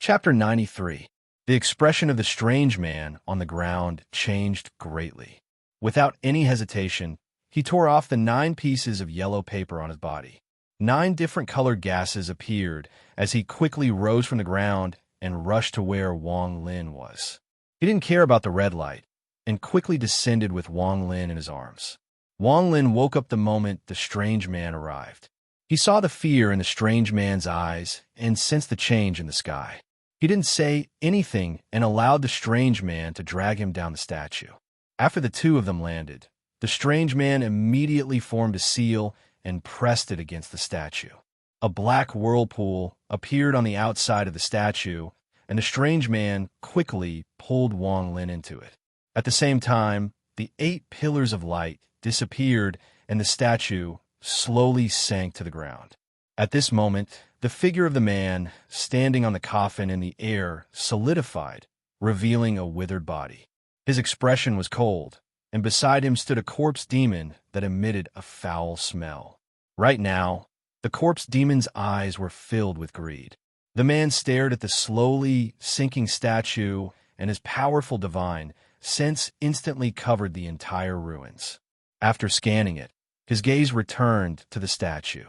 Chapter 93. The expression of the strange man on the ground changed greatly. Without any hesitation, he tore off the 9 pieces of yellow paper on his body. 9 different colored gases appeared as he quickly rose from the ground and rushed to where Wang Lin was. He didn't care about the red light and quickly descended with Wang Lin in his arms. Wang Lin woke up the moment the strange man arrived. He saw the fear in the strange man's eyes and sensed the change in the sky. He didn't say anything and allowed the strange man to drag him down the statue. After the 2 of them landed, the strange man immediately formed a seal and pressed it against the statue. A black whirlpool appeared on the outside of the statue, and the strange man quickly pulled Wang Lin into it. At the same time, the 8 pillars of light disappeared and the statue slowly sank to the ground. At this moment, the figure of the man standing on the coffin in the air solidified, revealing a withered body. His expression was cold, and beside him stood a corpse demon that emitted a foul smell. Right now, the corpse demon's eyes were filled with greed. The man stared at the slowly sinking statue, and his powerful divine sense instantly covered the entire ruins. After scanning it, his gaze returned to the statue.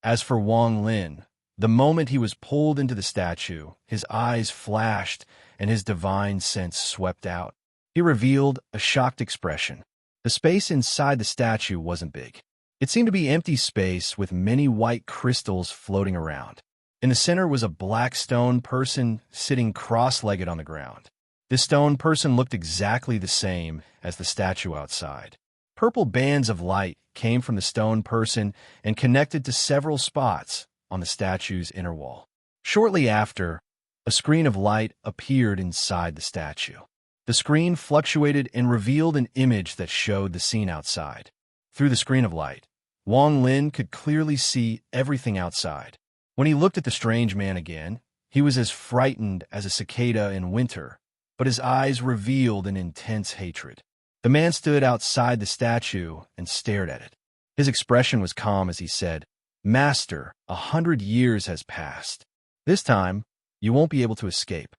As for Wang Lin, the moment he was pulled into the statue, his eyes flashed and his divine sense swept out. He revealed a shocked expression. The space inside the statue wasn't big. It seemed to be empty space with many white crystals floating around. In the center was a black stone person sitting cross-legged on the ground. This stone person looked exactly the same as the statue outside. Purple bands of light came from the stone person and connected to several spots on the statue's inner wall. Shortly after, a screen of light appeared inside the statue. The screen fluctuated and revealed an image that showed the scene outside. Through the screen of light, Wang Lin could clearly see everything outside. When he looked at the strange man again, he was as frightened as a cicada in winter, but his eyes revealed an intense hatred. The man stood outside the statue and stared at it. His expression was calm as he said, "Master, 100 years has passed. This time, you won't be able to escape."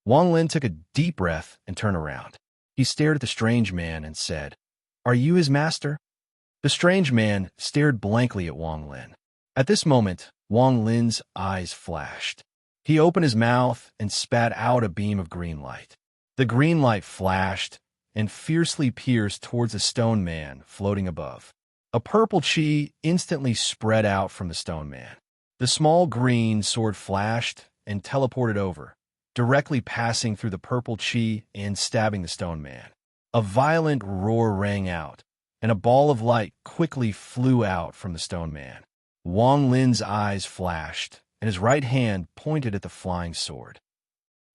Wang Lin took a deep breath and turned around. He stared at the strange man and said, "Are you his master?" The strange man stared blankly at Wang Lin. At this moment, Wang Lin's eyes flashed. He opened his mouth and spat out a beam of green light. The green light flashed and fiercely pierced towards the stone man floating above. A purple chi instantly spread out from the stone man. The small green sword flashed and teleported over, directly passing through the purple chi and stabbing the stone man. A violent roar rang out, and a ball of light quickly flew out from the stone man. Wang Lin's eyes flashed, and his right hand pointed at the flying sword.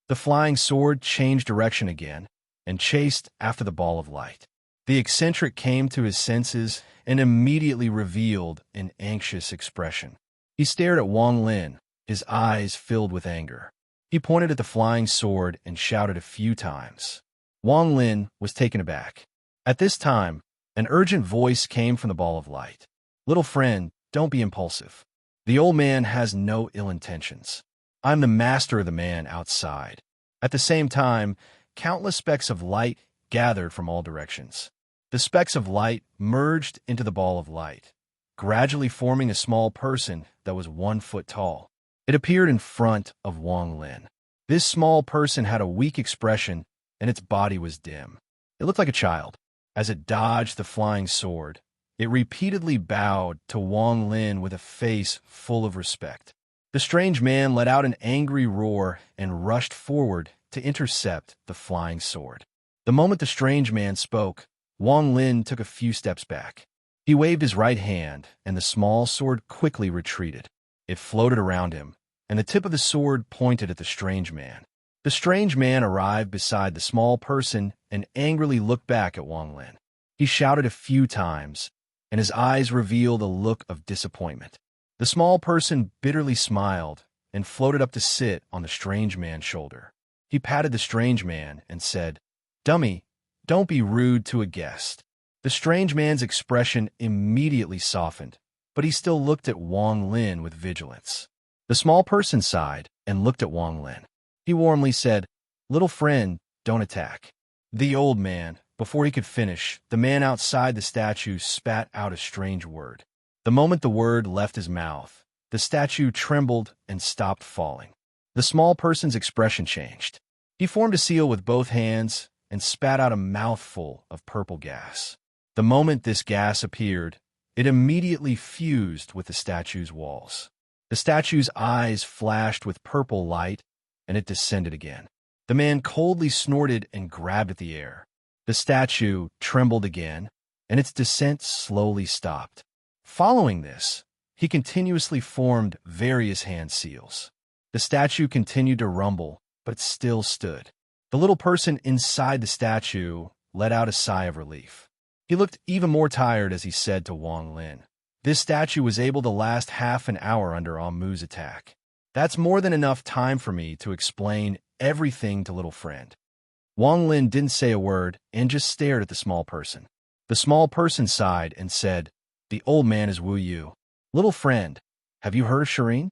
The flying sword changed direction again and chased after the ball of light. The eccentric came to his senses and immediately revealed an anxious expression. He stared at Wang Lin, his eyes filled with anger. He pointed at the flying sword and shouted a few times. Wang Lin was taken aback. At this time, an urgent voice came from the ball of light. "Little friend, don't be impulsive. The old man has no ill intentions. I'm the master of the man outside." At the same time, countless specks of light gathered from all directions. The specks of light merged into the ball of light, gradually forming a small person that was 1 foot tall. It appeared in front of Wang Lin. This small person had a weak expression, and its body was dim. It looked like a child. As it dodged the flying sword, it repeatedly bowed to Wang Lin with a face full of respect. The strange man let out an angry roar and rushed forward to intercept the flying sword. The moment the strange man spoke, Wang Lin took a few steps back. He waved his right hand, and the small sword quickly retreated. It floated around him, and the tip of the sword pointed at the strange man. The strange man arrived beside the small person and angrily looked back at Wang Lin. He shouted a few times, and his eyes revealed a look of disappointment. The small person bitterly smiled and floated up to sit on the strange man's shoulder. He patted the strange man and said, "Dummy, don't be rude to a guest." The strange man's expression immediately softened, but he still looked at Wang Lin with vigilance. The small person sighed and looked at Wang Lin. He warmly said, "Little friend, don't attack." The old man, before he could finish, the man outside the statue spat out a strange word. The moment the word left his mouth, the statue trembled and stopped falling. The small person's expression changed. He formed a seal with both hands and spat out a mouthful of purple gas. The moment this gas appeared, it immediately fused with the statue's walls. The statue's eyes flashed with purple light, and it descended again. The man coldly snorted and grabbed at the air. The statue trembled again, and its descent slowly stopped. Following this, he continuously formed various hand seals. The statue continued to rumble, but still stood. The little person inside the statue let out a sigh of relief. He looked even more tired as he said to Wang Lin, "This statue was able to last half an hour under Amu's attack. That's more than enough time for me to explain everything to little friend." Wang Lin didn't say a word and just stared at the small person. The small person sighed and said, "The old man is Wu Yu. Little friend, have you heard of Serene?"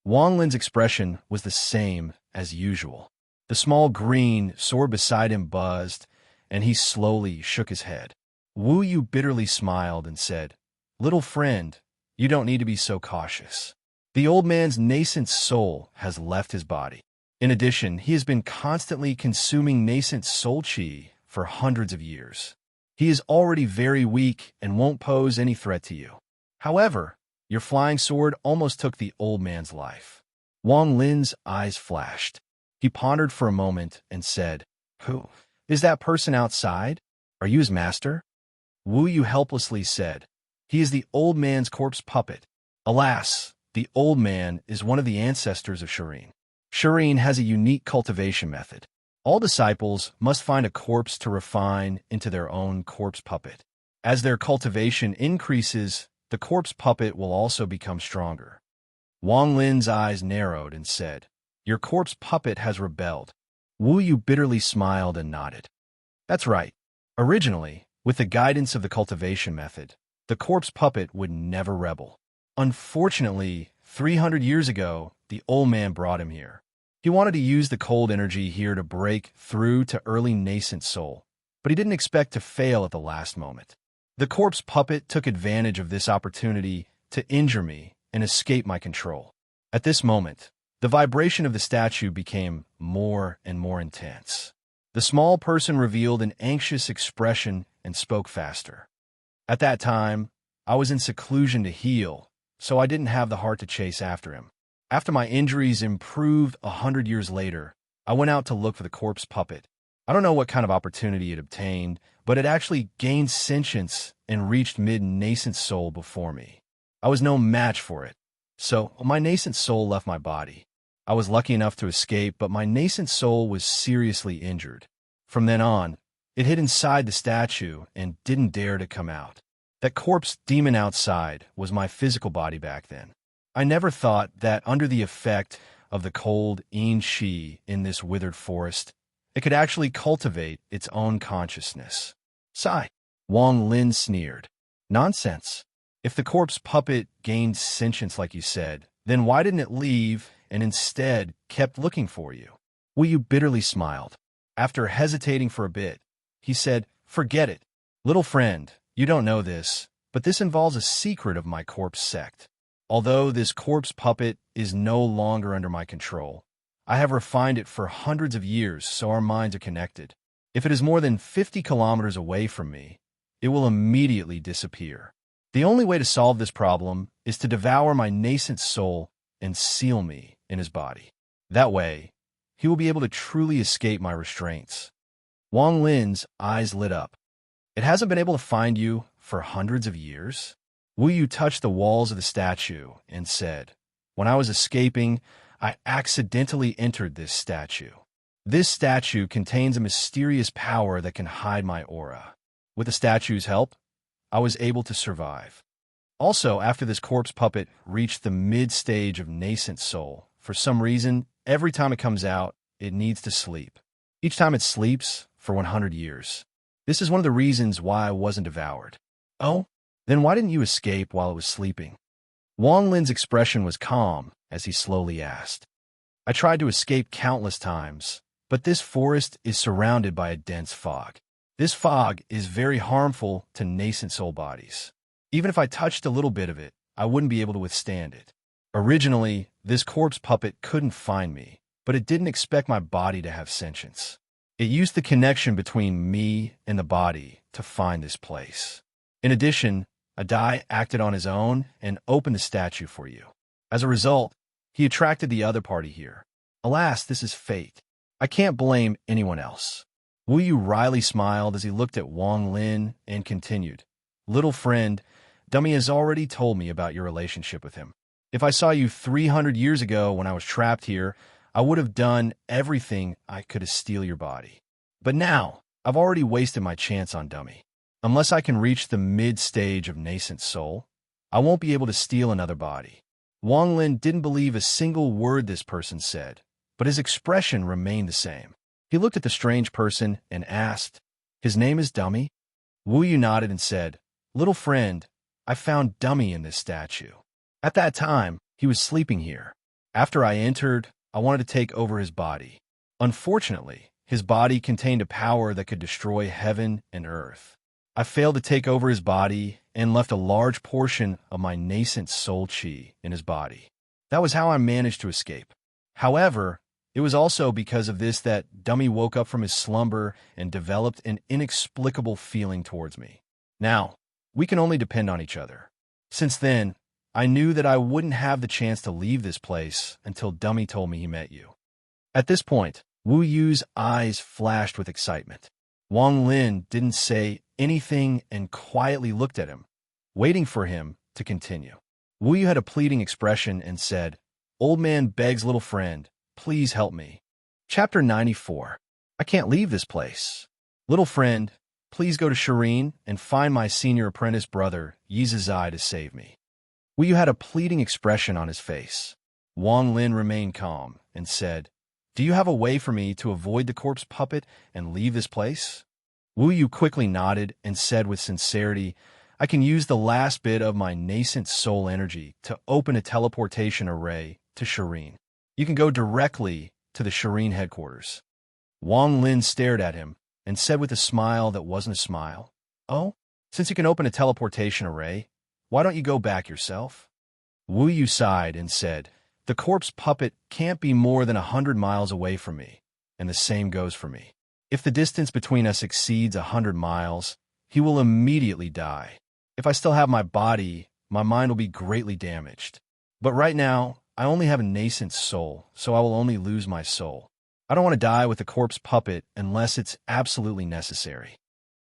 Wang Lin's expression was the same as usual. The small green sword beside him buzzed, and he slowly shook his head. Wu Yu bitterly smiled and said, "Little friend, you don't need to be so cautious. The old man's nascent soul has left his body. In addition, he has been constantly consuming nascent soul qi for hundreds of years. He is already very weak and won't pose any threat to you. However, your flying sword almost took the old man's life." Wang Lin's eyes flashed. He pondered for a moment and said, "Who is that person outside? Are you his master?" Wu Yu helplessly said, "He is the old man's corpse puppet. Alas, the old man is one of the ancestors of Serene. Serene has a unique cultivation method. All disciples must find a corpse to refine into their own corpse puppet. As their cultivation increases, the corpse puppet will also become stronger." Wang Lin's eyes narrowed and said, "Your corpse puppet has rebelled." Wu Yu bitterly smiled and nodded. "That's right. Originally, with the guidance of the cultivation method, the corpse puppet would never rebel. Unfortunately, 300 years ago, the old man brought him here. He wanted to use the cold energy here to break through to early nascent soul, but he didn't expect to fail at the last moment. The corpse puppet took advantage of this opportunity to injure me and escape my control. At this moment, the vibration of the statue became more and more intense. The small person revealed an anxious expression and spoke faster. At that time, I was in seclusion to heal, so I didn't have the heart to chase after him. After my injuries improved 100 years later, I went out to look for the corpse puppet. I don't know what kind of opportunity it obtained, but it actually gained sentience and reached mid-nascent soul before me. I was no match for it, so my nascent soul left my body. I was lucky enough to escape, but my nascent soul was seriously injured. From then on, it hid inside the statue and didn't dare to come out. That corpse demon outside was my physical body back then. I never thought that under the effect of the cold yin qi in this withered forest, it could actually cultivate its own consciousness." "Sigh." Wang Lin sneered. "Nonsense. If the corpse puppet gained sentience like you said, then why didn't it leave and instead kept looking for you?" Wu Yu bitterly smiled. After hesitating for a bit, he said, "Forget it. Little friend, you don't know this, but this involves a secret of my corpse sect. Although this corpse puppet is no longer under my control, I have refined it for hundreds of years so our minds are connected. If it is more than 50 kilometers away from me, it will immediately disappear. The only way to solve this problem is to devour my nascent soul and seal me in his body. That way, he will be able to truly escape my restraints." Wang Lin's eyes lit up. "It hasn't been able to find you for hundreds of years?" Wu Yu touched the walls of the statue and said, "When I was escaping, I accidentally entered this statue. This statue contains a mysterious power that can hide my aura. With the statue's help, I was able to survive. Also, after this corpse puppet reached the mid-stage of nascent soul, for some reason, every time it comes out, it needs to sleep. Each time it sleeps for 100 years. This is one of the reasons why I wasn't devoured." "Oh? Then why didn't you escape while it was sleeping?" Wang Lin's expression was calm as he slowly asked. I tried to escape countless times, but this forest is surrounded by a dense fog. This fog is very harmful to nascent soul bodies. Even if I touched a little bit of it, I wouldn't be able to withstand it. Originally, this corpse puppet couldn't find me, but it didn't expect my body to have sentience. It used the connection between me and the body to find this place. In addition, Adai acted on his own and opened the statue for you. As a result, he attracted the other party here. Alas, this is fate. I can't blame anyone else. Wu Yu wryly smiled as he looked at Wang Lin and continued. Little friend, Dummy has already told me about your relationship with him. If I saw you 300 years ago when I was trapped here, I would have done everything I could to steal your body. But now, I've already wasted my chance on Dummy. Unless I can reach the mid-stage of nascent soul, I won't be able to steal another body. Wang Lin didn't believe a single word this person said, but his expression remained the same. He looked at the strange person and asked, "His name is Dummy?" Wu Yu nodded and said, "Little friend, I found Dummy in this statue. At that time, he was sleeping here. After I entered, I wanted to take over his body. Unfortunately, his body contained a power that could destroy heaven and earth. I failed to take over his body and left a large portion of my nascent soul chi in his body. That was how I managed to escape. However, it was also because of this that Dummy woke up from his slumber and developed an inexplicable feeling towards me. Now, we can only depend on each other. Since then, I knew that I wouldn't have the chance to leave this place until Dummy told me he met you." At this point, Wu Yu's eyes flashed with excitement. Wang Lin didn't say anything and quietly looked at him, waiting for him to continue. Wu Yu had a pleading expression and said, "Old man begs little friend, please help me." Chapter 94. I can't leave this place. Little friend, please go to Serene and find my senior apprentice brother, Yizazai, to save me. Wu Yu had a pleading expression on his face. Wang Lin remained calm and said, "Do you have a way for me to avoid the corpse puppet and leave this place?" Wu Yu quickly nodded and said with sincerity, "I can use the last bit of my nascent soul energy to open a teleportation array to Serene. You can go directly to the Serene headquarters." Wang Lin stared at him and said with a smile that wasn't a smile, "Oh, since you can open a teleportation array, why don't you go back yourself?" Wu Yu sighed and said, "The corpse puppet can't be more than 100 miles away from me, and the same goes for me. If the distance between us exceeds 100 miles, he will immediately die. If I still have my body, my mind will be greatly damaged. But right now, I only have a nascent soul, so I will only lose my soul. I don't want to die with the corpse puppet unless it's absolutely necessary."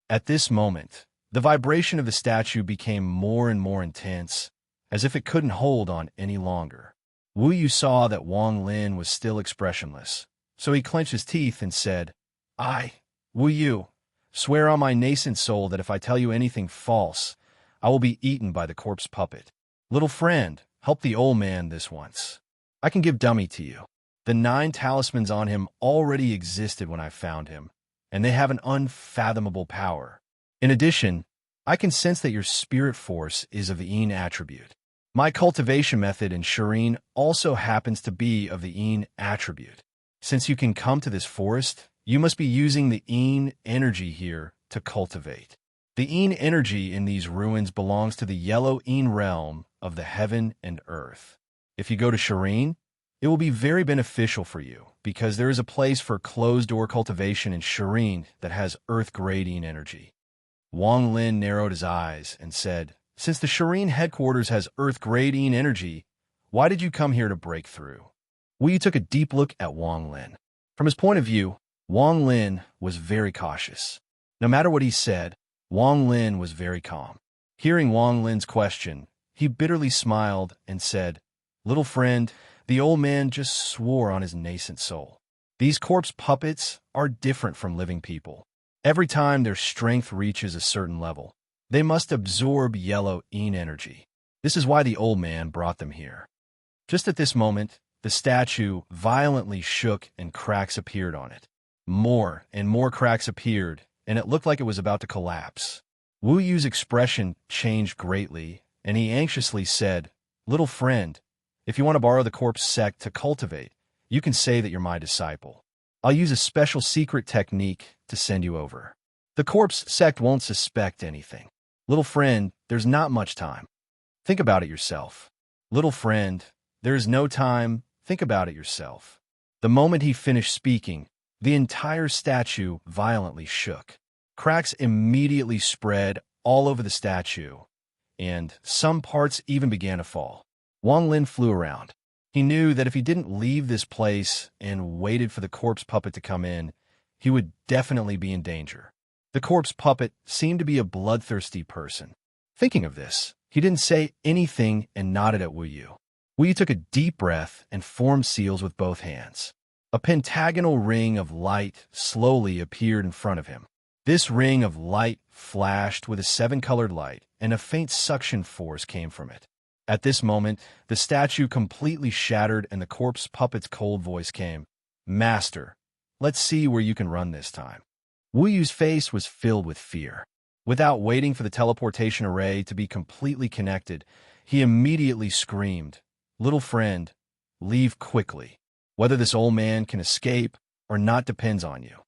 At this moment, the vibration of the statue became more and more intense, as if it couldn't hold on any longer. Wu Yu saw that Wang Lin was still expressionless, so he clenched his teeth and said, "I, Wu Yu, swear on my nascent soul that if I tell you anything false, I will be eaten by the corpse puppet. Little friend, help the old man this once. I can give Dummy to you. The 9 talismans on him already existed when I found him, and they have an unfathomable power. In addition, I can sense that your spirit force is of the Yin attribute. My cultivation method in Serene also happens to be of the Yin attribute. Since you can come to this forest, you must be using the Yin energy here to cultivate. The Yin energy in these ruins belongs to the yellow Yin realm of the heaven and earth. If you go to Serene, it will be very beneficial for you, because there is a place for closed-door cultivation in Serene that has earth-grade Yin energy." Wang Lin narrowed his eyes and said, "Since the Serene headquarters has earth-grade Yin energy, why did you come here to break through?" Wu Yu took a deep look at Wang Lin. From his point of view, Wang Lin was very cautious. No matter what he said, Wang Lin was very calm. Hearing Wang Lin's question, he bitterly smiled and said, "Little friend, the old man just swore on his nascent soul. These corpse puppets are different from living people. Every time their strength reaches a certain level, they must absorb yellow Yin energy. This is why the old man brought them here." Just at this moment, the statue violently shook and cracks appeared on it. More and more cracks appeared, and it looked like it was about to collapse. Wu Yu's expression changed greatly, and he anxiously said, "Little friend, if you want to borrow the corpse sect to cultivate, You can say that you're my disciple. I'll use a special secret technique to send you over. The corpse sect won't suspect anything. Little friend, there's not much time. Think about it yourself. Little friend, there is no time. Think about it yourself. The moment he finished speaking, the entire statue violently shook. Cracks immediately spread all over the statue, and some parts even began to fall. Wang Lin flew around. He knew that if he didn't leave this place and waited for the corpse puppet to come in, he would definitely be in danger. The corpse puppet seemed to be a bloodthirsty person. Thinking of this, he didn't say anything and nodded at Wu Yu. Wu Yu took a deep breath and formed seals with both hands. A pentagonal ring of light slowly appeared in front of him. This ring of light flashed with a 7-colored light, and a faint suction force came from it. At this moment, the statue completely shattered, and the corpse puppet's cold voice came, "Master, let's see where you can run this time." Wu Yu's face was filled with fear. Without waiting for the teleportation array to be completely connected, he immediately screamed, "Little friend, leave quickly. Whether this old man can escape or not depends on you."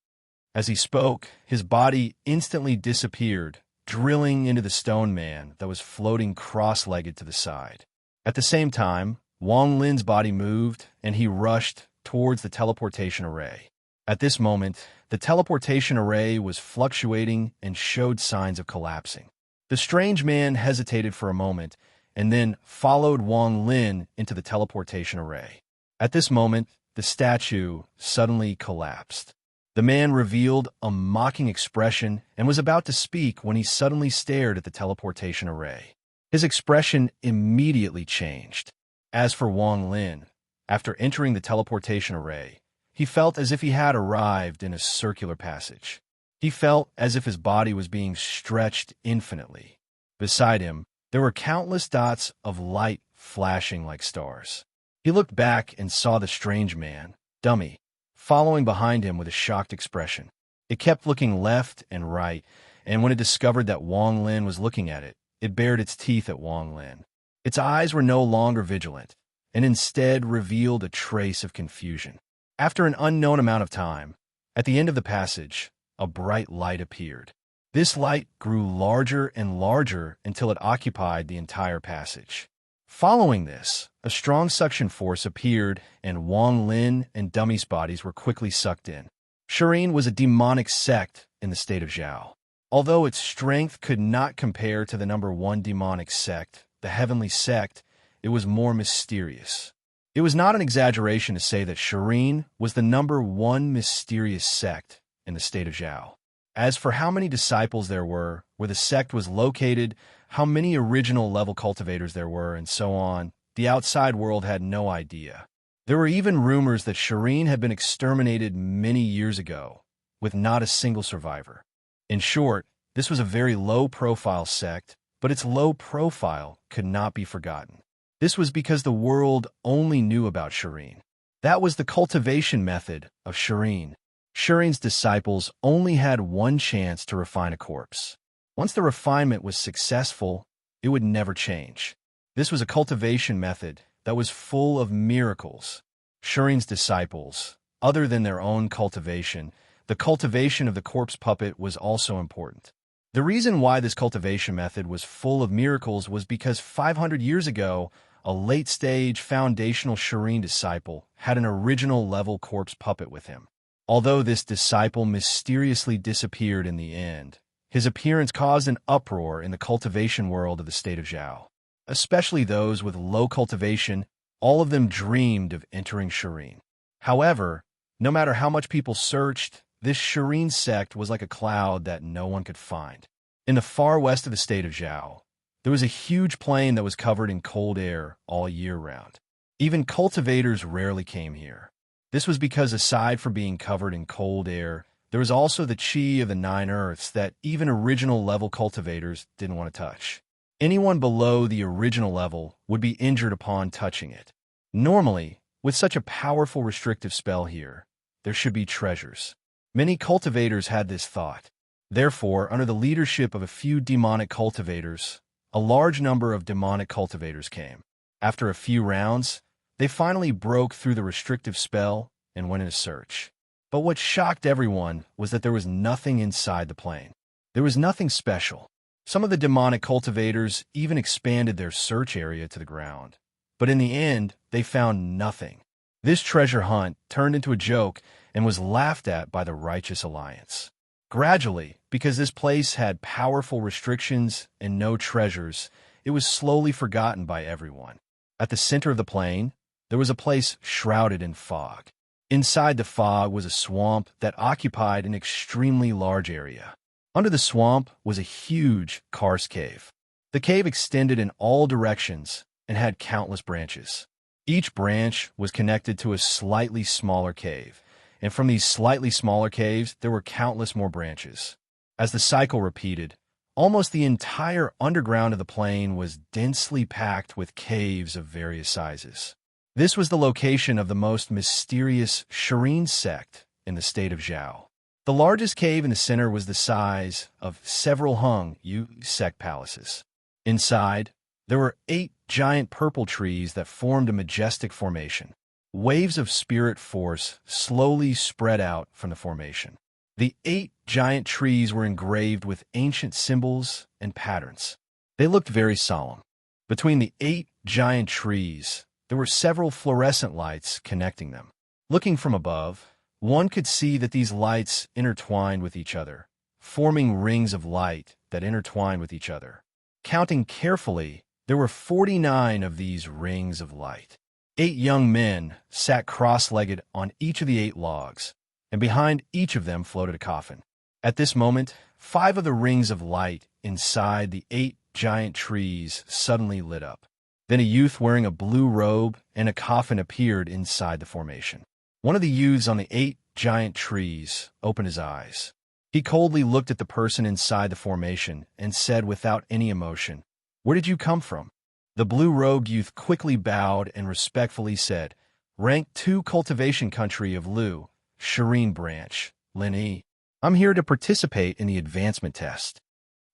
As he spoke, his body instantly disappeared, drilling into the stone man that was floating cross-legged to the side. At the same time, Wang Lin's body moved, and he rushed towards the teleportation array. At this moment, the teleportation array was fluctuating and showed signs of collapsing. The strange man hesitated for a moment and then followed Wang Lin into the teleportation array. At this moment, the statue suddenly collapsed. The man revealed a mocking expression and was about to speak when he suddenly stared at the teleportation array. His expression immediately changed. As for Wang Lin, after entering the teleportation array, he felt as if he had arrived in a circular passage. He felt as if his body was being stretched infinitely. Beside him, there were countless dots of light flashing like stars. He looked back and saw the strange man, Dummy, following behind him with a shocked expression. It kept looking left and right, and when it discovered that Wang Lin was looking at it, it bared its teeth at Wang Lin. Its eyes were no longer vigilant, and instead revealed a trace of confusion. After an unknown amount of time, at the end of the passage, a bright light appeared. This light grew larger and larger until it occupied the entire passage. Following this, a strong suction force appeared, and Wang Lin and Dummy's bodies were quickly sucked in. Serene was a demonic sect in the state of Zhao. Although its strength could not compare to the #1 demonic sect, the heavenly sect, it was more mysterious. It was not an exaggeration to say that Serene was the #1 mysterious sect in the state of Zhao. As for how many disciples there were, where the sect was located, how many original level cultivators there were, and so on, the outside world had no idea. There were even rumors that Serene had been exterminated many years ago, with not a single survivor. In short, this was a very low-profile sect, but its low profile could not be forgotten. This was because the world only knew about Serene. That was the cultivation method of Serene. Serene's disciples only had one chance to refine a corpse. Once the refinement was successful, it would never change. This was a cultivation method that was full of miracles. Serene's disciples, other than their own cultivation, the cultivation of the corpse puppet was also important. The reason why this cultivation method was full of miracles was because 500 years ago, a late-stage foundational Serene disciple had an original level corpse puppet with him. Although this disciple mysteriously disappeared in the end, his appearance caused an uproar in the cultivation world of the state of Zhao. Especially those with low cultivation, all of them dreamed of entering Serene. However, no matter how much people searched, this Serene sect was like a cloud that no one could find. In the far west of the state of Zhao, there was a huge plain that was covered in cold air all year round. Even cultivators rarely came here. This was because aside from being covered in cold air, there was also the chi of the 9 earths that even original level cultivators didn't want to touch. Anyone below the original level would be injured upon touching it. Normally, with such a powerful restrictive spell here, there should be treasures. Many cultivators had this thought. Therefore, under the leadership of a few demonic cultivators, a large number of demonic cultivators came. After a few rounds, They finally broke through the restrictive spell and went in a search. But what shocked everyone was that there was nothing inside the plane. There was nothing special. Some of the demonic cultivators even expanded their search area to the ground. But in the end, they found nothing. This treasure hunt turned into a joke and was laughed at by the Righteous Alliance. Gradually, because this place had powerful restrictions and no treasures, it was slowly forgotten by everyone. At the center of the plain, there was a place shrouded in fog. Inside the fog was a swamp that occupied an extremely large area. Under the swamp was a huge karst cave. The cave extended in all directions and had countless branches. Each branch was connected to a slightly smaller cave, and from these slightly smaller caves, there were countless more branches. As the cycle repeated, almost the entire underground of the plain was densely packed with caves of various sizes. This was the location of the most mysterious Serene sect in the state of Zhao. The largest cave in the center was the size of several Hung Yu sect palaces. Inside, there were 8 giant purple trees that formed a majestic formation. Waves of spirit force slowly spread out from the formation. The 8 giant trees were engraved with ancient symbols and patterns. They looked very solemn. Between the 8 giant trees, there were several fluorescent lights connecting them. Looking from above, one could see that these lights intertwined with each other, forming rings of light that intertwined with each other. Counting carefully, there were 49 of these rings of light. 8 young men sat cross-legged on each of the 8 logs, and behind each of them floated a coffin. At this moment, 5 of the rings of light inside the 8 giant trees suddenly lit up. Then a youth wearing a blue robe and a coffin appeared inside the formation. One of the youths on the 8 giant trees opened his eyes. He coldly looked at the person inside the formation and said without any emotion, "Where did you come from?" The blue-robed youth quickly bowed and respectfully said, "Rank 2 cultivation country of Lu, Serene branch, Lin Yi. I'm here to participate in the advancement test."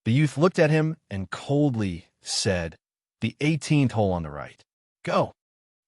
The youth looked at him and coldly said, "The 18th hole on the right. Go."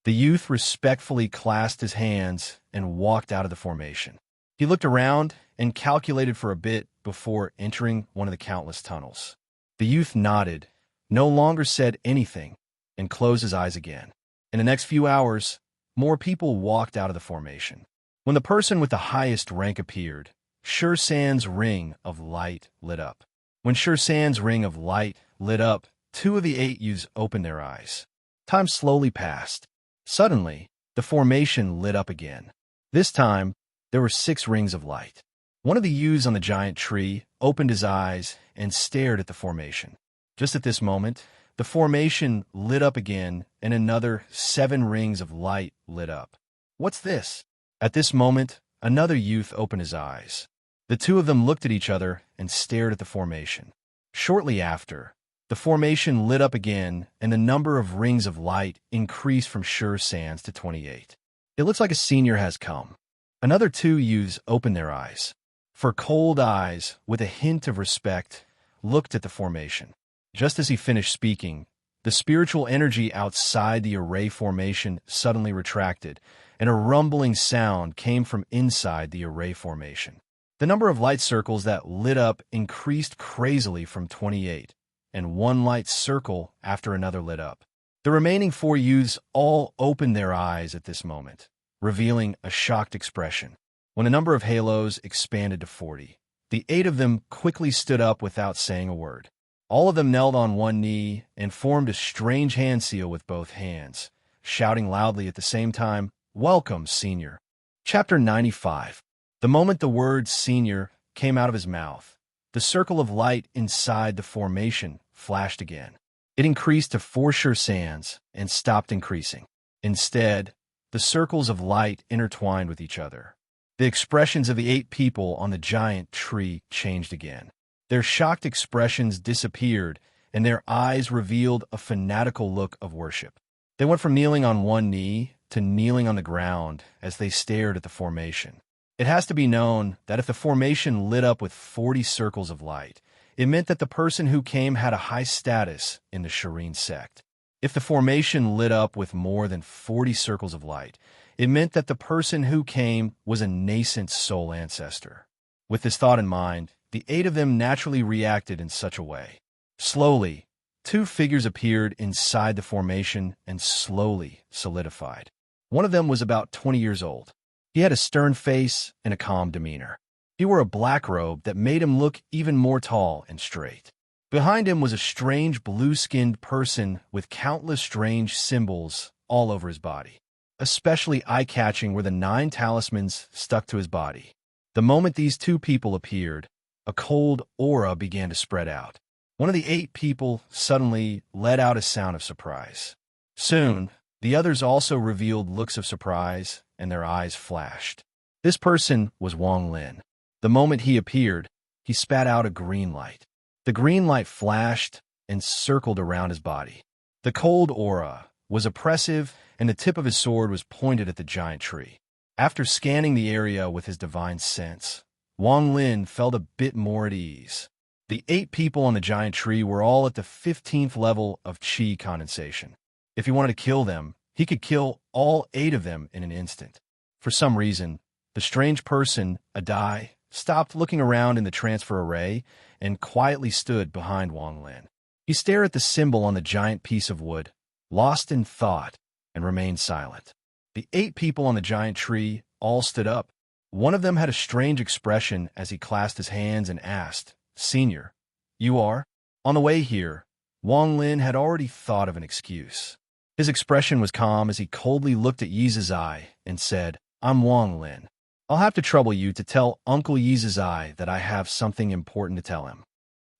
The youth respectfully clasped his hands and walked out of the formation. He looked around and calculated for a bit before entering one of the countless tunnels. The youth nodded, no longer said anything, and closed his eyes again. In the next few hours, more people walked out of the formation. When the person with the highest rank appeared, Sher San's ring of light lit up. When Sher San's ring of light lit up, 2 of the 8 youths opened their eyes. Time slowly passed. Suddenly, the formation lit up again. This time, there were 6 rings of light. One of the youths on the giant tree opened his eyes and stared at the formation. Just at this moment, the formation lit up again, and another 7 rings of light lit up. "What's this?" At this moment, another youth opened his eyes. The 2 of them looked at each other and stared at the formation. Shortly after, the formation lit up again, and the number of rings of light increased from Sher Sands to 28. "It looks like a senior has come." Another 2 youths opened their eyes. For cold eyes, with a hint of respect, looked at the formation. Just as he finished speaking, the spiritual energy outside the array formation suddenly retracted, and a rumbling sound came from inside the array formation. The number of light circles that lit up increased crazily from 28, and one light circle after another lit up. The remaining 4 youths all opened their eyes at this moment, revealing a shocked expression. When the number of halos expanded to 40, the 8 of them quickly stood up without saying a word. All of them knelt on one knee and formed a strange hand seal with both hands, shouting loudly at the same time, "Welcome, Senior." Chapter 95. The moment the word "Senior" came out of his mouth, the circle of light inside the formation flashed again. It increased to 4 Sher Sands and stopped increasing. Instead, the circles of light intertwined with each other. The expressions of the 8 people on the giant tree changed again. Their shocked expressions disappeared, and their eyes revealed a fanatical look of worship. They went from kneeling on one knee to kneeling on the ground as they stared at the formation. It has to be known that if the formation lit up with 40 circles of light, it meant that the person who came had a high status in the Serene sect. If the formation lit up with more than 40 circles of light, it meant that the person who came was a nascent soul ancestor. With this thought in mind, the 8 of them naturally reacted in such a way. Slowly, 2 figures appeared inside the formation and slowly solidified. One of them was about 20 years old. He had a stern face and a calm demeanor. He wore a black robe that made him look even more tall and straight. Behind him was a strange blue-skinned person with countless strange symbols all over his body. Especially eye-catching were the 9 talismans stuck to his body. The moment these 2 people appeared, a cold aura began to spread out. One of the 8 people suddenly let out a sound of surprise. Soon, the others also revealed looks of surprise, and their eyes flashed. This person was Wang Lin. The moment he appeared, he spat out a green light. The green light flashed and circled around his body. The cold aura was oppressive, and the tip of his sword was pointed at the giant tree. After scanning the area with his divine sense, Wang Lin felt a bit more at ease. The 8 people on the giant tree were all at the 15th level of qi condensation. If he wanted to kill them, he could kill all 8 of them in an instant. For some reason, the strange person, Adai, stopped looking around in the transfer array and quietly stood behind Wang Lin. He stared at the symbol on the giant piece of wood, lost in thought, and remained silent. The 8 people on the giant tree all stood up. One of them had a strange expression as he clasped his hands and asked, "Senior, you are?" On the way here, Wang Lin had already thought of an excuse. His expression was calm as he coldly looked at Yizazai and said, "I'm Wang Lin. I'll have to trouble you to tell Uncle Yizazai that I have something important to tell him."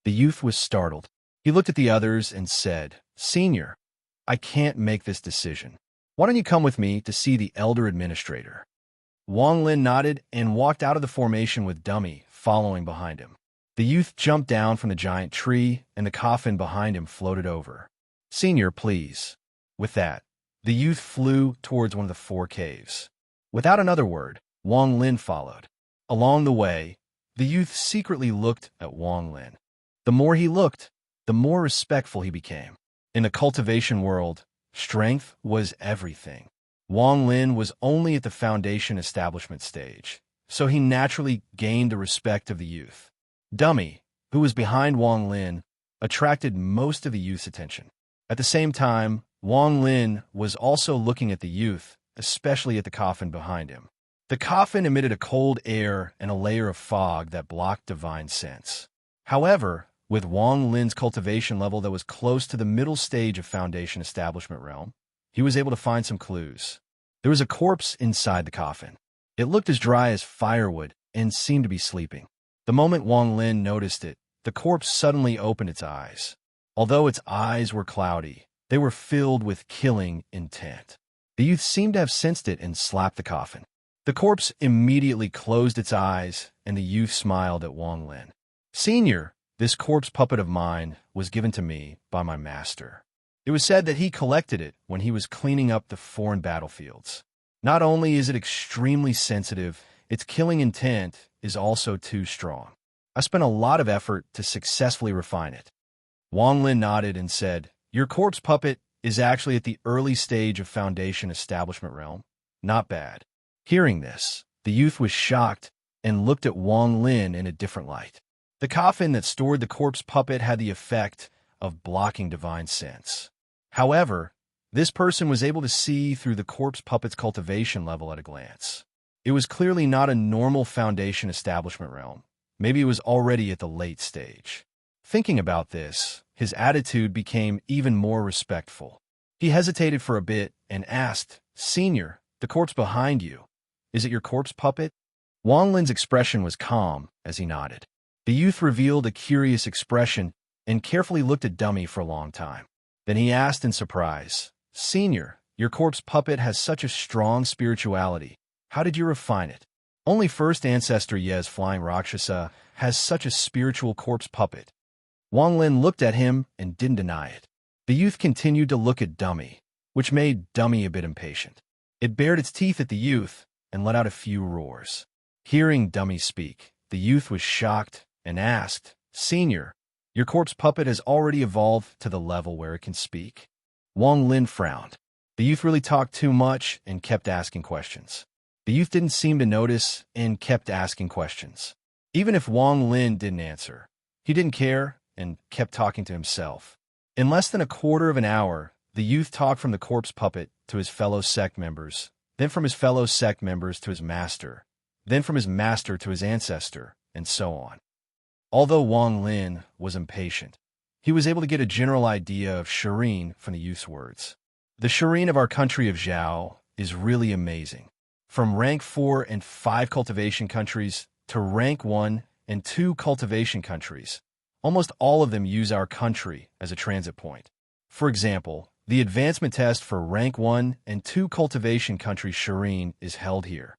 The youth was startled. He looked at the others and said, "Senior, I can't make this decision. Why don't you come with me to see the elder administrator?" Wang Lin nodded and walked out of the formation with Dummy following behind him. The youth jumped down from the giant tree, and the coffin behind him floated over. "Senior, please." With that, the youth flew towards one of the 4 caves. Without another word, Wang Lin followed. Along the way, the youth secretly looked at Wang Lin. The more he looked, the more respectful he became. In the cultivation world, strength was everything. Wang Lin was only at the foundation establishment stage, so he naturally gained the respect of the youth. Dummy, who was behind Wang Lin, attracted most of the youth's attention. At the same time, Wang Lin was also looking at the youth, especially at the coffin behind him. The coffin emitted a cold air and a layer of fog that blocked divine sense. However, with Wang Lin's cultivation level that was close to the middle stage of Foundation Establishment Realm, he was able to find some clues. There was a corpse inside the coffin. It looked as dry as firewood and seemed to be sleeping. The moment Wang Lin noticed it, the corpse suddenly opened its eyes. Although its eyes were cloudy, they were filled with killing intent. The youth seemed to have sensed it and slapped the coffin. The corpse immediately closed its eyes, and the youth smiled at Wang Lin. "Senior, this corpse puppet of mine was given to me by my master. It was said that he collected it when he was cleaning up the foreign battlefields. Not only is it extremely sensitive, its killing intent is also too strong. I spent a lot of effort to successfully refine it." Wang Lin nodded and said, "Your corpse puppet is actually at the early stage of Foundation Establishment Realm. Not bad." Hearing this, the youth was shocked and looked at Wang Lin in a different light. The coffin that stored the corpse puppet had the effect of blocking divine sense. However, this person was able to see through the corpse puppet's cultivation level at a glance. It was clearly not a normal Foundation Establishment Realm. Maybe it was already at the late stage. Thinking about this, his attitude became even more respectful. He hesitated for a bit and asked, "Senior, the corpse behind you, is it your corpse puppet?" Wang Lin's expression was calm as he nodded. The youth revealed a curious expression and carefully looked at Dummy for a long time. Then he asked in surprise, "Senior, your corpse puppet has such a strong spirituality. How did you refine it?" Only first ancestor Yez Flying Rakshasa has such a spiritual corpse puppet. Wang Lin looked at him and didn't deny it. The youth continued to look at Dummy, which made Dummy a bit impatient. It bared its teeth at the youth and let out a few roars. Hearing Dummy speak, the youth was shocked and asked, "Senior, your corpse puppet has already evolved to the level where it can speak?" Wang Lin frowned. The youth really talked too much and kept asking questions. The youth didn't seem to notice and kept asking questions. Even if Wang Lin didn't answer, he didn't care and kept talking to himself. In less than a quarter of an hour, the youth talked from the corpse puppet to his fellow sect members, then from his fellow sect members to his master, then from his master to his ancestor, and so on. Although Wang Lin was impatient, he was able to get a general idea of serene from the youth's words. The serene of our country of Zhao is really amazing. From rank 4 and 5 cultivation countries to rank 1 and 2 cultivation countries, almost all of them use our country as a transit point. For example, the advancement test for rank 1 and 2 cultivation country serene is held here.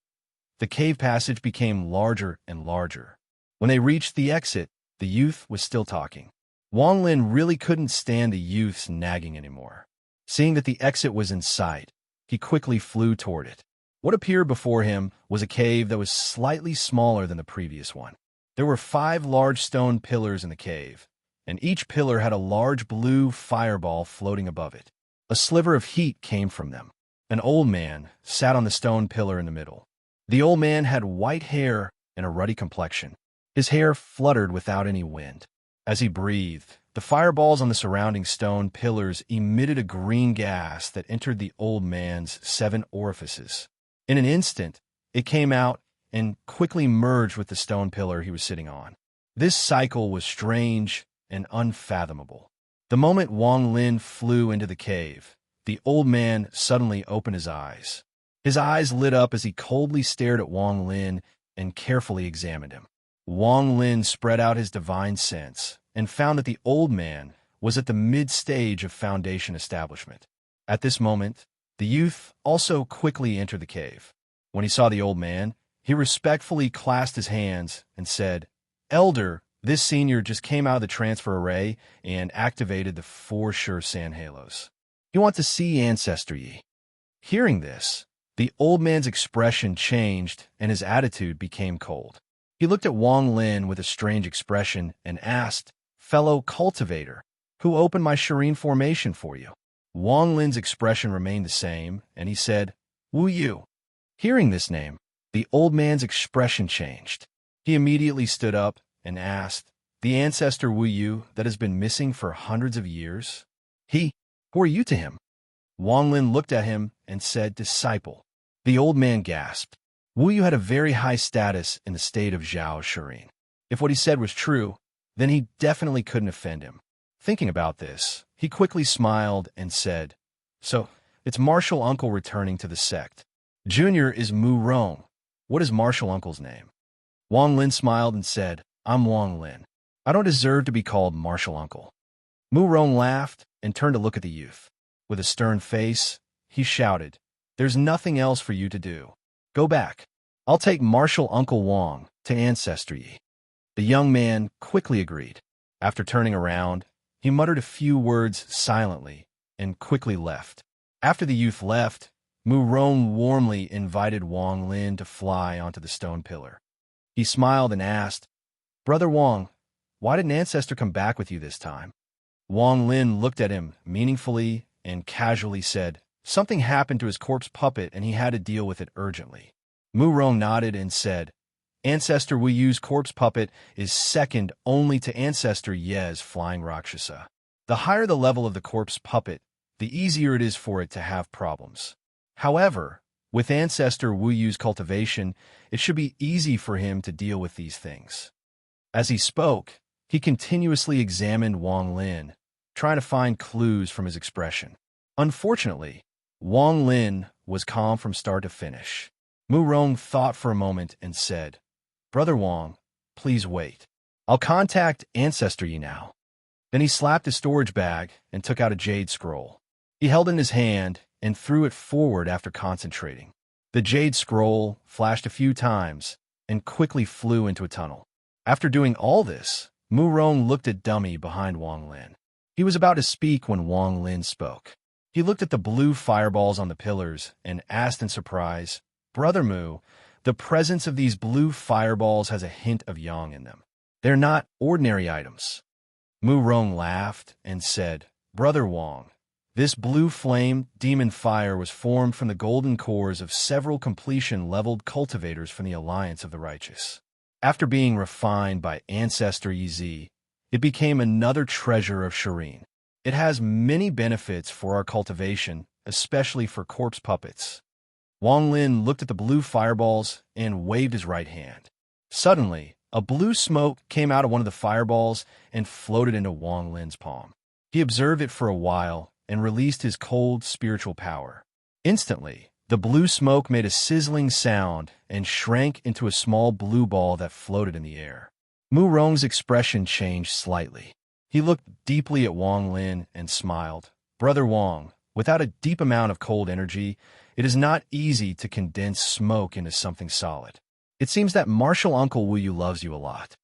The cave passage became larger and larger. When they reached the exit, the youth was still talking. Wang Lin really couldn't stand the youth's nagging anymore. Seeing that the exit was in sight, he quickly flew toward it. What appeared before him was a cave that was slightly smaller than the previous one. There were 5 large stone pillars in the cave, and each pillar had a large blue fireball floating above it. A sliver of heat came from them. An old man sat on the stone pillar in the middle. The old man had white hair and a ruddy complexion. His hair fluttered without any wind. As he breathed, the fireballs on the surrounding stone pillars emitted a green gas that entered the old man's 7 orifices. In an instant, it came out and quickly merged with the stone pillar he was sitting on. This cycle was strange and unfathomable. The moment Wang Lin flew into the cave, the old man suddenly opened his eyes. His eyes lit up as he coldly stared at Wang Lin and carefully examined him. Wang Lin spread out his divine sense and found that the old man was at the mid-stage of foundation establishment. At this moment, the youth also quickly entered the cave. When he saw the old man, he respectfully clasped his hands and said, "Elder, this senior just came out of the transfer array and activated the 4 sure sand halos. You want to see Ancestor Yi." Hearing this, the old man's expression changed and his attitude became cold. He looked at Wang Lin with a strange expression and asked, "Fellow cultivator, who opened my serene formation for you?" Wang Lin's expression remained the same, and he said, "Wu Yu." Hearing this name, the old man's expression changed. He immediately stood up and asked, "The ancestor Wu Yu that has been missing for hundreds of years? Who are you to him?" Wang Lin looked at him and said, "Disciple." The old man gasped. Wu Yu had a very high status in the state of Zhao Serene. If what he said was true, then he definitely couldn't offend him. Thinking about this, he quickly smiled and said, "So, it's Martial Uncle returning to the sect. Junior is Mu Rong. What is Martial Uncle's name?" Wang Lin smiled and said, "I'm Wang Lin. I don't deserve to be called Martial Uncle." Mu Rong laughed and turned to look at the youth. With a stern face, he shouted, "There's nothing else for you to do. Go back. I'll take Martial Uncle Wang to Ancestor Yi." The young man quickly agreed. After turning around, he muttered a few words silently and quickly left. After the youth left, Mu Rong warmly invited Wang Lin to fly onto the stone pillar. He smiled and asked, "Brother Wang, why didn't Ancestor come back with you this time?" Wang Lin looked at him meaningfully and casually said, "Something happened to his corpse puppet and he had to deal with it urgently." Mu Rong nodded and said, "Ancestor Wu Yu's corpse puppet is second only to Ancestor Ye's flying Rakshasa. The higher the level of the corpse puppet, the easier it is for it to have problems. However, with Ancestor Wu Yu's cultivation, it should be easy for him to deal with these things." As he spoke, he continuously examined Wang Lin, trying to find clues from his expression. Unfortunately, Wang Lin was calm from start to finish. Mu Rong thought for a moment and said, "Brother Wang, please wait. I'll contact Ancestor Yi now." Then he slapped his storage bag and took out a jade scroll. He held it in his hand and threw it forward after concentrating. The jade scroll flashed a few times and quickly flew into a tunnel. After doing all this, Mu Rong looked at Dummy behind Wang Lin. He was about to speak when Wang Lin spoke. He looked at the blue fireballs on the pillars and asked in surprise, "Brother Mu, the presence of these blue fireballs has a hint of yang in them. They're not ordinary items." Mu Rong laughed and said, "Brother Wang, This blue flame, demon fire, was formed from the golden cores of several completion-leveled cultivators from the Alliance of the Righteous. After being refined by Ancestor Yi, it became another treasure of Serene. It has many benefits for our cultivation, especially for corpse puppets. Wang Lin looked at the blue fireballs and waved his right hand. Suddenly, a blue smoke came out of one of the fireballs and floated into Wang Lin's palm. He observed it for a while and released his cold spiritual power. Instantly, the blue smoke made a sizzling sound and shrank into a small blue ball that floated in the air. Mu Rong's expression changed slightly. He looked deeply at Wang Lin and smiled. Brother Wang, without a deep amount of cold energy, it is not easy to condense smoke into something solid. It seems that Martial Uncle Wu Yu loves you a lot.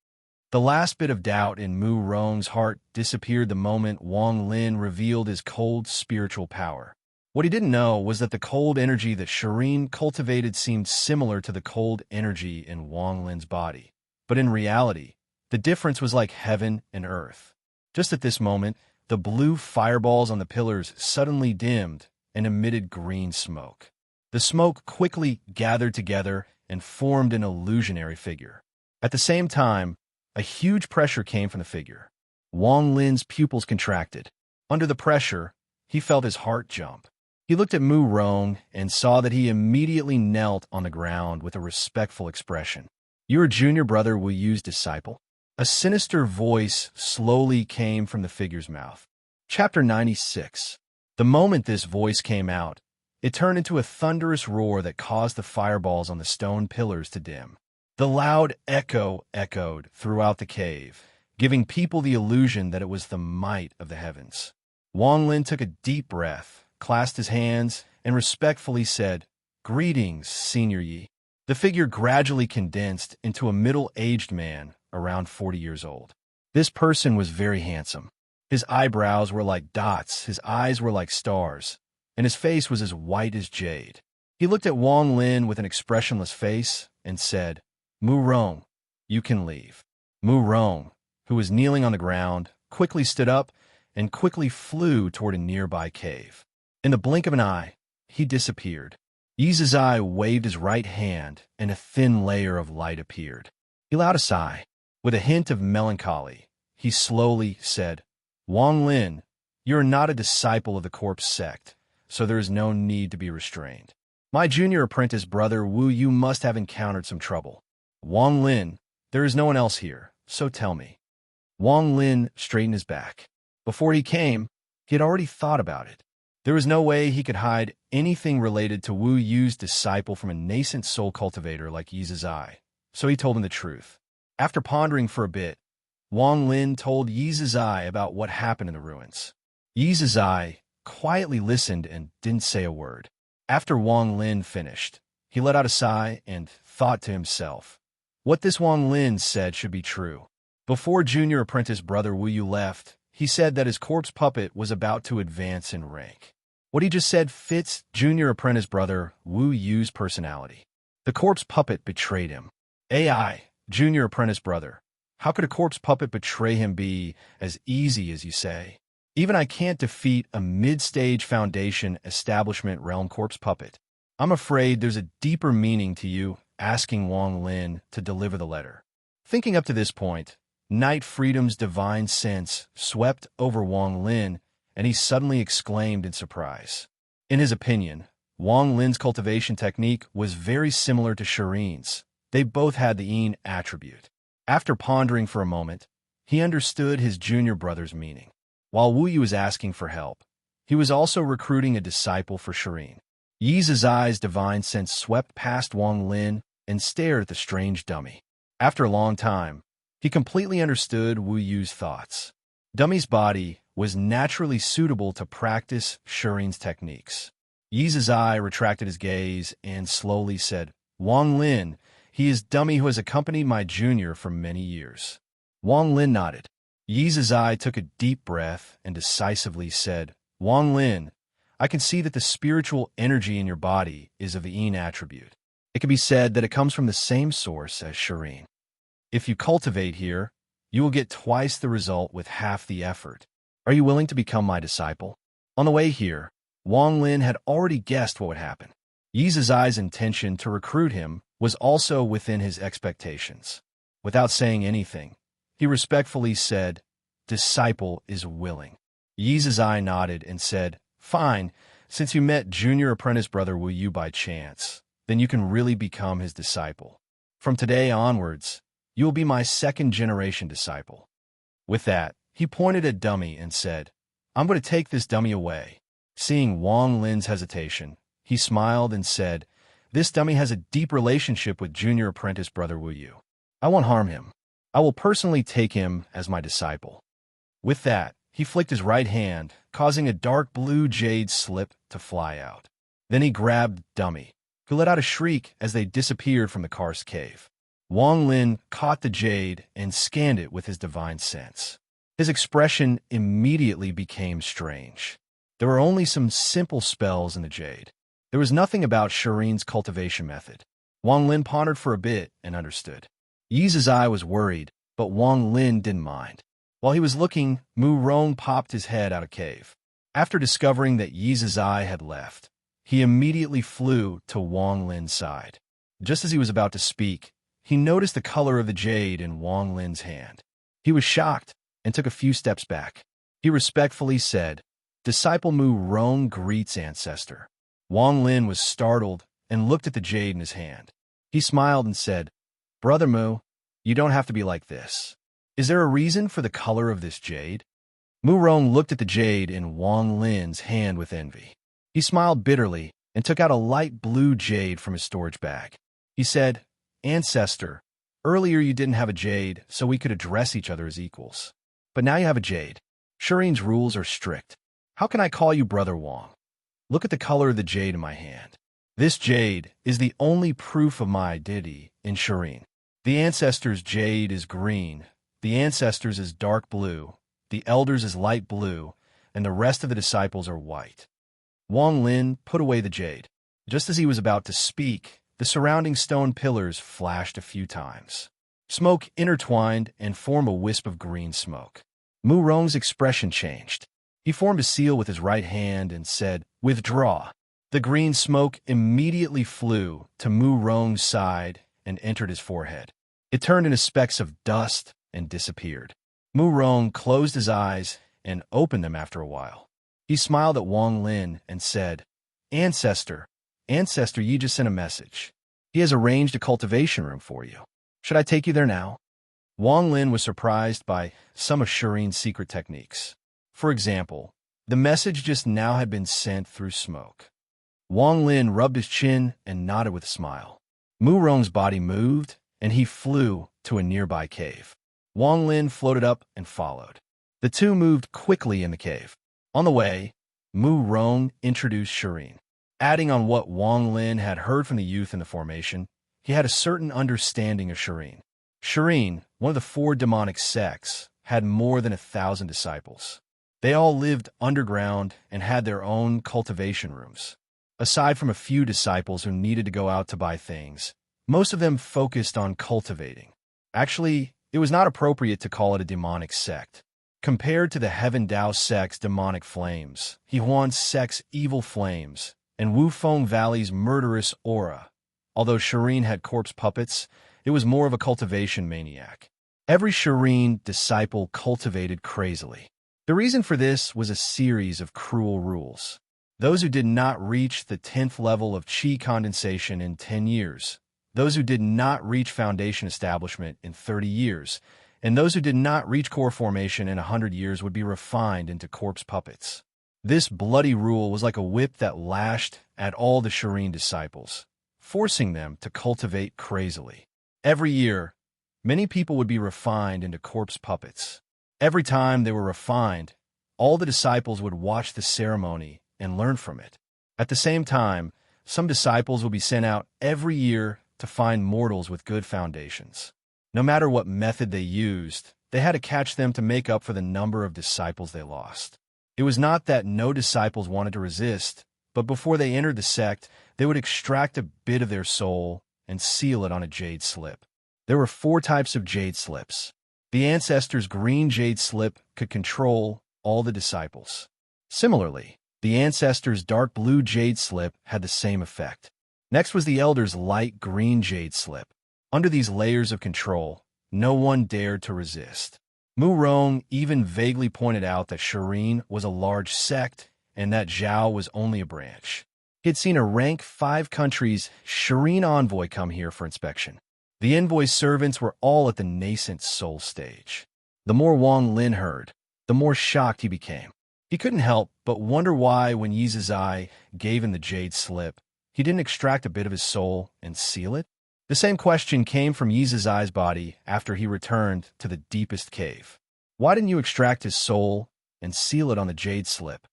The last bit of doubt in Mu Rong's heart disappeared the moment Wang Lin revealed his cold spiritual power. What he didn't know was that the cold energy that Serene cultivated seemed similar to the cold energy in Wang Lin's body. But in reality, the difference was like heaven and earth. Just at this moment, the blue fireballs on the pillars suddenly dimmed and emitted green smoke. The smoke quickly gathered together and formed an illusionary figure. At the same time, a huge pressure came from the figure. Wang Lin's pupils contracted. Under the pressure, he felt his heart jump. He looked at Mu Rong and saw that he immediately knelt on the ground with a respectful expression. "You're a junior brother Wu Yu's disciple?" A sinister voice slowly came from the figure's mouth. Chapter 96. The moment this voice came out, it turned into a thunderous roar that caused the fireballs on the stone pillars to dim. The loud echo echoed throughout the cave, giving people the illusion that it was the might of the heavens. Wang Lin took a deep breath, clasped his hands, and respectfully said, "Greetings, Senior Yi." The figure gradually condensed into a middle-aged man, around 40 years old. This person was very handsome. His eyebrows were like dots, his eyes were like stars, and his face was as white as jade. He looked at Wang Lin with an expressionless face and said, "Mu Rong, you can leave." Mu Rong, who was kneeling on the ground, quickly stood up and quickly flew toward a nearby cave. In the blink of an eye, he disappeared. Yi Zizai waved his right hand, and a thin layer of light appeared. He let out a sigh. With a hint of melancholy, he slowly said, "Wang Lin, you are not a disciple of the corpse sect, so there is no need to be restrained. My junior apprentice brother Wu Yu must have encountered some trouble. Wang Lin, there is no one else here, so tell me." Wang Lin straightened his back. Before he came, he had already thought about it. There was no way he could hide anything related to Wu Yu's disciple from a nascent soul cultivator like Yi Zizai, so he told him the truth. After pondering for a bit, Wang Lin told Yi Zizai about what happened in the ruins. Yi Zizai quietly listened and didn't say a word. After Wang Lin finished, he let out a sigh and thought to himself, what this Wang Lin said should be true. Before junior apprentice brother Wu Yu left, he said that his corpse puppet was about to advance in rank. What he just said fits junior apprentice brother Wu Yu's personality. The corpse puppet betrayed him. AI, junior apprentice brother, how could a corpse puppet betray him be as easy as you say? Even I can't defeat a mid-stage foundation establishment realm corpse puppet. I'm afraid there's a deeper meaning to you asking Wang Lin to deliver the letter. Thinking up to this point, Night Freedom's divine sense swept over Wang Lin, and he suddenly exclaimed in surprise. In his opinion, Wang Lin's cultivation technique was very similar to Serene's. They both had the Yin attribute. After pondering for a moment, he understood his junior brother's meaning. While Wu Yu was asking for help, he was also recruiting a disciple for Serene. Yi Zizai's divine sense swept past Wang Lin and stared at the strange dummy. After a long time, he completely understood Wu Yu's thoughts. Dummy's body was naturally suitable to practice Serene's techniques. Yi Zizai retracted his gaze and slowly said, "Wang Lin, he is dummy who has accompanied my junior for many years." Wang Lin nodded. Yi Zizai took a deep breath and decisively said, "Wang Lin, I can see that the spiritual energy in your body is of the Yin attribute. It can be said that it comes from the same source as Serene. If you cultivate here, you will get twice the result with half the effort. Are you willing to become my disciple?" On the way here, Wang Lin had already guessed what would happen. Yi Zizai's intention to recruit him was also within his expectations. Without saying anything, he respectfully said, "Disciple is willing." Yi Zizai nodded and said, "Fine, since you met junior apprentice brother Wu Yu by chance, then you can really become his disciple. From today onwards, you will be my second-generation disciple." With that, he pointed at Dummy and said, "I'm going to take this dummy away." Seeing Wang Lin's hesitation, he smiled and said, "This dummy has a deep relationship with junior apprentice brother Wu Yu. I won't harm him. I will personally take him as my disciple." With that, he flicked his right hand, causing a dark blue jade slip to fly out. Then he grabbed Dummy, who let out a shriek as they disappeared from the karst cave. Wang Lin caught the jade and scanned it with his divine sense. His expression immediately became strange. There were only some simple spells in the jade. There was nothing about Serene's cultivation method. Wang Lin pondered for a bit and understood. Yi Zizai was worried, but Wang Lin didn't mind. While he was looking, Mu Rong popped his head out of cave. After discovering that Yi Zizai had left, he immediately flew to Wang Lin's side. Just as he was about to speak, he noticed the color of the jade in Wang Lin's hand. He was shocked and took a few steps back. He respectfully said, "Disciple Mu Rong greets ancestor." Wang Lin was startled and looked at the jade in his hand. He smiled and said, "Brother Mu, you don't have to be like this. Is there a reason for the color of this jade?" Mu Rong looked at the jade in Wang Lin's hand with envy. He smiled bitterly and took out a light blue jade from his storage bag. He said, "Ancestor, earlier you didn't have a jade, so we could address each other as equals. But now you have a jade. Serene's rules are strict. How can I call you Brother Wang? Look at the color of the jade in my hand. This jade is the only proof of my identity in Serene. The ancestors' jade is green, the ancestors is dark blue, the elders is light blue, and the rest of the disciples are white." Wang Lin put away the jade. Just as he was about to speak, the surrounding stone pillars flashed a few times. Smoke intertwined and formed a wisp of green smoke. Mu Rong's expression changed. He formed a seal with his right hand and said, "Withdraw." The green smoke immediately flew to Mu Rong's side and entered his forehead. It turned into specks of dust and disappeared. Mu Rong closed his eyes and opened them after a while. He smiled at Wang Lin and said, Ancestor, Yi just sent a message. He has arranged a cultivation room for you. Should I take you there now?" Wang Lin was surprised by some of Serene's secret techniques. For example, the message just now had been sent through smoke. Wang Lin rubbed his chin and nodded with a smile. Mu Rong's body moved, and he flew to a nearby cave. Wang Lin floated up and followed. The two moved quickly in the cave. On the way, Mu Rong introduced Serene. Adding on what Wang Lin had heard from the youth in the formation, he had a certain understanding of Serene. Serene, one of the 4 demonic sects, had more than 1,000 disciples. They all lived underground and had their own cultivation rooms. Aside from a few disciples who needed to go out to buy things, most of them focused on cultivating. Actually, it was not appropriate to call it a demonic sect. Compared to the Heaven Dao sect's demonic flames, Hehuan's sect's evil flames, and Wufeng Valley's murderous aura, although Serene had corpse puppets, it was more of a cultivation maniac. Every Serene disciple cultivated crazily. The reason for this was a series of cruel rules. Those who did not reach the 10th level of Qi condensation in 10 years, those who did not reach foundation establishment in 30 years, and those who did not reach core formation in 100 years would be refined into corpse puppets. This bloody rule was like a whip that lashed at all the Serene disciples, forcing them to cultivate crazily. Every year, many people would be refined into corpse puppets. Every time they were refined, all the disciples would watch the ceremony and learn from it. At the same time, some disciples would be sent out every year to find mortals with good foundations. No matter what method they used, they had to catch them to make up for the number of disciples they lost. It was not that no disciples wanted to resist, but before they entered the sect, they would extract a bit of their soul and seal it on a jade slip. There were 4 types of jade slips. The ancestors' green jade slip could control all the disciples. Similarly, The ancestor's dark blue jade slip had the same effect. Next was the elder's light green jade slip. Under these layers of control, no one dared to resist. Mu Rong even vaguely pointed out that Serene was a large sect and that Zhao was only a branch. He had seen a rank 5 country's Serene envoy come here for inspection. The envoy's servants were all at the nascent soul stage. The more Wang Lin heard, the more shocked he became. He couldn't help but wonder why, when Yi Zizai gave him the jade slip, he didn't extract a bit of his soul and seal it. The same question came from Yi Zizai's body after he returned to the deepest cave. Why didn't you extract his soul and seal it on the jade slip?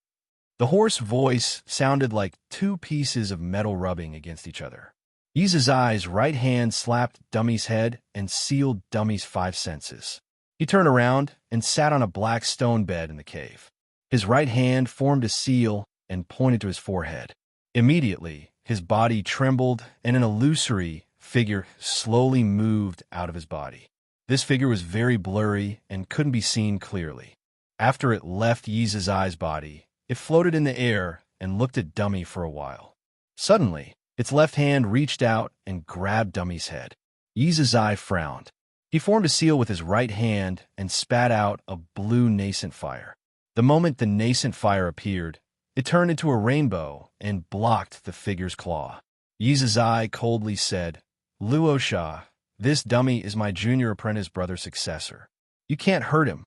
The hoarse voice sounded like 2 pieces of metal rubbing against each other. Yi Zizai's right hand slapped Dummy's head and sealed Dummy's 5 senses. He turned around and sat on a black stone bed in the cave. His right hand formed a seal and pointed to his forehead. Immediately, his body trembled and an illusory figure slowly moved out of his body. This figure was very blurry and couldn't be seen clearly. After it left Yi Zizai's body, it floated in the air and looked at Dummy for a while. Suddenly, its left hand reached out and grabbed Dummy's head. Yi Zizai frowned. He formed a seal with his right hand and spat out a blue nascent fire. The moment the nascent fire appeared, it turned into a rainbow and blocked the figure's claw. Yi Zizai coldly said, "Luo Sha, this dummy is my junior apprentice brother's successor. You can't hurt him."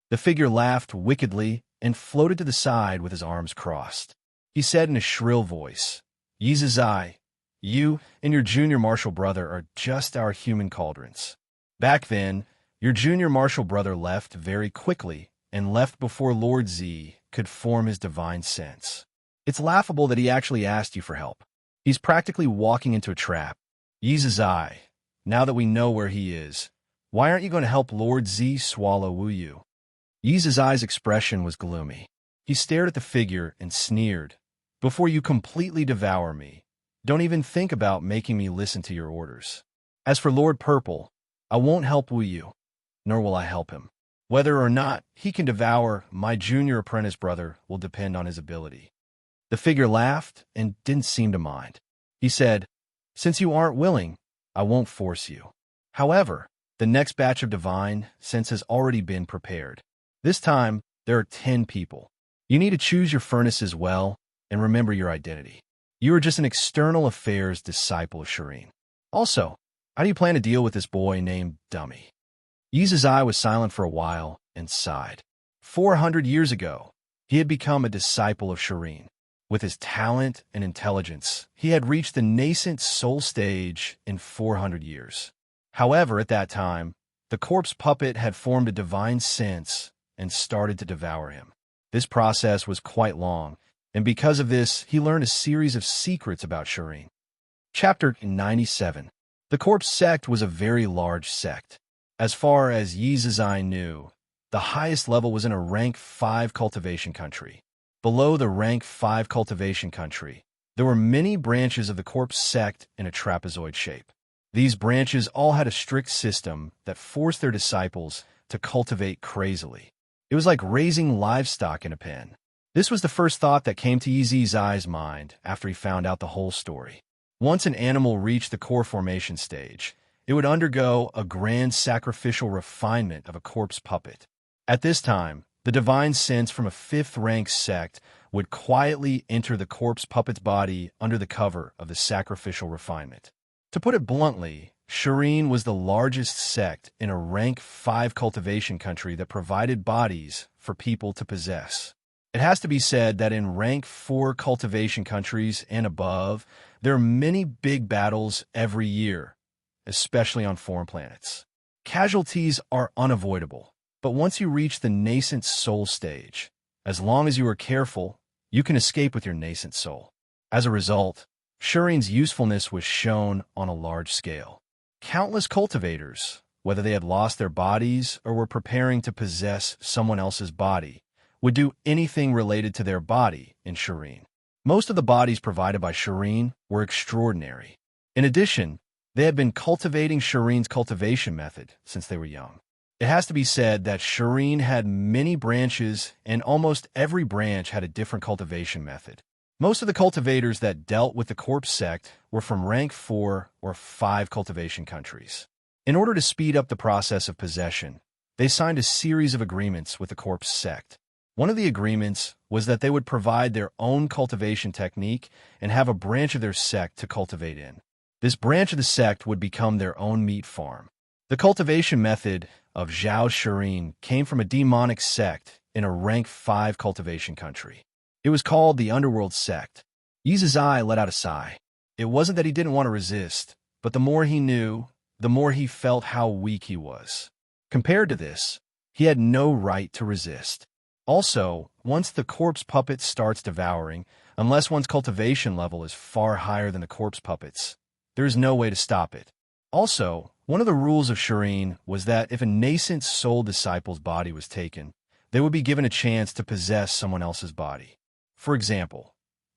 The figure laughed wickedly and floated to the side with his arms crossed. He said in a shrill voice, "Yi Zizai, you and your junior martial brother are just our human cauldrons. Back then, your junior martial brother left very quickly and left before Lord Z could form his divine sense. It's laughable that he actually asked you for help. He's practically walking into a trap. Yi Zizai, now that we know where he is, why aren't you going to help Lord Z swallow Wu Yu?" Yi Zizai's expression was gloomy. He stared at the figure and sneered, "Before you completely devour me, don't even think about making me listen to your orders. As for Lord Purple, I won't help Wu Yu, nor will I help him. Whether or not he can devour my junior apprentice brother will depend on his ability." The figure laughed and didn't seem to mind. He said, "Since you aren't willing, I won't force you. However, the next batch of divine sense has already been prepared. This time, there are 10 people. You need to choose your furnaces well and remember your identity. You are just an external affairs disciple of Serene. Also, how do you plan to deal with this boy named Dummy?" Yi Zizai was silent for a while and sighed. 400 years ago, he had become a disciple of Serene. With his talent and intelligence, he had reached the nascent soul stage in 400 years. However, at that time, the corpse puppet had formed a divine sense and started to devour him. This process was quite long, and because of this, he learned a series of secrets about Serene. Chapter 97. The corpse sect was a very large sect. As far as Yi Zizai knew, the highest level was in a rank 5 cultivation country. Below the rank 5 cultivation country, there were many branches of the corpse sect in a trapezoid shape. These branches all had a strict system that forced their disciples to cultivate crazily. It was like raising livestock in a pen. This was the first thought that came to Yi Zizai's mind after he found out the whole story. Once an animal reached the core formation stage, it would undergo a grand sacrificial refinement of a corpse puppet. At this time, the divine sense from a 5th rank sect would quietly enter the corpse puppet's body under the cover of the sacrificial refinement. To put it bluntly, Serene was the largest sect in a rank 5 cultivation country that provided bodies for people to possess. It has to be said that in rank 4 cultivation countries and above, there are many big battles every year, especially on foreign planets. Casualties are unavoidable, but once you reach the nascent soul stage, as long as you are careful, you can escape with your nascent soul. As a result, Serene's usefulness was shown on a large scale. Countless cultivators, whether they had lost their bodies or were preparing to possess someone else's body, would do anything related to their body in Serene. Most of the bodies provided by Serene were extraordinary. In addition, they had been cultivating Serene's cultivation method since they were young. It has to be said that Serene had many branches, and almost every branch had a different cultivation method. Most of the cultivators that dealt with the corpse sect were from rank 4 or 5 cultivation countries. In order to speed up the process of possession, they signed a series of agreements with the corpse sect. One of the agreements was that they would provide their own cultivation technique and have a branch of their sect to cultivate in. This branch of the sect would become their own meat farm. The cultivation method of Zhao Serene came from a demonic sect in a rank 5 cultivation country. It was called the Underworld sect. Yizazai let out a sigh. It wasn't that he didn't want to resist, but the more he knew, the more he felt how weak he was. Compared to this, he had no right to resist. Also, once the corpse puppet starts devouring, unless one's cultivation level is far higher than the corpse puppet's, there is no way to stop it. Also, one of the rules of Serene was that if a nascent soul disciple's body was taken, they would be given a chance to possess someone else's body. For example,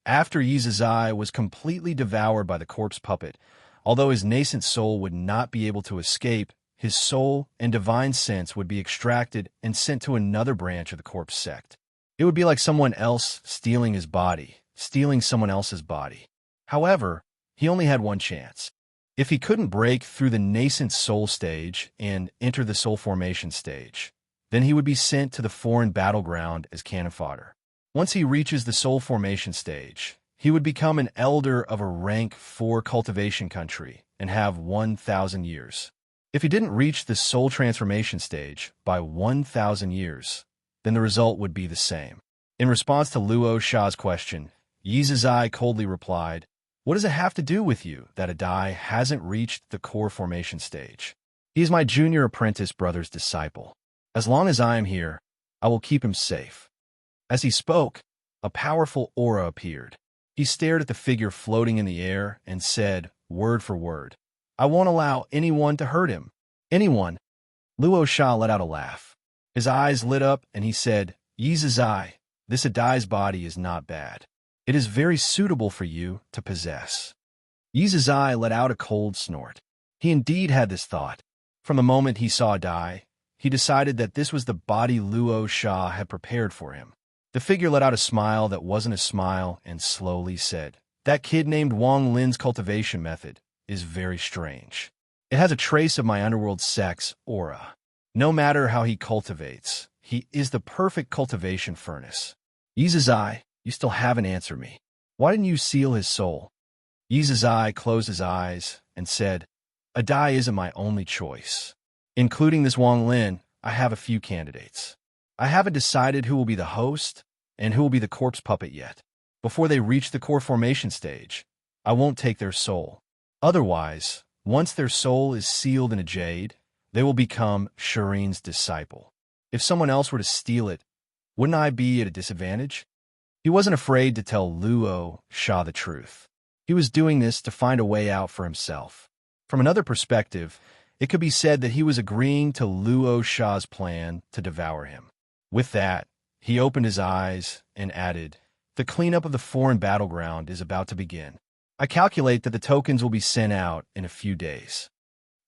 after Yizazai was completely devoured by the corpse puppet, although his nascent soul would not be able to escape, his soul and divine sense would be extracted and sent to another branch of the corpse sect. It would be like someone else stealing his body, stealing someone else's body. However, he only had one chance. If he couldn't break through the nascent soul stage and enter the soul formation stage, then he would be sent to the foreign battleground as cannon fodder. Once he reaches the soul formation stage, he would become an elder of a rank 4 cultivation country and have 1,000 years. If he didn't reach the soul transformation stage by 1,000 years, then the result would be the same. In response to Luo Sha's question, Yizazai coldly replied, "What does it have to do with you that Adai hasn't reached the core formation stage? He is my junior apprentice brother's disciple. As long as I am here, I will keep him safe." As he spoke, a powerful aura appeared. He stared at the figure floating in the air and said, word for word, "I won't allow anyone to hurt him. Anyone." Luo Sha let out a laugh. His eyes lit up and he said, "Yizazai, this Adai's body is not bad. It is very suitable for you to possess." Yizazai let out a cold snort. He indeed had this thought. From the moment he saw Adai, he decided that this was the body Luo Sha had prepared for him. The figure let out a smile that wasn't a smile and slowly said, "That kid named Wang Lin's cultivation method is very strange. It has a trace of my underworld sex aura. No matter how he cultivates, he is the perfect cultivation furnace. Yizazai, you still haven't answered me. Why didn't you seal his soul?" Yizazai closed his eyes and said, "Adai isn't my only choice. Including this Wang Lin, I have a few candidates. I haven't decided who will be the host and who will be the corpse puppet yet. Before they reach the core formation stage, I won't take their soul. Otherwise, once their soul is sealed in a jade, they will become Serene's disciple. If someone else were to steal it, wouldn't I be at a disadvantage?" He wasn't afraid to tell Luo Sha the truth. He was doing this to find a way out for himself. From another perspective, it could be said that he was agreeing to Luo Sha's plan to devour him. With that, he opened his eyes and added, "The cleanup of the foreign battleground is about to begin. I calculate that the tokens will be sent out in a few days."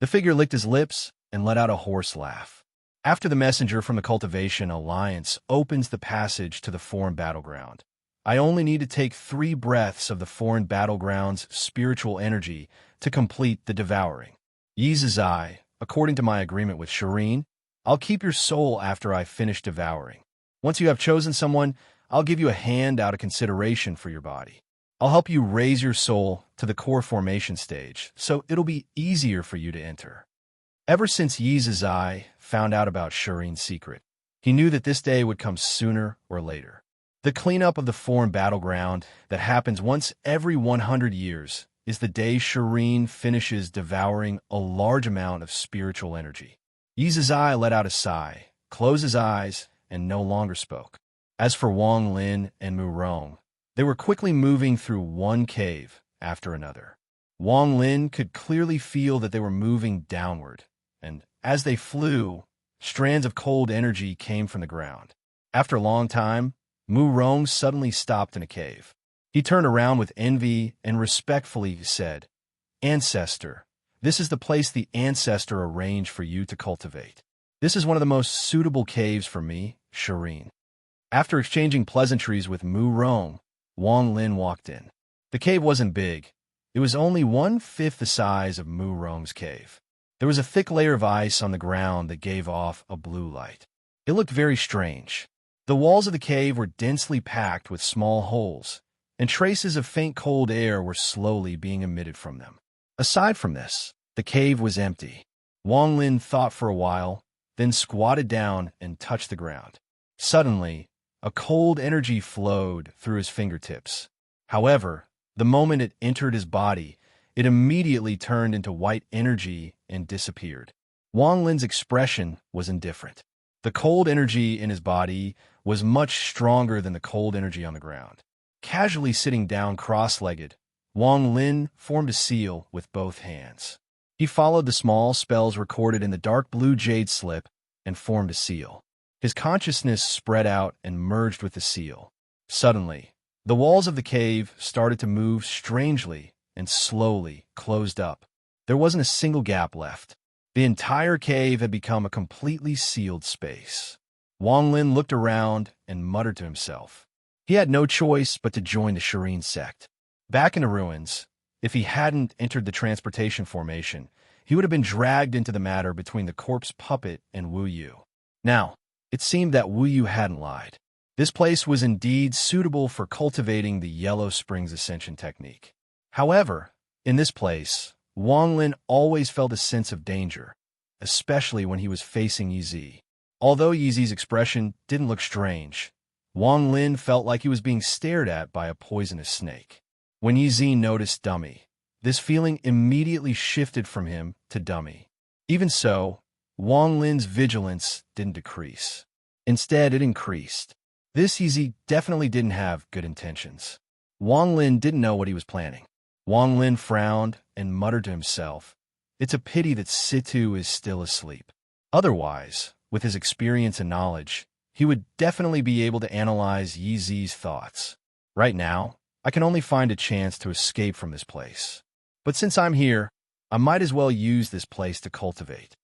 The figure licked his lips and let out a hoarse laugh. "After the messenger from the Cultivation Alliance opens the passage to the foreign battleground, I only need to take 3 breaths of the foreign battleground's spiritual energy to complete the devouring. Yizazai, according to my agreement with Serene, I'll keep your soul after I finish devouring. Once you have chosen someone, I'll give you a hand out of consideration for your body. I'll help you raise your soul to the core formation stage, so it'll be easier for you to enter." Ever since Yizazai found out about Serene's secret, he knew that this day would come sooner or later. The cleanup of the foreign battleground that happens once every 100 years is the day Serene finishes devouring a large amount of spiritual energy. Yizazai let out a sigh, closed his eyes, and no longer spoke. As for Wang Lin and Mu Rong, they were quickly moving through one cave after another. Wang Lin could clearly feel that they were moving downward, and as they flew, strands of cold energy came from the ground. After a long time, Mu Rong suddenly stopped in a cave. He turned around with envy and respectfully said, "Ancestor, this is the place the ancestor arranged for you to cultivate." This is one of the most suitable caves for me, Serene. After exchanging pleasantries with Mu Rong, Wang Lin walked in. The cave wasn't big. It was only 1/5 the size of Mu Rong's cave. There was a thick layer of ice on the ground that gave off a blue light. It looked very strange. The walls of the cave were densely packed with small holes, and traces of faint cold air were slowly being emitted from them. Aside from this, the cave was empty. Wang Lin thought for a while, then squatted down and touched the ground. Suddenly, a cold energy flowed through his fingertips. However, the moment it entered his body, it immediately turned into white energy and disappeared. Wang Lin's expression was indifferent. The cold energy in his body was much stronger than the cold energy on the ground. Casually sitting down cross-legged, Wang Lin formed a seal with both hands. He followed the small spells recorded in the dark blue jade slip and formed a seal. His consciousness spread out and merged with the seal. Suddenly, the walls of the cave started to move strangely and slowly closed up. There wasn't a single gap left. The entire cave had become a completely sealed space. Wang Lin looked around and muttered to himself. He had no choice but to join the Serene sect. Back in the ruins, if he hadn't entered the transportation formation, he would have been dragged into the matter between the corpse puppet and Wu Yu. Now, it seemed that Wu Yu hadn't lied. This place was indeed suitable for cultivating the Yellow Springs Ascension technique. However, in this place, Wang Lin always felt a sense of danger, especially when he was facing Yi. Although Yi's expression didn't look strange, Wang Lin felt like he was being stared at by a poisonous snake. When Yi noticed Dummy, this feeling immediately shifted from him to Dummy. Even so, Wang Lin's vigilance didn't decrease. Instead, it increased. This Yi definitely didn't have good intentions. Wang Lin didn't know what he was planning. Wang Lin frowned and muttered to himself, "It's a pity that Situ is still asleep. Otherwise, with his experience and knowledge, he would definitely be able to analyze Yi's thoughts. Right now, I can only find a chance to escape from this place. But since I'm here, I might as well use this place to cultivate."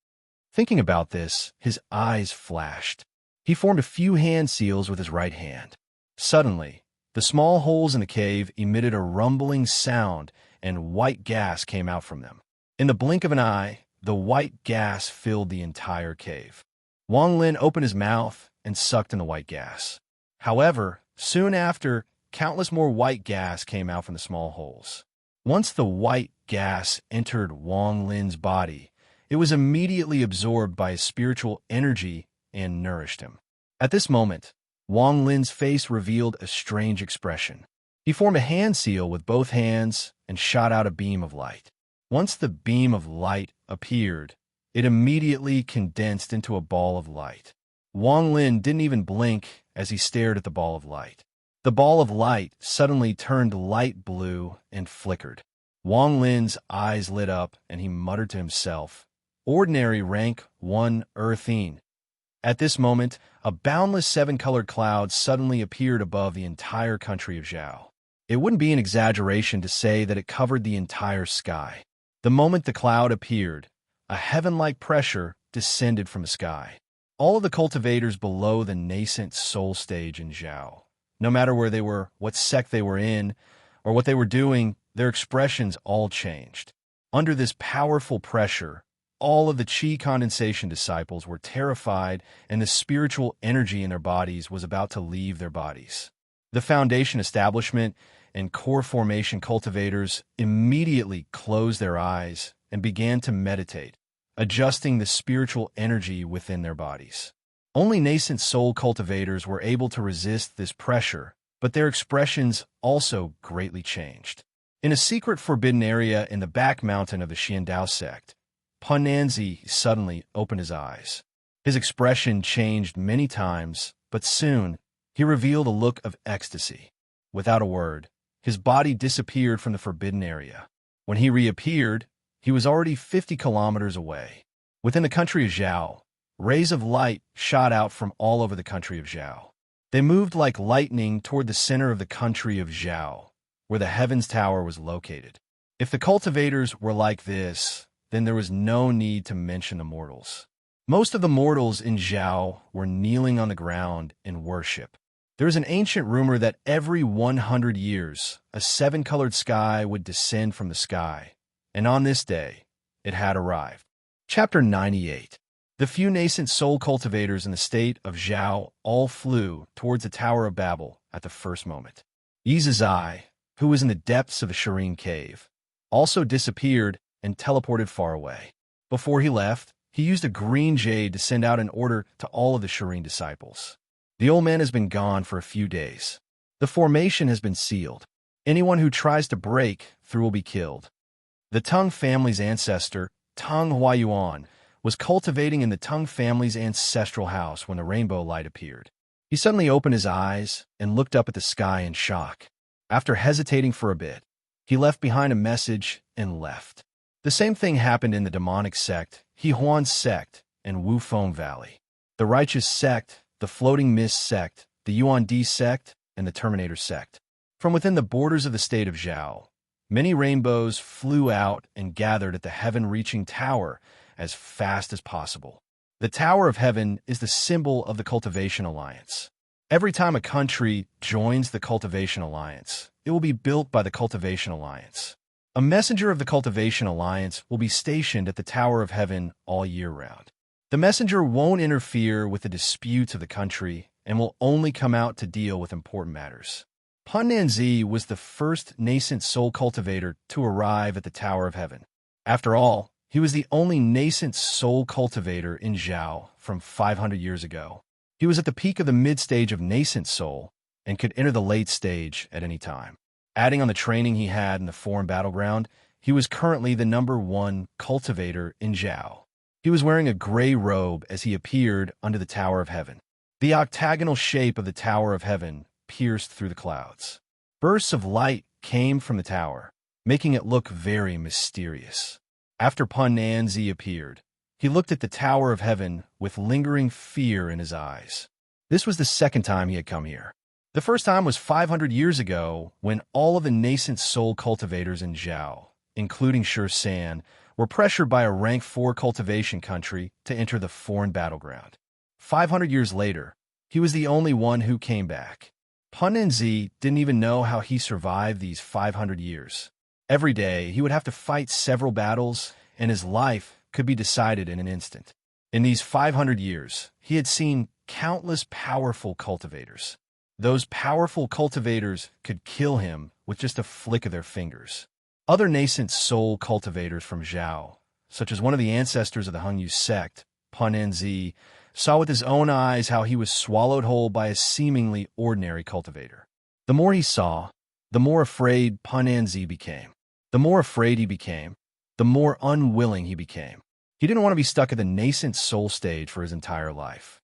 Thinking about this, his eyes flashed. He formed a few hand seals with his right hand. Suddenly, the small holes in the cave emitted a rumbling sound and white gas came out from them. In the blink of an eye, the white gas filled the entire cave. Wang Lin opened his mouth and sucked in the white gas. However, soon after, countless more white gas came out from the small holes. Once the white gas entered Wang Lin's body, it was immediately absorbed by his spiritual energy and nourished him. At this moment, Wang Lin's face revealed a strange expression. He formed a hand seal with both hands and shot out a beam of light. Once the beam of light appeared, it immediately condensed into a ball of light. Wang Lin didn't even blink as he stared at the ball of light. The ball of light suddenly turned light blue and flickered. Wang Lin's eyes lit up and he muttered to himself, "Ordinary rank 1 earthine." At this moment, a boundless 7-colored cloud suddenly appeared above the entire country of Zhao. It wouldn't be an exaggeration to say that it covered the entire sky. The moment the cloud appeared, a heaven-like pressure descended from the sky. All of the cultivators below the nascent soul stage in Zhao, no matter where they were, what sect they were in, or what they were doing, their expressions all changed. Under this powerful pressure, all of the Qi condensation disciples were terrified and the spiritual energy in their bodies was about to leave their bodies. The foundation establishment and core formation cultivators immediately closed their eyes and began to meditate, adjusting the spiritual energy within their bodies. Only nascent soul cultivators were able to resist this pressure, but their expressions also greatly changed. In a secret forbidden area in the back mountain of the Xiandao sect, Pananzi suddenly opened his eyes. His expression changed many times, but soon he revealed a look of ecstasy. Without a word, his body disappeared from the forbidden area. When he reappeared, he was already 50 kilometers away. Within the country of Zhao, rays of light shot out from all over the country of Zhao. They moved like lightning toward the center of the country of Zhao, where the Heavens Tower was located. If the cultivators were like this, then there was no need to mention the mortals. Most of the mortals in Zhao were kneeling on the ground in worship. There is an ancient rumor that every 100 years, a seven-colored sky would descend from the sky, and on this day, it had arrived. Chapter 98. The few nascent soul cultivators in the state of Zhao all flew towards the Tower of Babel at the first moment. Yizazai, who was in the depths of a serene cave, also disappeared and teleported far away. Before he left, he used a green jade to send out an order to all of the serene disciples. The old man has been gone for a few days. The formation has been sealed. Anyone who tries to break through will be killed. The Tang family's ancestor, Tang Huayuan, was cultivating in the Tang family's ancestral house when the rainbow light appeared. He suddenly opened his eyes and looked up at the sky in shock. After hesitating for a bit, he left behind a message and left. The same thing happened in the demonic sect, Hehuan sect, and Wufeng Valley. The righteous sect, the floating mist sect, the Yuan Di sect, and the Terminator sect. From within the borders of the state of Zhao, many rainbows flew out and gathered at the heaven-reaching tower as fast as possible. The Tower of Heaven is the symbol of the Cultivation Alliance. Every time a country joins the Cultivation Alliance, it will be built by the Cultivation Alliance. A messenger of the Cultivation Alliance will be stationed at the Tower of Heaven all year round. The messenger won't interfere with the disputes of the country and will only come out to deal with important matters. Pan Nanzi was the first nascent soul cultivator to arrive at the Tower of Heaven. After all, he was the only nascent soul cultivator in Zhao from 500 years ago. He was at the peak of the mid-stage of nascent soul and could enter the late stage at any time. Adding on the training he had in the foreign battleground, he was currently the #1 cultivator in Zhao. He was wearing a gray robe as he appeared under the Tower of Heaven. The octagonal shape of the Tower of Heaven pierced through the clouds. Bursts of light came from the tower, making it look very mysterious. After Pan Nanzi appeared, he looked at the Tower of Heaven with lingering fear in his eyes. This was the second time he had come here. The first time was 500 years ago when all of the nascent soul cultivators in Zhao, including Shi San, were pressured by a rank 4 cultivation country to enter the foreign battleground. 500 years later, he was the only one who came back. Pan Nanzi didn't even know how he survived these 500 years. Every day, he would have to fight several battles, and his life could be decided in an instant. In these 500 years, he had seen countless powerful cultivators. Those powerful cultivators could kill him with just a flick of their fingers. Other nascent soul cultivators from Zhao, such as one of the ancestors of the Hengyu sect, Pan Nanzi, saw with his own eyes how he was swallowed whole by a seemingly ordinary cultivator. The more he saw, the more afraid Pan Nanzi became. The more afraid he became, the more unwilling he became. He didn't want to be stuck at the nascent soul stage for his entire life.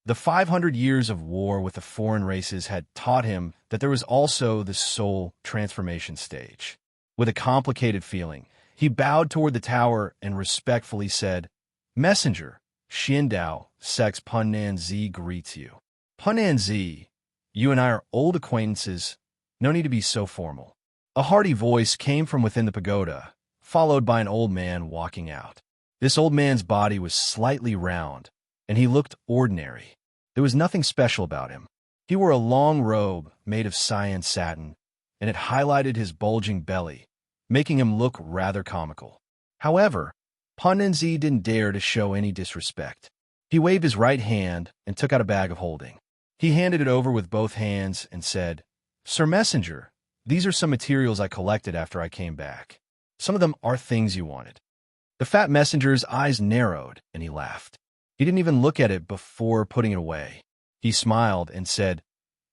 The 500 years of war with the foreign races had taught him that there was also the soul transformation stage. With a complicated feeling, he bowed toward the tower and respectfully said, "Messenger, Xiandao, Sex Pan Nanzi greets you." Pan Nanzi, you and I are old acquaintances. No need to be so formal. A hearty voice came from within the pagoda, followed by an old man walking out. This old man's body was slightly round, and he looked ordinary. There was nothing special about him. He wore a long robe made of cyan satin, and it highlighted his bulging belly, making him look rather comical. However, Pan Nanzi didn't dare to show any disrespect. He waved his right hand and took out a bag of holding. He handed it over with both hands and said, "Sir Messenger, these are some materials I collected after I came back. Some of them are things you wanted." The fat messenger's eyes narrowed, and he laughed. He didn't even look at it before putting it away. He smiled and said,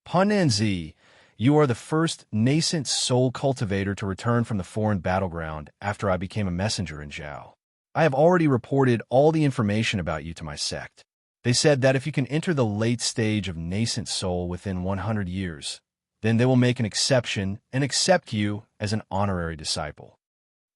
"Pan Nanzi, you are the first nascent soul cultivator to return from the foreign battleground after I became a messenger in Zhao. I have already reported all the information about you to my sect. They said that if you can enter the late stage of nascent soul within 100 years, then they will make an exception and accept you as an honorary disciple."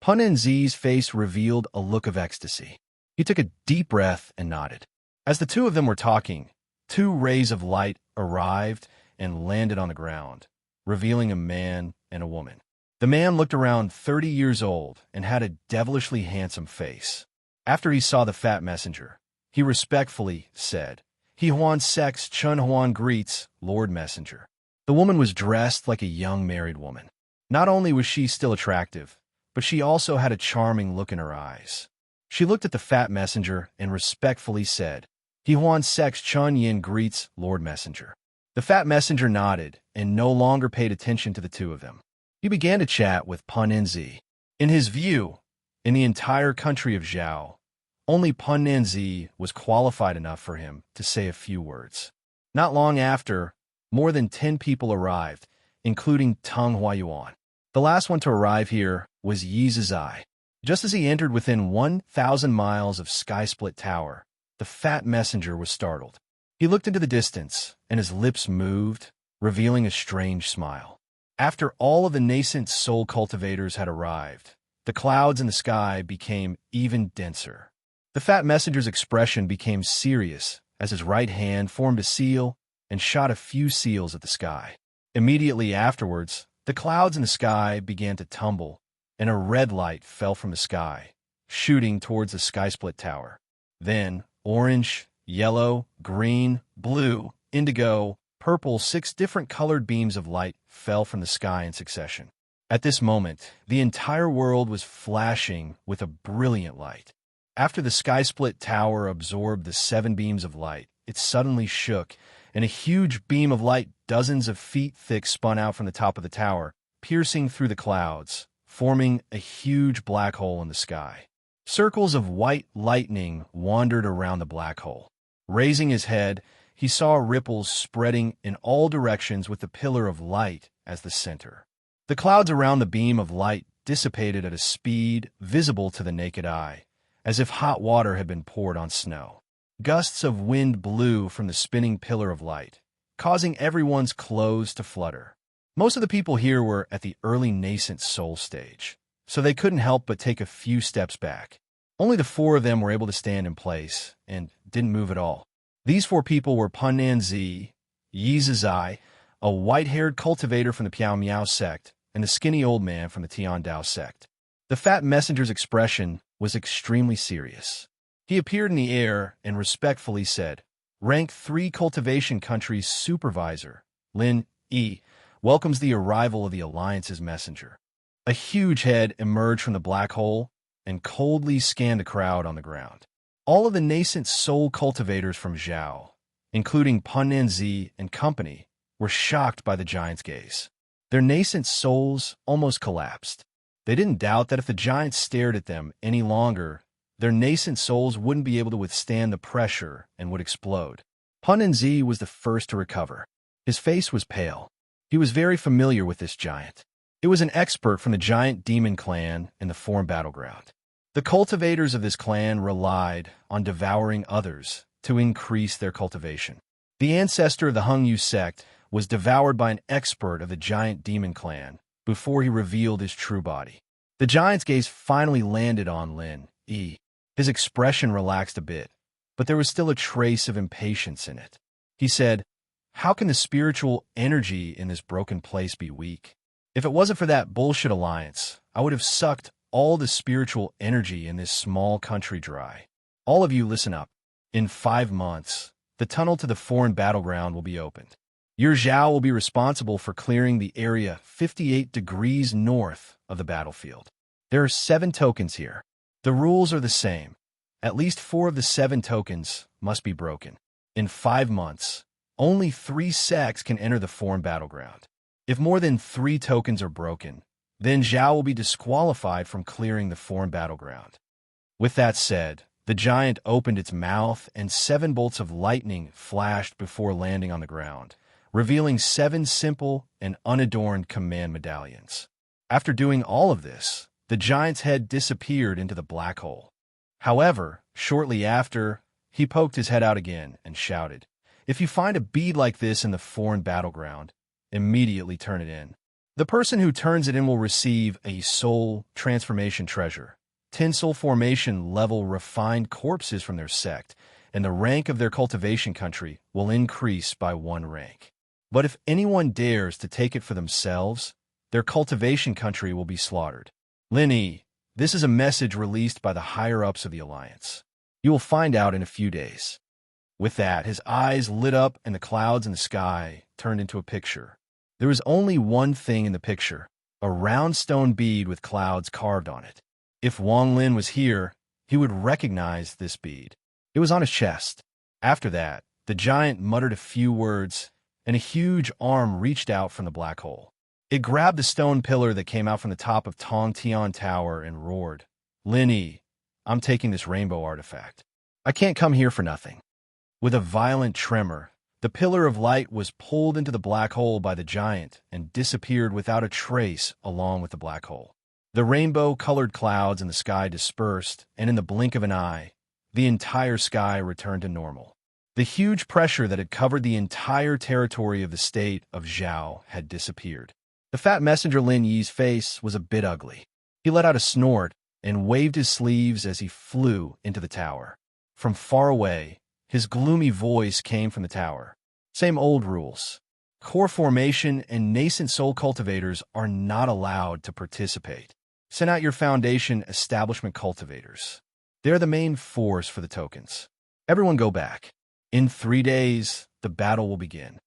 Pan Nanzi's face revealed a look of ecstasy. He took a deep breath and nodded. As the two of them were talking, 2 rays of light arrived and landed on the ground, revealing a man and a woman. The man looked around 30 years old and had a devilishly handsome face. After he saw the fat messenger, He respectfully said, "He Huan Sex Chun Huan greets, Lord Messenger." The woman was dressed like a young married woman. Not only was she still attractive, but she also had a charming look in her eyes. She looked at the fat messenger and respectfully said, "He Huan Sex Chun Yin greets, Lord Messenger." The fat messenger nodded and no longer paid attention to the two of them. He began to chat with Pun Nz. In his view, in the entire country of Zhao, only Pun Nz was qualified enough for him to say a few words. Not long after, more than 10 people arrived, including Teng Huayuan. The last one to arrive here was Yi Zizai. Just as he entered within 1,000 miles of Sky-Split Tower, the fat messenger was startled. He looked into the distance, and his lips moved, revealing a strange smile. After all of the nascent soul cultivators had arrived, the clouds in the sky became even denser. The fat messenger's expression became serious as his right hand formed a seal and shot a few seals at the sky. Immediately afterwards, the clouds in the sky began to tumble, and a red light fell from the sky, shooting towards the Sky-Split Tower. Then, orange, yellow, green, blue, indigo, purple, 6 different colored beams of light fell from the sky in succession. At this moment, the entire world was flashing with a brilliant light. After the Sky-Split Tower absorbed the 7 beams of light, it suddenly shook, and a huge beam of light dozens of feet thick spun out from the top of the tower, piercing through the clouds, forming a huge black hole in the sky. Circles of white lightning wandered around the black hole. Raising his head, he saw ripples spreading in all directions with the pillar of light as the center. The clouds around the beam of light dissipated at a speed visible to the naked eye, as if hot water had been poured on snow. Gusts of wind blew from the spinning pillar of light, causing everyone's clothes to flutter. Most of the people here were at the early nascent soul stage, so they couldn't help but take a few steps back. Only the 4 of them were able to stand in place and didn't move at all. These 4 people were Pun Nanzi, Yi Zizai, a white-haired cultivator from the Piao Miao sect, and the skinny old man from the Tian Dao sect. The fat messenger's expression was extremely serious. He appeared in the air and respectfully said, "Rank 3 Cultivation Country's Supervisor, Lin Yi, welcomes the arrival of the Alliance's messenger." A huge head emerged from the black hole and coldly scanned the crowd on the ground. All of the nascent soul cultivators from Zhao, including Pun Nanzi and company, were shocked by the giant's gaze. Their nascent souls almost collapsed. They didn't doubt that if the giant stared at them any longer, their nascent souls wouldn't be able to withstand the pressure and would explode. Pun Nanzi was the first to recover. His face was pale. He was very familiar with this giant. It was an expert from the giant demon clan in the Foreign Battleground. The cultivators of this clan relied on devouring others to increase their cultivation. The ancestor of the Hengyu sect was devoured by an expert of the giant demon clan before he revealed his true body. The giant's gaze finally landed on Lin Yi. His expression relaxed a bit, but there was still a trace of impatience in it. He said, "How can the spiritual energy in this broken place be weak? If it wasn't for that bullshit alliance, I would have sucked all the spiritual energy in this small country dry. All of you listen up. In 5 months, the tunnel to the Foreign Battleground will be opened. Your Zhao will be responsible for clearing the area 58 degrees north of the battlefield. There are 7 tokens here. The rules are the same. At least 4 of the 7 tokens must be broken. In 5 months, only 3 sects can enter the Foreign Battleground. If more than 3 tokens are broken, then Zhao will be disqualified from clearing the Foreign Battleground." With that said, the giant opened its mouth and 7 bolts of lightning flashed before landing on the ground, revealing 7 simple and unadorned command medallions. After doing all of this, the giant's head disappeared into the black hole. However, shortly after, he poked his head out again and shouted, "If you find a bead like this in the Foreign Battleground, immediately turn it in. The person who turns it in will receive a soul transformation treasure, 10 soul formation level refined corpses from their sect, and the rank of their cultivation country will increase by 1 rank. But if anyone dares to take it for themselves, their cultivation country will be slaughtered. Lin Yi, this is a message released by the higher-ups of the Alliance. You will find out in a few days." With that, his eyes lit up and the clouds in the sky turned into a picture. There was only one thing in the picture, a round stone bead with clouds carved on it. If Wang Lin was here, he would recognize this bead. It was on his chest. After that, the giant muttered a few words, and a huge arm reached out from the black hole. It grabbed the stone pillar that came out from the top of Tong Tian Tower and roared, "Lin Yi, I'm taking this rainbow artifact. I can't come here for nothing." With a violent tremor, the pillar of light was pulled into the black hole by the giant and disappeared without a trace along with the black hole. The rainbow-colored clouds in the sky dispersed, and in the blink of an eye, the entire sky returned to normal. The huge pressure that had covered the entire territory of the state of Zhao had disappeared. The fat messenger Lin Yi's face was a bit ugly. He let out a snort and waved his sleeves as he flew into the tower. From far away, his gloomy voice came from the tower. "Same old rules. Core formation and nascent soul cultivators are not allowed to participate. Send out your foundation establishment cultivators. They're the main force for the tokens. Everyone go back. In 3 days, the battle will begin."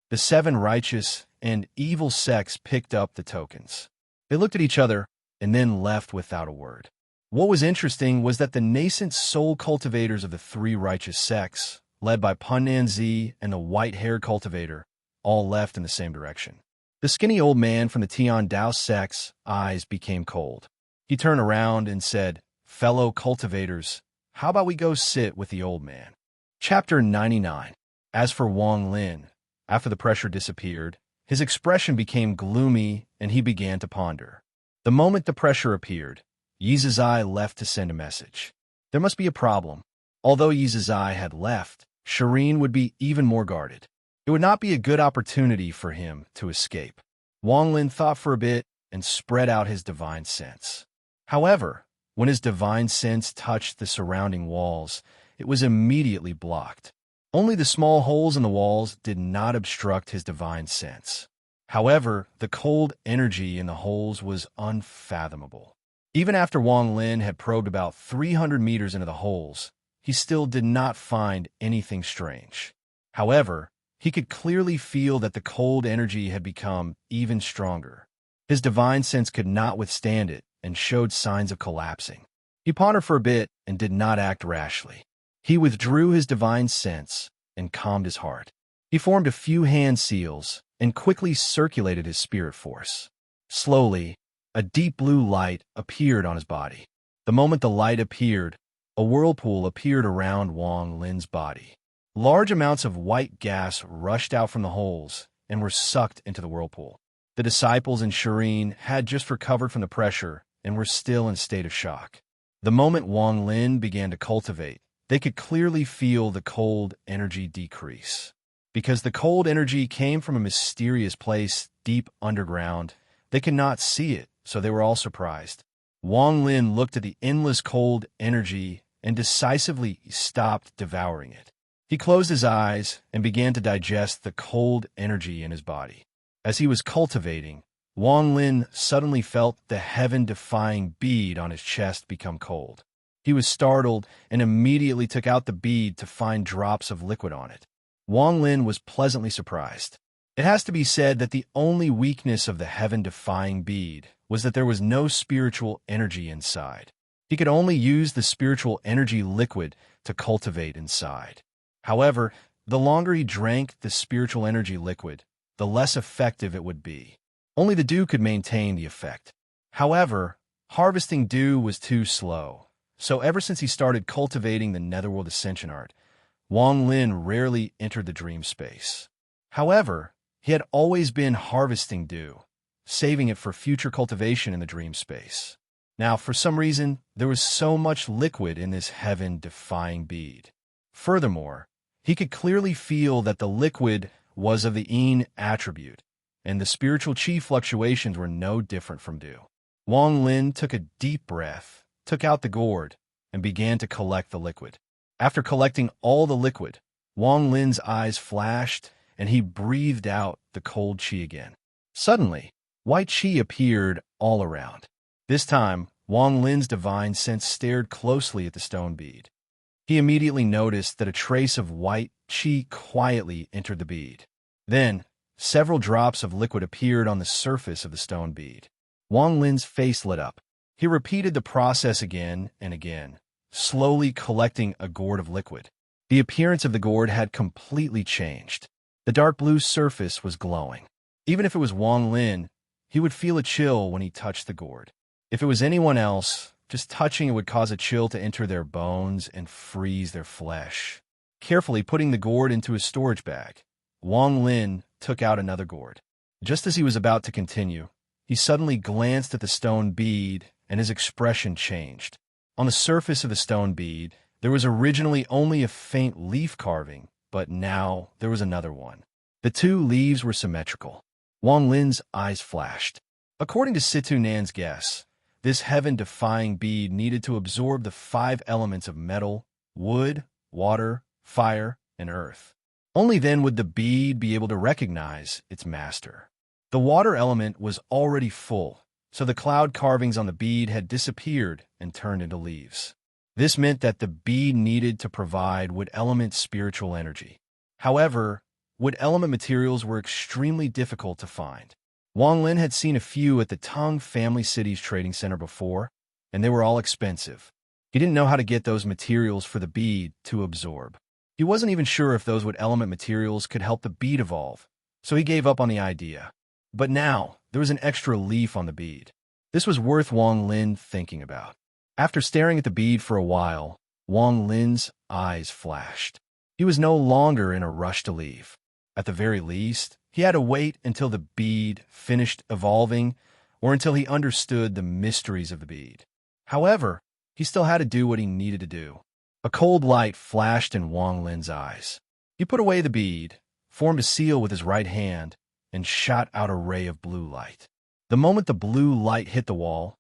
The 7 righteous and evil sects picked up the tokens. They looked at each other and then left without a word. What was interesting was that the nascent soul cultivators of the 3 righteous sects, led by Punnan Zi and the white-haired cultivator, all left in the same direction. The skinny old man from the Tian Dao sect's eyes became cold. He turned around and said, "Fellow cultivators, how about we go sit with the old man?" Chapter 99. As for Wang Lin, after the pressure disappeared, his expression became gloomy and he began to ponder. The moment the pressure appeared, Yi Zizai left to send a message. There must be a problem. Although Yi Zizai had left, Serene would be even more guarded. It would not be a good opportunity for him to escape. Wang Lin thought for a bit and spread out his divine sense. However, when his divine sense touched the surrounding walls, it was immediately blocked. Only the small holes in the walls did not obstruct his divine sense. However, the cold energy in the holes was unfathomable. Even after Wang Lin had probed about 300 meters into the holes, he still did not find anything strange. However, he could clearly feel that the cold energy had become even stronger. His divine sense could not withstand it and showed signs of collapsing. He pondered for a bit and did not act rashly. He withdrew his divine sense and calmed his heart. He formed a few hand seals and quickly circulated his spirit force. Slowly, a deep blue light appeared on his body. The moment the light appeared, a whirlpool appeared around Wang Lin's body. Large amounts of white gas rushed out from the holes and were sucked into the whirlpool. The disciples and Serene had just recovered from the pressure and were still in a state of shock. The moment Wang Lin began to cultivate, they could clearly feel the cold energy decrease. Because the cold energy came from a mysterious place deep underground, they could not see it, so they were all surprised. Wang Lin looked at the endless cold energy and decisively stopped devouring it. He closed his eyes and began to digest the cold energy in his body. As he was cultivating, Wang Lin suddenly felt the heaven-defying bead on his chest become cold. He was startled and immediately took out the bead to find drops of liquid on it. Wang Lin was pleasantly surprised. It has to be said that the only weakness of the heaven-defying bead was that there was no spiritual energy inside. He could only use the spiritual energy liquid to cultivate inside. However, the longer he drank the spiritual energy liquid, the less effective it would be. Only the dew could maintain the effect. However, harvesting dew was too slow, so ever since he started cultivating the Netherworld Ascension art, Wang Lin rarely entered the dream space. However, he had always been harvesting dew, saving it for future cultivation in the dream space. Now, for some reason, there was so much liquid in this heaven-defying bead. Furthermore, he could clearly feel that the liquid was of the yin attribute, and the spiritual chi fluctuations were no different from dew. Wang Lin took a deep breath, took out the gourd, and began to collect the liquid. After collecting all the liquid, Wang Lin's eyes flashed, and he breathed out the cold qi again. Suddenly, white qi appeared all around. This time, Wang Lin's divine sense stared closely at the stone bead. He immediately noticed that a trace of white qi quietly entered the bead. Then, several drops of liquid appeared on the surface of the stone bead. Wang Lin's face lit up. He repeated the process again and again, slowly collecting a gourd of liquid. The appearance of the gourd had completely changed. The dark blue surface was glowing. Even if it was Wang Lin, he would feel a chill when he touched the gourd. If it was anyone else, just touching it would cause a chill to enter their bones and freeze their flesh. Carefully putting the gourd into his storage bag, Wang Lin took out another gourd. Just as he was about to continue, he suddenly glanced at the stone bead and his expression changed. On the surface of the stone bead, there was originally only a faint leaf carving, but now there was another one. The two leaves were symmetrical. Wang Lin's eyes flashed. According to Situ Nan's guess, this heaven-defying bead needed to absorb the 5 elements of metal, wood, water, fire, and earth. Only then would the bead be able to recognize its master. The water element was already full, so the cloud carvings on the bead had disappeared and turned into leaves. This meant that the bead needed to provide wood element spiritual energy. However, wood element materials were extremely difficult to find. Wang Lin had seen a few at the Tang Family City's trading center before, and they were all expensive. He didn't know how to get those materials for the bead to absorb. He wasn't even sure if those wood element materials could help the bead evolve, so he gave up on the idea. But now, there was an extra leaf on the bead. This was worth Wang Lin thinking about. After staring at the bead for a while, Wang Lin's eyes flashed. He was no longer in a rush to leave. At the very least, he had to wait until the bead finished evolving or until he understood the mysteries of the bead. However, he still had to do what he needed to do. A cold light flashed in Wang Lin's eyes. He put away the bead, formed a seal with his right hand, and shot out a ray of blue light. The moment the blue light hit the wall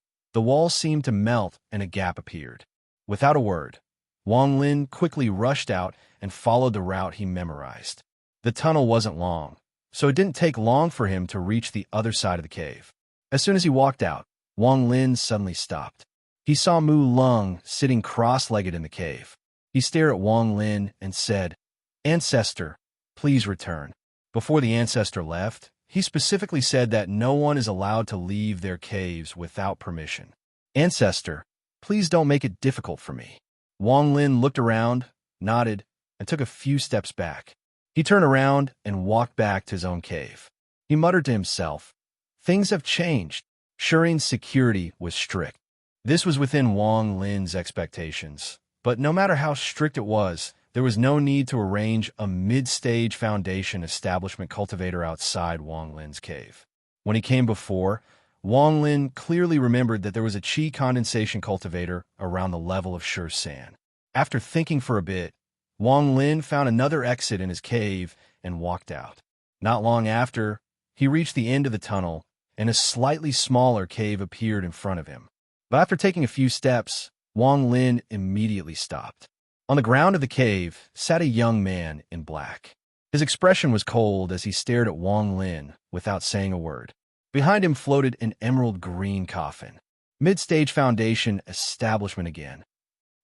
seemed to melt and a gap appeared. Without a word, Wang Lin quickly rushed out and followed the route he memorized. The tunnel wasn't long, so it didn't take long for him to reach the other side of the cave. As soon as he walked out, Wang Lin suddenly stopped. He saw Mu Lung sitting cross-legged in the cave. He stared at Wang Lin and said, "Ancestor, please return." Before the ancestor left, he specifically said that no one is allowed to leave their caves without permission. "Ancestor, please don't make it difficult for me." Wang Lin looked around, nodded, and took a few steps back. He turned around and walked back to his own cave. He muttered to himself, "Things have changed." Serene's security was strict. This was within Wang Lin's expectations, but no matter how strict it was, there was no need to arrange a mid-stage foundation establishment cultivator outside Wang Lin's cave. When he came before, Wang Lin clearly remembered that there was a qi condensation cultivator around the level of Sure Sand. After thinking for a bit, Wang Lin found another exit in his cave and walked out. Not long after, he reached the end of the tunnel, and a slightly smaller cave appeared in front of him. But after taking a few steps, Wang Lin immediately stopped. On the ground of the cave sat a young man in black. His expression was cold as he stared at Wang Lin without saying a word. Behind him floated an emerald green coffin. Mid-stage foundation establishment again.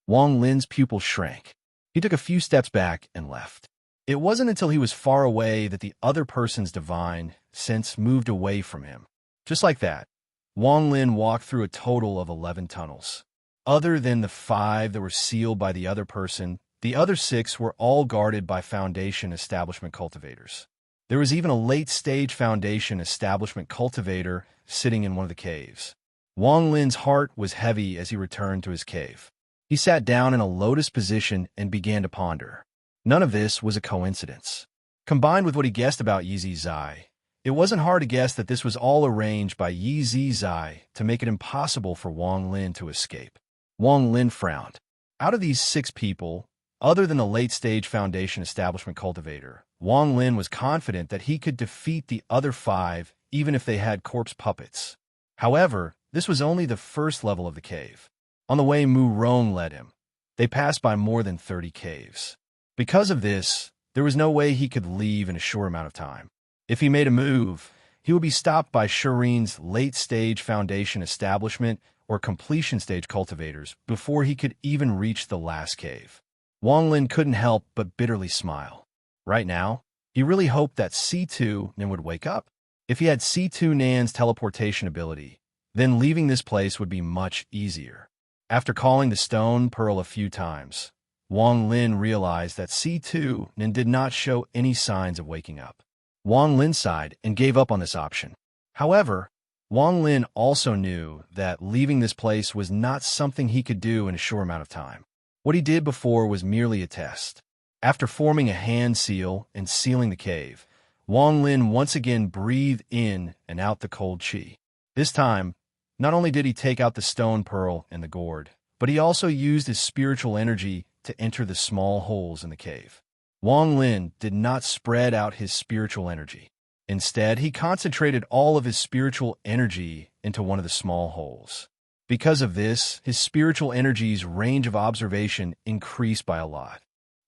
Wang Lin's pupil shrank. He took a few steps back and left. It wasn't until he was far away that the other person's divine sense moved away from him. Just like that, Wang Lin walked through a total of 11 tunnels. Other than the 5 that were sealed by the other person, the other 6 were all guarded by foundation establishment cultivators. There was even a late-stage foundation establishment cultivator sitting in one of the caves. Wang Lin's heart was heavy as he returned to his cave. He sat down in a lotus position and began to ponder. None of this was a coincidence. Combined with what he guessed about Yi Zai, it wasn't hard to guess that this was all arranged by Yi Zai to make it impossible for Wang Lin to escape. Wang Lin frowned. Out of these 6 people, other than the late-stage foundation establishment cultivator, Wang Lin was confident that he could defeat the other 5 even if they had corpse puppets. However, this was only the first level of the cave. On the way Mu Rong led him, they passed by more than 30 caves. Because of this, there was no way he could leave in a short amount of time. If he made a move, he would be stopped by Serene's late-stage foundation establishment or completion stage cultivators before he could even reach the last cave. Wang Lin couldn't help but bitterly smile. Right now, he really hoped that C2 Nan would wake up. If he had C2 Nan's teleportation ability, then leaving this place would be much easier. After calling the stone pearl a few times, Wang Lin realized that C2 Nan did not show any signs of waking up. Wang Lin sighed and gave up on this option. However, Wang Lin also knew that leaving this place was not something he could do in a short amount of time. What he did before was merely a test. After forming a hand seal and sealing the cave, Wang Lin once again breathed in and out the cold qi. This time, not only did he take out the stone pearl and the gourd, but he also used his spiritual energy to enter the small holes in the cave. Wang Lin did not spread out his spiritual energy. Instead, he concentrated all of his spiritual energy into one of the small holes. Because of this, his spiritual energy's range of observation increased by a lot.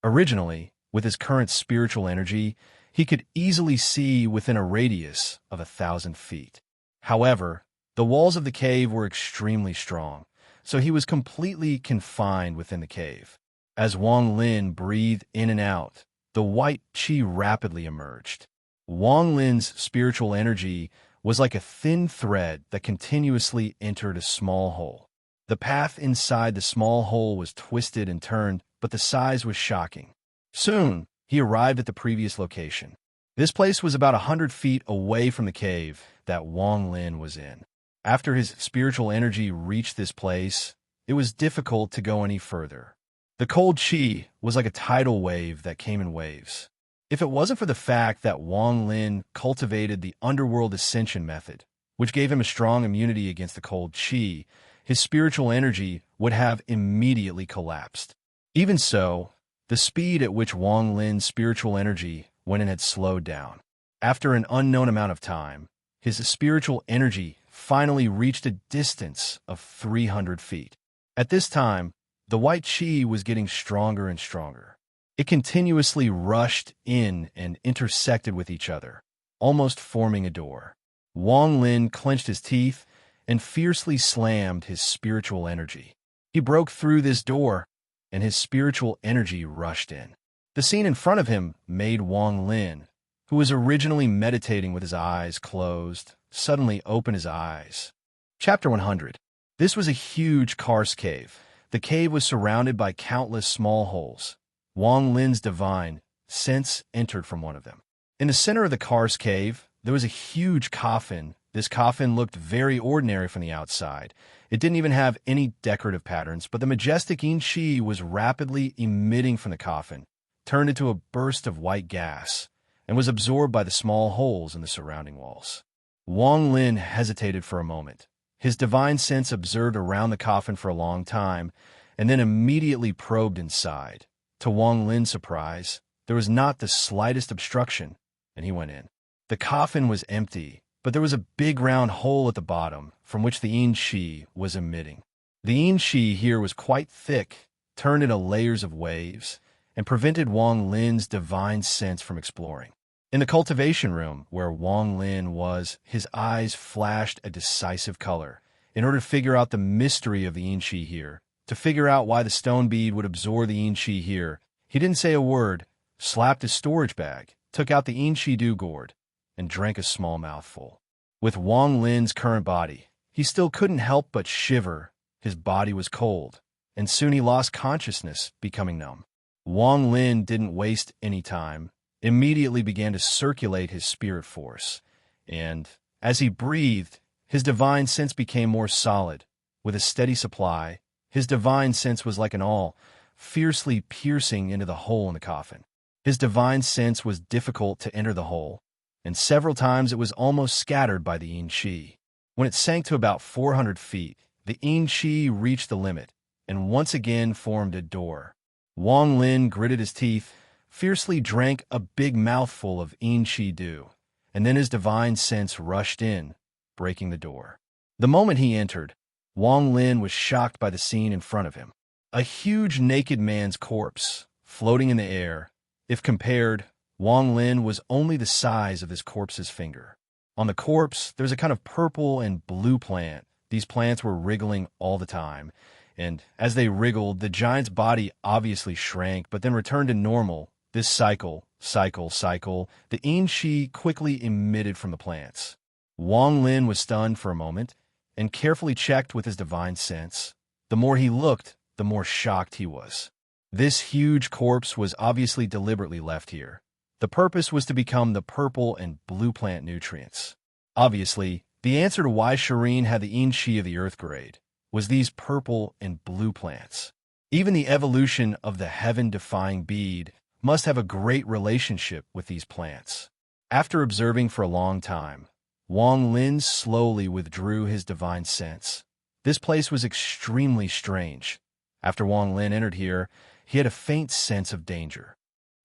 Originally, with his current spiritual energy, he could easily see within a radius of 1,000 feet. However, the walls of the cave were extremely strong, so he was completely confined within the cave. As Wang Lin breathed in and out, the white qi rapidly emerged. Wang Lin's spiritual energy was like a thin thread that continuously entered a small hole. The path inside the small hole was twisted and turned, but the size was shocking. Soon, he arrived at the previous location. This place was about 100 feet away from the cave that Wang Lin was in. After his spiritual energy reached this place, it was difficult to go any further. The cold qi was like a tidal wave that came in waves. If it wasn't for the fact that Wang Lin cultivated the underworld ascension method, which gave him a strong immunity against the cold qi, his spiritual energy would have immediately collapsed. Even so, the speed at which Wang Lin's spiritual energy went in had slowed down. After an unknown amount of time, his spiritual energy finally reached a distance of 300 feet. At this time, the white qi was getting stronger and stronger. It continuously rushed in and intersected with each other, almost forming a door. Wang Lin clenched his teeth and fiercely slammed his spiritual energy. He broke through this door, and his spiritual energy rushed in. The scene in front of him made Wang Lin, who was originally meditating with his eyes closed, suddenly open his eyes. Chapter 100. This was a huge karst cave. The cave was surrounded by countless small holes. Wang Lin's divine sense entered from one of them. In the center of the karst cave, there was a huge coffin. This coffin looked very ordinary from the outside. It didn't even have any decorative patterns, but the majestic yin qi was rapidly emitting from the coffin, turned into a burst of white gas, and was absorbed by the small holes in the surrounding walls. Wang Lin hesitated for a moment. His divine sense observed around the coffin for a long time, and then immediately probed inside. To Wang Lin's surprise, there was not the slightest obstruction, and he went in. The coffin was empty, but there was a big round hole at the bottom from which the yin qi was emitting. The yin qi here was quite thick, turned into layers of waves, and prevented Wang Lin's divine sense from exploring. In the cultivation room where Wang Lin was, his eyes flashed a decisive color. In order to figure out the mystery of the yin qi here, to figure out why the stone bead would absorb the yin qi here, he didn't say a word, slapped his storage bag, took out the yin qi dew gourd, and drank a small mouthful. With Wang Lin's current body, he still couldn't help but shiver. His body was cold, and soon he lost consciousness, becoming numb. Wang Lin didn't waste any time, immediately began to circulate his spirit force, and, as he breathed, his divine sense became more solid. With a steady supply, his divine sense was like an awl, fiercely piercing into the hole in the coffin. His divine sense was difficult to enter the hole, and several times it was almost scattered by the yin qi. When it sank to about 400 feet, the yin qi reached the limit, and once again formed a door. Wang Lin gritted his teeth, fiercely drank a big mouthful of yin qi dew, and then his divine sense rushed in, breaking the door. The moment he entered, Wang Lin was shocked by the scene in front of him. A huge naked man's corpse, floating in the air. If compared, Wang Lin was only the size of this corpse's finger. On the corpse, there was a kind of purple and blue plant. These plants were wriggling all the time, and as they wriggled, the giant's body obviously shrank, but then returned to normal. This cycle, the yin-chi quickly emitted from the plants. Wang Lin was stunned for a moment, and carefully checked with his divine sense. The more he looked, the more shocked he was. This huge corpse was obviously deliberately left here. The purpose was to become the purple and blue plant nutrients. Obviously, the answer to why Serene had the yin-chi of the earth grade was these purple and blue plants. Even the evolution of the heaven-defying bead must have a great relationship with these plants. After observing for a long time, Wang Lin slowly withdrew his divine sense. This place was extremely strange. After Wang Lin entered here, he had a faint sense of danger.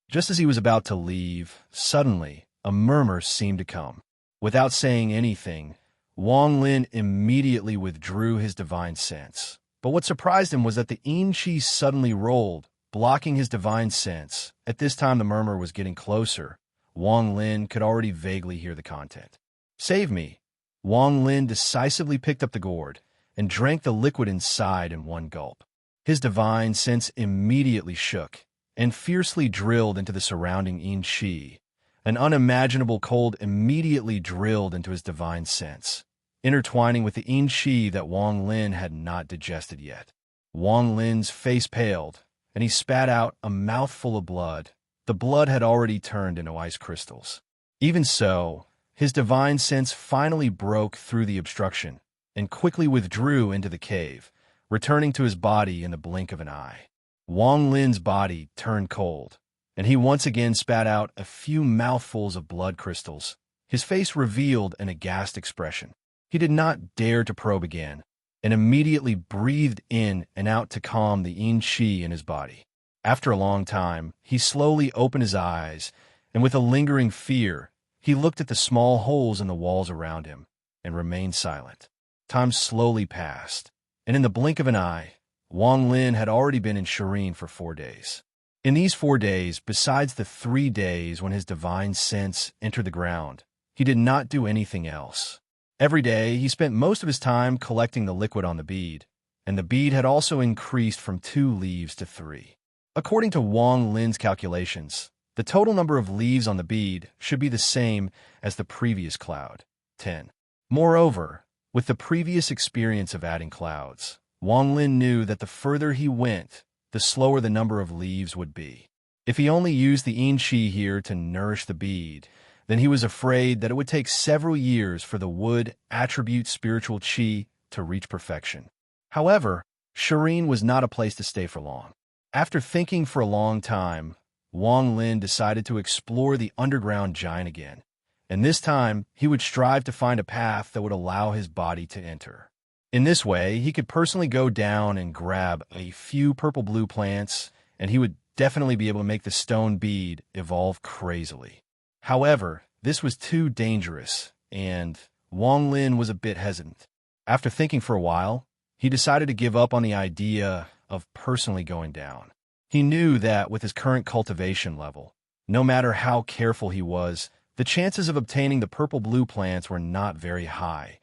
Just as he was about to leave, suddenly, a murmur seemed to come. Without saying anything, Wang Lin immediately withdrew his divine sense. But what surprised him was that the yin-chi suddenly rolled, blocking his divine sense. At this time, the murmur was getting closer. Wang Lin could already vaguely hear the content. "Save me." Wang Lin decisively picked up the gourd and drank the liquid inside in one gulp. His divine sense immediately shook and fiercely drilled into the surrounding yin-chi. An unimaginable cold immediately drilled into his divine sense, intertwining with the yin-chi that Wang Lin had not digested yet. Wang Lin's face paled, and he spat out a mouthful of blood. The blood had already turned into ice crystals. Even so, his divine sense finally broke through the obstruction and quickly withdrew into the cave, returning to his body in the blink of an eye. Wang Lin's body turned cold, and he once again spat out a few mouthfuls of blood crystals. His face revealed an aghast expression. He did not dare to probe again, and immediately breathed in and out to calm the yin-chi in his body. After a long time, he slowly opened his eyes, and with a lingering fear, he looked at the small holes in the walls around him and remained silent. Time slowly passed, and in the blink of an eye, Wang Lin had already been in Serene for 4 days. In these 4 days, besides the 3 days when his divine sense entered the ground, he did not do anything else. Every day, he spent most of his time collecting the liquid on the bead, and the bead had also increased from 2 leaves to 3. According to Wang Lin's calculations, the total number of leaves on the bead should be the same as the previous cloud, 10. Moreover, with the previous experience of adding clouds, Wang Lin knew that the further he went, the slower the number of leaves would be. If he only used the yin-chi here to nourish the bead, then he was afraid that it would take several years for the wood attribute spiritual chi to reach perfection. However, Serene was not a place to stay for long. After thinking for a long time, Wang Lin decided to explore the underground giant again, and this time he would strive to find a path that would allow his body to enter. In this way, he could personally go down and grab a few purple-blue plants, and he would definitely be able to make the stone bead evolve crazily. However, this was too dangerous, and Wang Lin was a bit hesitant. After thinking for a while, he decided to give up on the idea of personally going down. He knew that with his current cultivation level, no matter how careful he was, the chances of obtaining the purple-blue plants were not very high,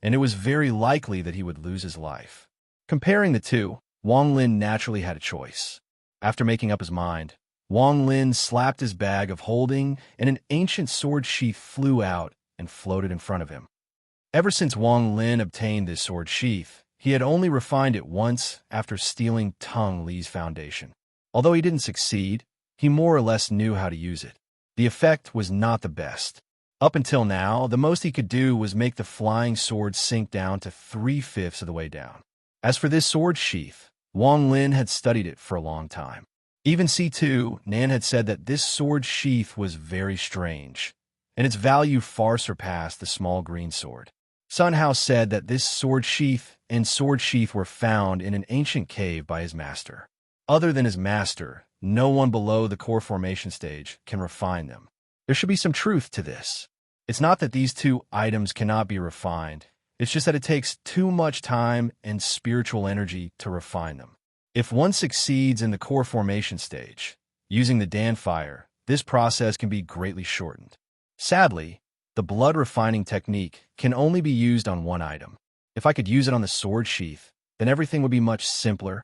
and it was very likely that he would lose his life. Comparing the two, Wang Lin naturally had a choice. After making up his mind, Wang Lin slapped his bag of holding, and an ancient sword sheath flew out and floated in front of him. Ever since Wang Lin obtained this sword sheath, he had only refined it once after stealing Tung Li's foundation. Although he didn't succeed, he more or less knew how to use it. The effect was not the best. Up until now, the most he could do was make the flying sword sink down to 3/5 of the way down. As for this sword sheath, Wang Lin had studied it for a long time. Even C2, Nan had said that this sword sheath was very strange, and its value far surpassed the small green sword. Sun Hao said that this sword sheath and sword sheath were found in an ancient cave by his master. Other than his master, no one below the core formation stage can refine them. There should be some truth to this. It's not that these two items cannot be refined, it's just that it takes too much time and spiritual energy to refine them. If one succeeds in the core formation stage, using the Dan Fire, this process can be greatly shortened. Sadly, the blood refining technique can only be used on one item. If I could use it on the sword sheath, then everything would be much simpler.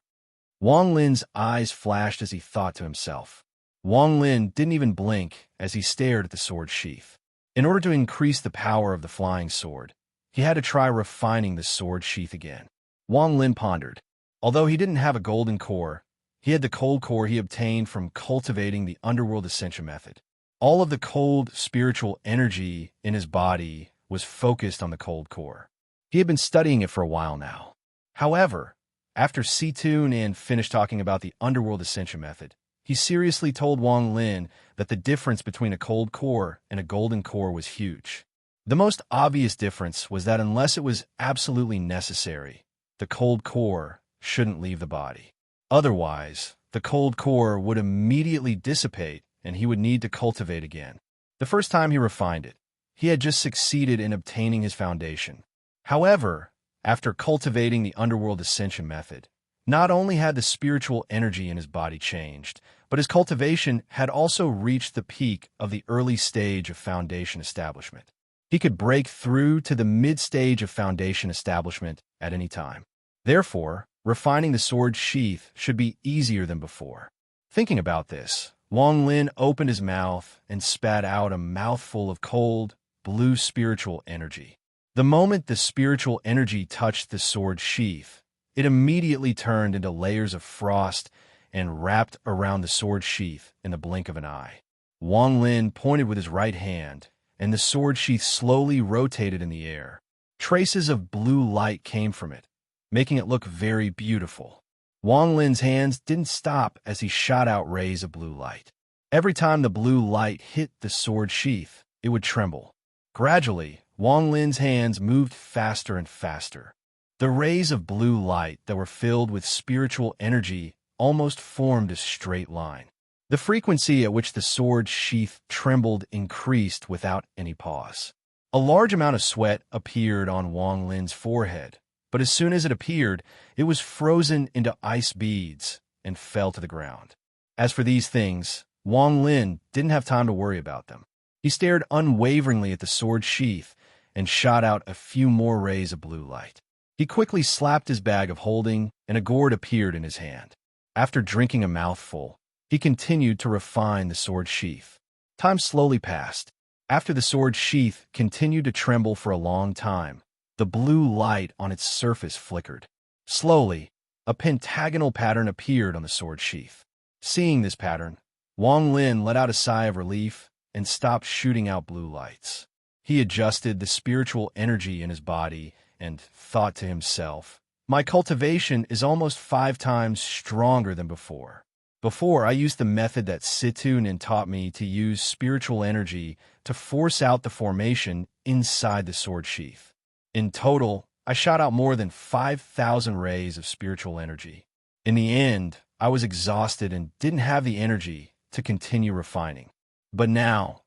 Wang Lin's eyes flashed as he thought to himself. Wang Lin didn't even blink as he stared at the sword sheath. In order to increase the power of the flying sword, he had to try refining the sword sheath again. Wang Lin pondered. Although he didn't have a golden core, he had the cold core he obtained from cultivating the underworld ascension method. All of the cold spiritual energy in his body was focused on the cold core. He had been studying it for a while now. However, after Situn finished talking about the underworld ascension method, he seriously told Wang Lin that the difference between a cold core and a golden core was huge. The most obvious difference was that unless it was absolutely necessary, the cold core shouldn't leave the body. Otherwise, the cold core would immediately dissipate and he would need to cultivate again. The first time he refined it, he had just succeeded in obtaining his foundation. However, after cultivating the underworld ascension method, not only had the spiritual energy in his body changed, but his cultivation had also reached the peak of the early stage of foundation establishment. He could break through to the mid-stage of foundation establishment at any time. Therefore, refining the sword sheath should be easier than before. Thinking about this, Wang Lin opened his mouth and spat out a mouthful of cold, blue spiritual energy. The moment the spiritual energy touched the sword sheath, it immediately turned into layers of frost and wrapped around the sword sheath in the blink of an eye. Wang Lin pointed with his right hand, and the sword sheath slowly rotated in the air. Traces of blue light came from it, making it look very beautiful. Wang Lin's hands didn't stop as he shot out rays of blue light. Every time the blue light hit the sword sheath, it would tremble. Gradually, Wang Lin's hands moved faster and faster. The rays of blue light that were filled with spiritual energy almost formed a straight line. The frequency at which the sword sheath trembled increased without any pause. A large amount of sweat appeared on Wang Lin's forehead, but as soon as it appeared, it was frozen into ice beads and fell to the ground. As for these things, Wang Lin didn't have time to worry about them. He stared unwaveringly at the sword sheath and shot out a few more rays of blue light. He quickly slapped his bag of holding, and a gourd appeared in his hand. After drinking a mouthful, he continued to refine the sword sheath. Time slowly passed. After the sword sheath continued to tremble for a long time, the blue light on its surface flickered. Slowly, a pentagonal pattern appeared on the sword sheath. Seeing this pattern, Wang Lin let out a sigh of relief and stopped shooting out blue lights. He adjusted the spiritual energy in his body and thought to himself, "My cultivation is almost 5 times stronger than before. Before, I used the method that Situn taught me to use spiritual energy to force out the formation inside the sword sheath. In total, I shot out more than 5,000 rays of spiritual energy. In the end, I was exhausted and didn't have the energy to continue refining. But now,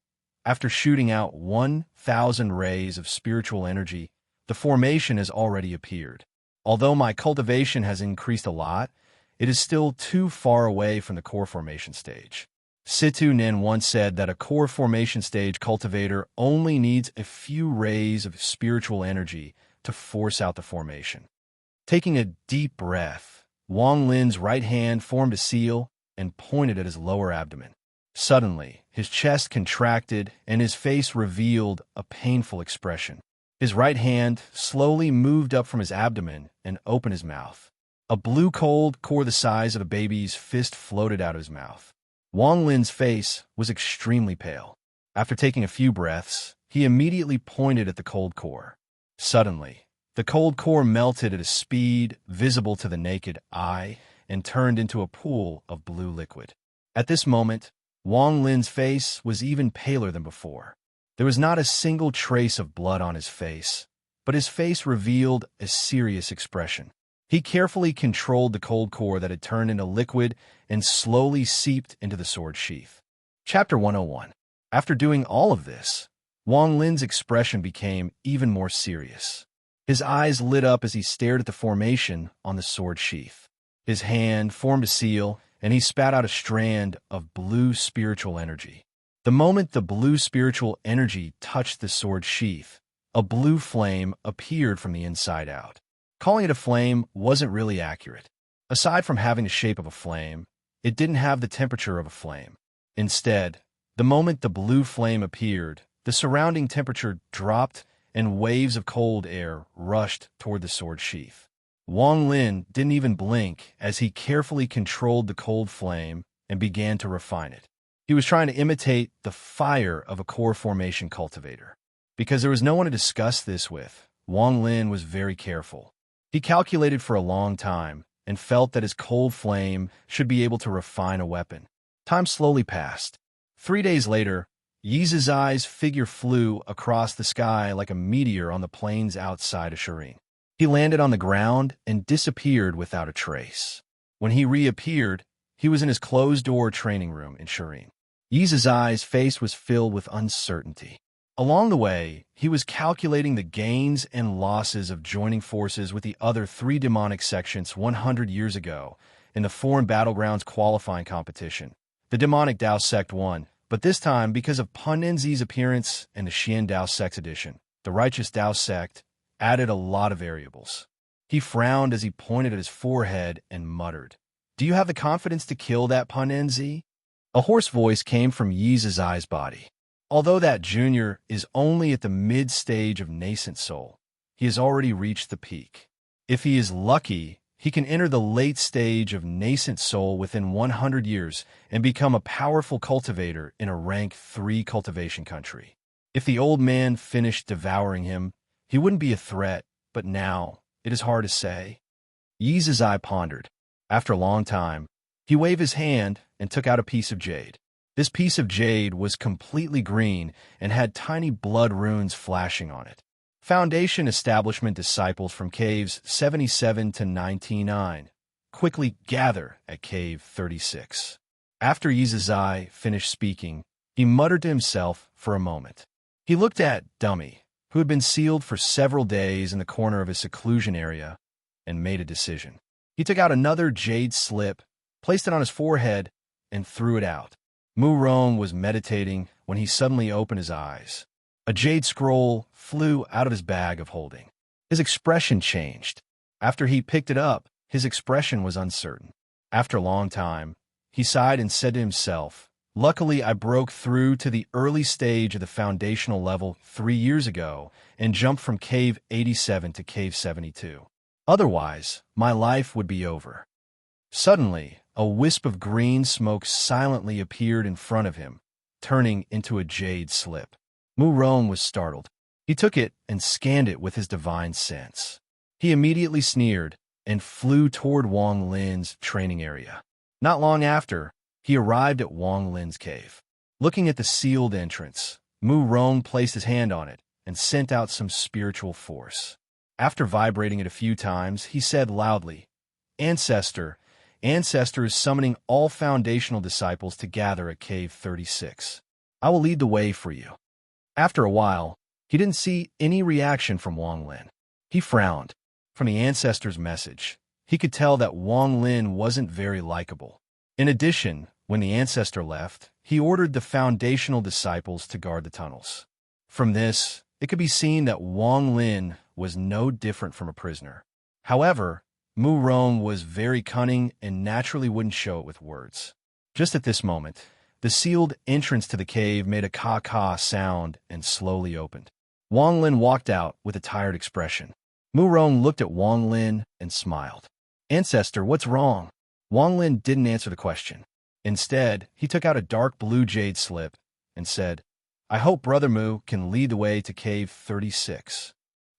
after shooting out 1,000 rays of spiritual energy, the formation has already appeared. Although my cultivation has increased a lot, it is still too far away from the core formation stage." Situn once said that a core formation stage cultivator only needs a few rays of spiritual energy to force out the formation. Taking a deep breath, Wang Lin's right hand formed a seal and pointed at his lower abdomen. Suddenly, his chest contracted and his face revealed a painful expression. His right hand slowly moved up from his abdomen and opened his mouth. A blue cold core the size of a baby's fist floated out of his mouth. Wang Lin's face was extremely pale. After taking a few breaths, he immediately pointed at the cold core. Suddenly, the cold core melted at a speed visible to the naked eye and turned into a pool of blue liquid. At this moment, Wang Lin's face was even paler than before. There was not a single trace of blood on his face, but his face revealed a serious expression. He carefully controlled the cold core that had turned into liquid and slowly seeped into the sword sheath. Chapter 101. After doing all of this, Wang Lin's expression became even more serious. His eyes lit up as he stared at the formation on the sword sheath. His hand formed a seal, and he spat out a strand of blue spiritual energy. The moment the blue spiritual energy touched the sword sheath, a blue flame appeared from the inside out. Calling it a flame wasn't really accurate. Aside from having the shape of a flame, it didn't have the temperature of a flame. Instead, the moment the blue flame appeared, the surrounding temperature dropped and waves of cold air rushed toward the sword sheath. Wang Lin didn't even blink as he carefully controlled the cold flame and began to refine it. He was trying to imitate the fire of a core formation cultivator. Because there was no one to discuss this with, Wang Lin was very careful. He calculated for a long time and felt that his cold flame should be able to refine a weapon. Time slowly passed. 3 days later, Yi Zizai's figure flew across the sky like a meteor on the plains outside of Serene. He landed on the ground and disappeared without a trace. When he reappeared, he was in his closed-door training room in Serene. Yi Zizai's face was filled with uncertainty. Along the way, he was calculating the gains and losses of joining forces with the other 3 demonic sections 100 years ago in the Foreign Battlegrounds qualifying competition. The demonic Dao sect won, but this time because of Punenzi's appearance and the Xian Dao sect edition. The righteous Dao sect added a lot of variables. He frowned as he pointed at his forehead and muttered, "Do you have the confidence to kill that Punenzi?" A hoarse voice came from Yi Zizai's body. Although that junior is only at the mid-stage of nascent soul, he has already reached the peak. If he is lucky, he can enter the late stage of nascent soul within 100 years and become a powerful cultivator in a rank 3 cultivation country. If the old man finished devouring him, he wouldn't be a threat, but now it is hard to say. Yi Zizai pondered. After a long time, he waved his hand and took out a piece of jade. This piece of jade was completely green and had tiny blood runes flashing on it. Foundation Establishment disciples from caves 77 to 99 quickly gather at cave 36. After Yi Zizai finished speaking, he muttered to himself for a moment. He looked at Dummy, who had been sealed for several days in the corner of his seclusion area, and made a decision. He took out another jade slip, placed it on his forehead, and threw it out. Mu Rong was meditating when he suddenly opened his eyes. A jade scroll flew out of his bag of holding. His expression changed. After he picked it up, his expression was uncertain. After a long time, he sighed and said to himself, "Luckily, I broke through to the early stage of the foundational level 3 years ago and jumped from cave 87 to cave 72. Otherwise, my life would be over." Suddenly, a wisp of green smoke silently appeared in front of him, turning into a jade slip. Mu Rong was startled. He took it and scanned it with his divine sense. He immediately sneered and flew toward Wang Lin's training area. Not long after, he arrived at Wang Lin's cave. Looking at the sealed entrance, Mu Rong placed his hand on it and sent out some spiritual force. After vibrating it a few times, he said loudly, "Ancestor, Ancestor is summoning all foundational disciples to gather at cave 36. I will lead the way for you." After a while, he didn't see any reaction from Wang Lin. He frowned. From the ancestor's message, he could tell that Wang Lin wasn't very likable. In addition, when the ancestor left, he ordered the foundational disciples to guard the tunnels. From this, it could be seen that Wang Lin was no different from a prisoner. However, Mu Rong was very cunning and naturally wouldn't show it with words. Just at this moment, the sealed entrance to the cave made a caw-caw sound and slowly opened. Wang Lin walked out with a tired expression. Mu Rong looked at Wang Lin and smiled. "Ancestor, what's wrong?" Wang Lin didn't answer the question. Instead, he took out a dark blue jade slip and said, "I hope Brother Mu can lead the way to cave 36.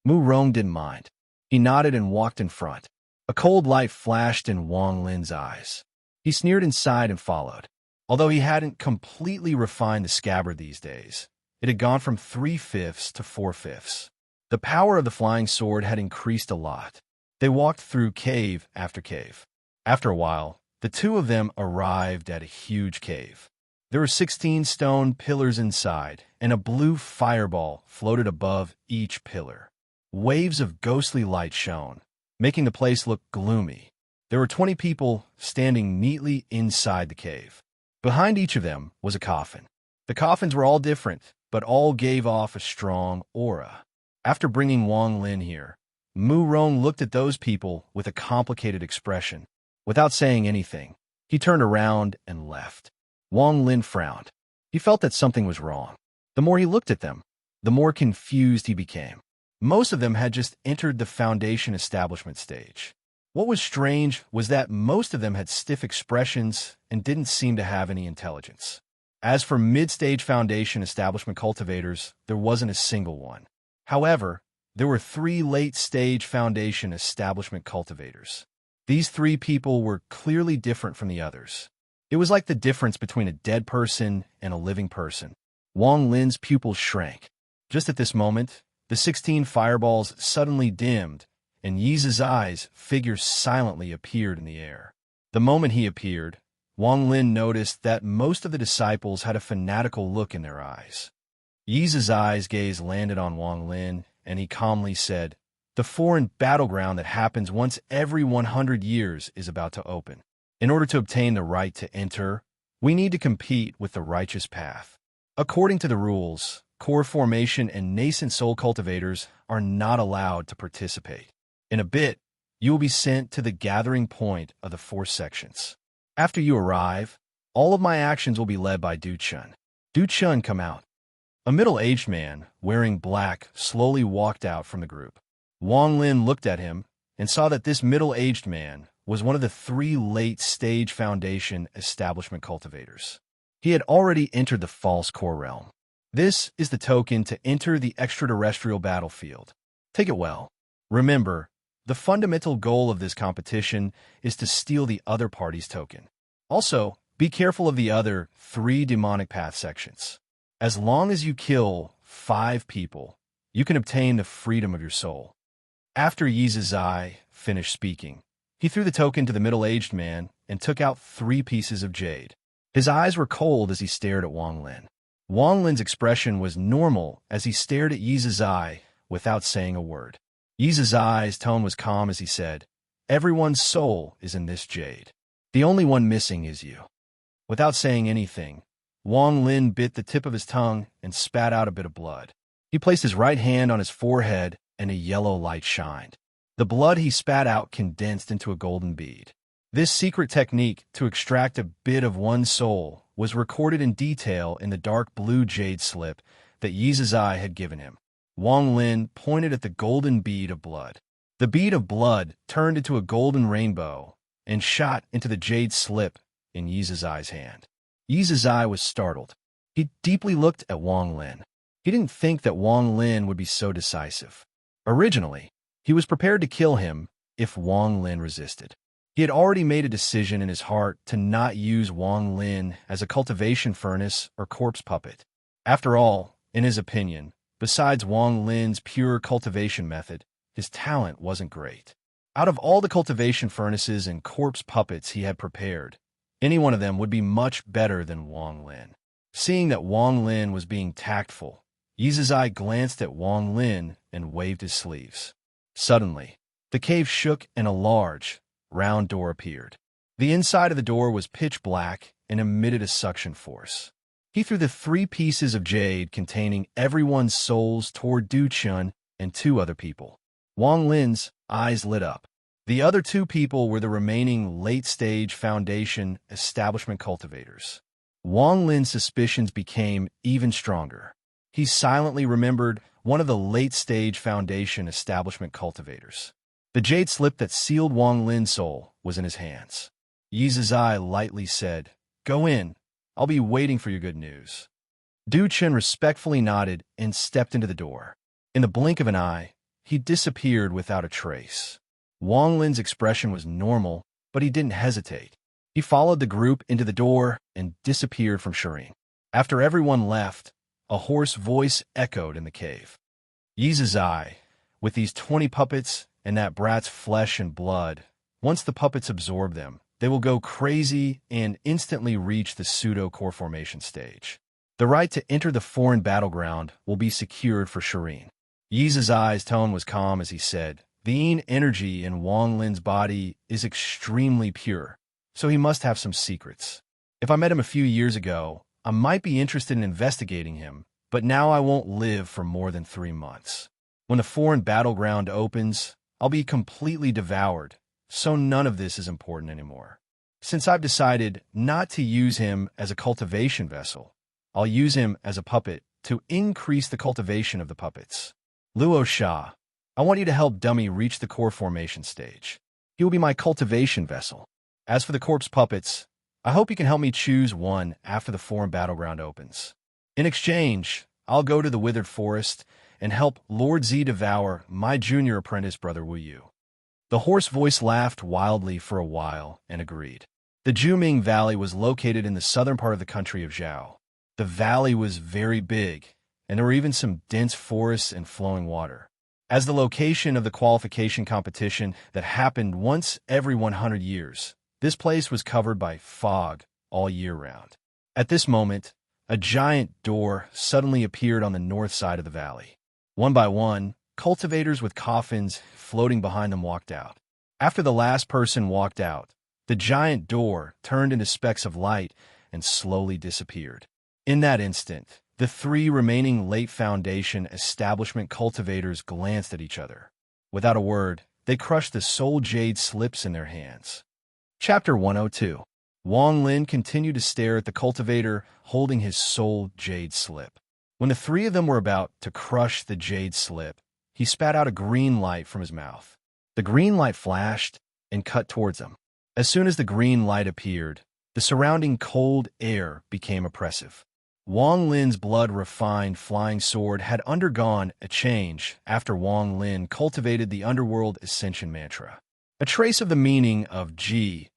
Mu Rong didn't mind. He nodded and walked in front. A cold light flashed in Wang Lin's eyes. He sneered inside and followed. Although he hadn't completely refined the scabbard these days, it had gone from 3/5 to 4/5. The power of the flying sword had increased a lot. They walked through cave after cave. After a while, the two of them arrived at a huge cave. There were 16 stone pillars inside, and a blue fireball floated above each pillar. Waves of ghostly light shone, making the place look gloomy. There were 20 people standing neatly inside the cave. Behind each of them was a coffin. The coffins were all different, but all gave off a strong aura. After bringing Wang Lin here, Mu Rong looked at those people with a complicated expression. Without saying anything, he turned around and left. Wang Lin frowned. He felt that something was wrong. The more he looked at them, the more confused he became. Most of them had just entered the foundation establishment stage. What was strange was that most of them had stiff expressions and didn't seem to have any intelligence. As for mid-stage foundation establishment cultivators, there wasn't a single one. However, there were 3 late-stage foundation establishment cultivators. These 3 people were clearly different from the others. It was like the difference between a dead person and a living person. Wang Lin's pupils shrank. Just at this moment, the 16 fireballs suddenly dimmed, and Yi Zizai's figure silently appeared in the air. The moment he appeared, Wang Lin noticed that most of the disciples had a fanatical look in their eyes. Yi Zizai's gaze landed on Wang Lin, and he calmly said, "The foreign battleground that happens once every 100 years is about to open. In order to obtain the right to enter, we need to compete with the righteous path. According to the rules, core formation and nascent soul cultivators are not allowed to participate. In a bit, you will be sent to the gathering point of the 4 sections. After you arrive, all of my actions will be led by Du Chun. Du Chun, come out." A middle-aged man, wearing black, slowly walked out from the group. Wang Lin looked at him and saw that this middle-aged man was one of the 3 late-stage foundation establishment cultivators. He had already entered the false core realm. This is the token to enter the extraterrestrial battlefield. Take it well. Remember, the fundamental goal of this competition is to steal the other party's token. Also, be careful of the other 3 demonic path sections. As long as you kill 5 people, you can obtain the freedom of your soul. After Yi Zizai finished speaking, he threw the token to the middle-aged man and took out 3 pieces of jade. His eyes were cold as he stared at Wang Lin. Wang Lin's expression was normal as he stared at Yi Zizai without saying a word. Yi Zizai's tone was calm as he said, "Everyone's soul is in this jade. The only one missing is you." Without saying anything, Wang Lin bit the tip of his tongue and spat out a bit of blood. He placed his right hand on his forehead and a yellow light shined. The blood he spat out condensed into a golden bead. This secret technique to extract a bit of one's soul was recorded in detail in the dark blue jade slip that Yi Zizai had given him. Wang Lin pointed at the golden bead of blood. The bead of blood turned into a golden rainbow and shot into the jade slip in Yi Zizai's hand. Yi Zizai was startled. He deeply looked at Wang Lin. He didn't think that Wang Lin would be so decisive. Originally, he was prepared to kill him if Wang Lin resisted. He had already made a decision in his heart to not use Wang Lin as a cultivation furnace or corpse puppet. After all, in his opinion, besides Wang Lin's pure cultivation method, his talent wasn't great. Out of all the cultivation furnaces and corpse puppets he had prepared, any one of them would be much better than Wang Lin. Seeing that Wang Lin was being tactful, Yi Zizai glanced at Wang Lin and waved his sleeves. Suddenly, the cave shook and a large, round door appeared. The inside of the door was pitch black and emitted a suction force. He threw the 3 pieces of jade containing everyone's souls toward Du Chun and 2 other people. Wang Lin's eyes lit up. The other 2 people were the remaining late-stage foundation establishment cultivators. Wang Lin's suspicions became even stronger. He silently remembered one of the late-stage foundation establishment cultivators. The jade slip that sealed Wang Lin's soul was in his hands. Yi Zizai lightly said, "Go in. I'll be waiting for your good news." Du Chun respectfully nodded and stepped into the door. In the blink of an eye, he disappeared without a trace. Wang Lin's expression was normal, but he didn't hesitate. He followed the group into the door and disappeared from Serene. After everyone left, a hoarse voice echoed in the cave. "Yi Zizai, with these 20 puppets and that brat's flesh and blood, once the puppets absorb them, they will go crazy and instantly reach the pseudo-core formation stage. The right to enter the foreign battleground will be secured for Serene." Yi Zizai's tone was calm as he said, "The yin energy in Wang Lin's body is extremely pure, so he must have some secrets. If I met him a few years ago, I might be interested in investigating him, but now I won't live for more than 3 months. When the foreign battleground opens, I'll be completely devoured, so none of this is important anymore. Since I've decided not to use him as a cultivation vessel, I'll use him as a puppet to increase the cultivation of the puppets. Luo Sha, I want you to help Dummy reach the core formation stage. He will be my cultivation vessel. As for the corpse puppets, I hope you can help me choose one after the forum battleground opens. In exchange, I'll go to the Withered Forest and help Lord Z devour my junior apprentice brother Wu Yu. The hoarse voice laughed wildly for a while and agreed. The Juming Valley was located in the southern part of the country of Zhao. The valley was very big, and there were even some dense forests and flowing water. As the location of the qualification competition that happened once every 100 years, this place was covered by fog all year round. At this moment, a giant door suddenly appeared on the north side of the valley. One by one, cultivators with coffins floating behind them walked out. After the last person walked out, the giant door turned into specks of light and slowly disappeared. In that instant, the three remaining late Foundation establishment cultivators glanced at each other. Without a word, they crushed the soul jade slips in their hands. Chapter 102. Wang Lin continued to stare at the cultivator holding his soul jade slip. When the three of them were about to crush the jade slip, he spat out a green light from his mouth. The green light flashed and cut towards him. As soon as the green light appeared, the surrounding cold air became oppressive. Wang Lin's blood-refined flying sword had undergone a change after Wang Lin cultivated the Underworld Ascension mantra. A trace of the meaning of Ji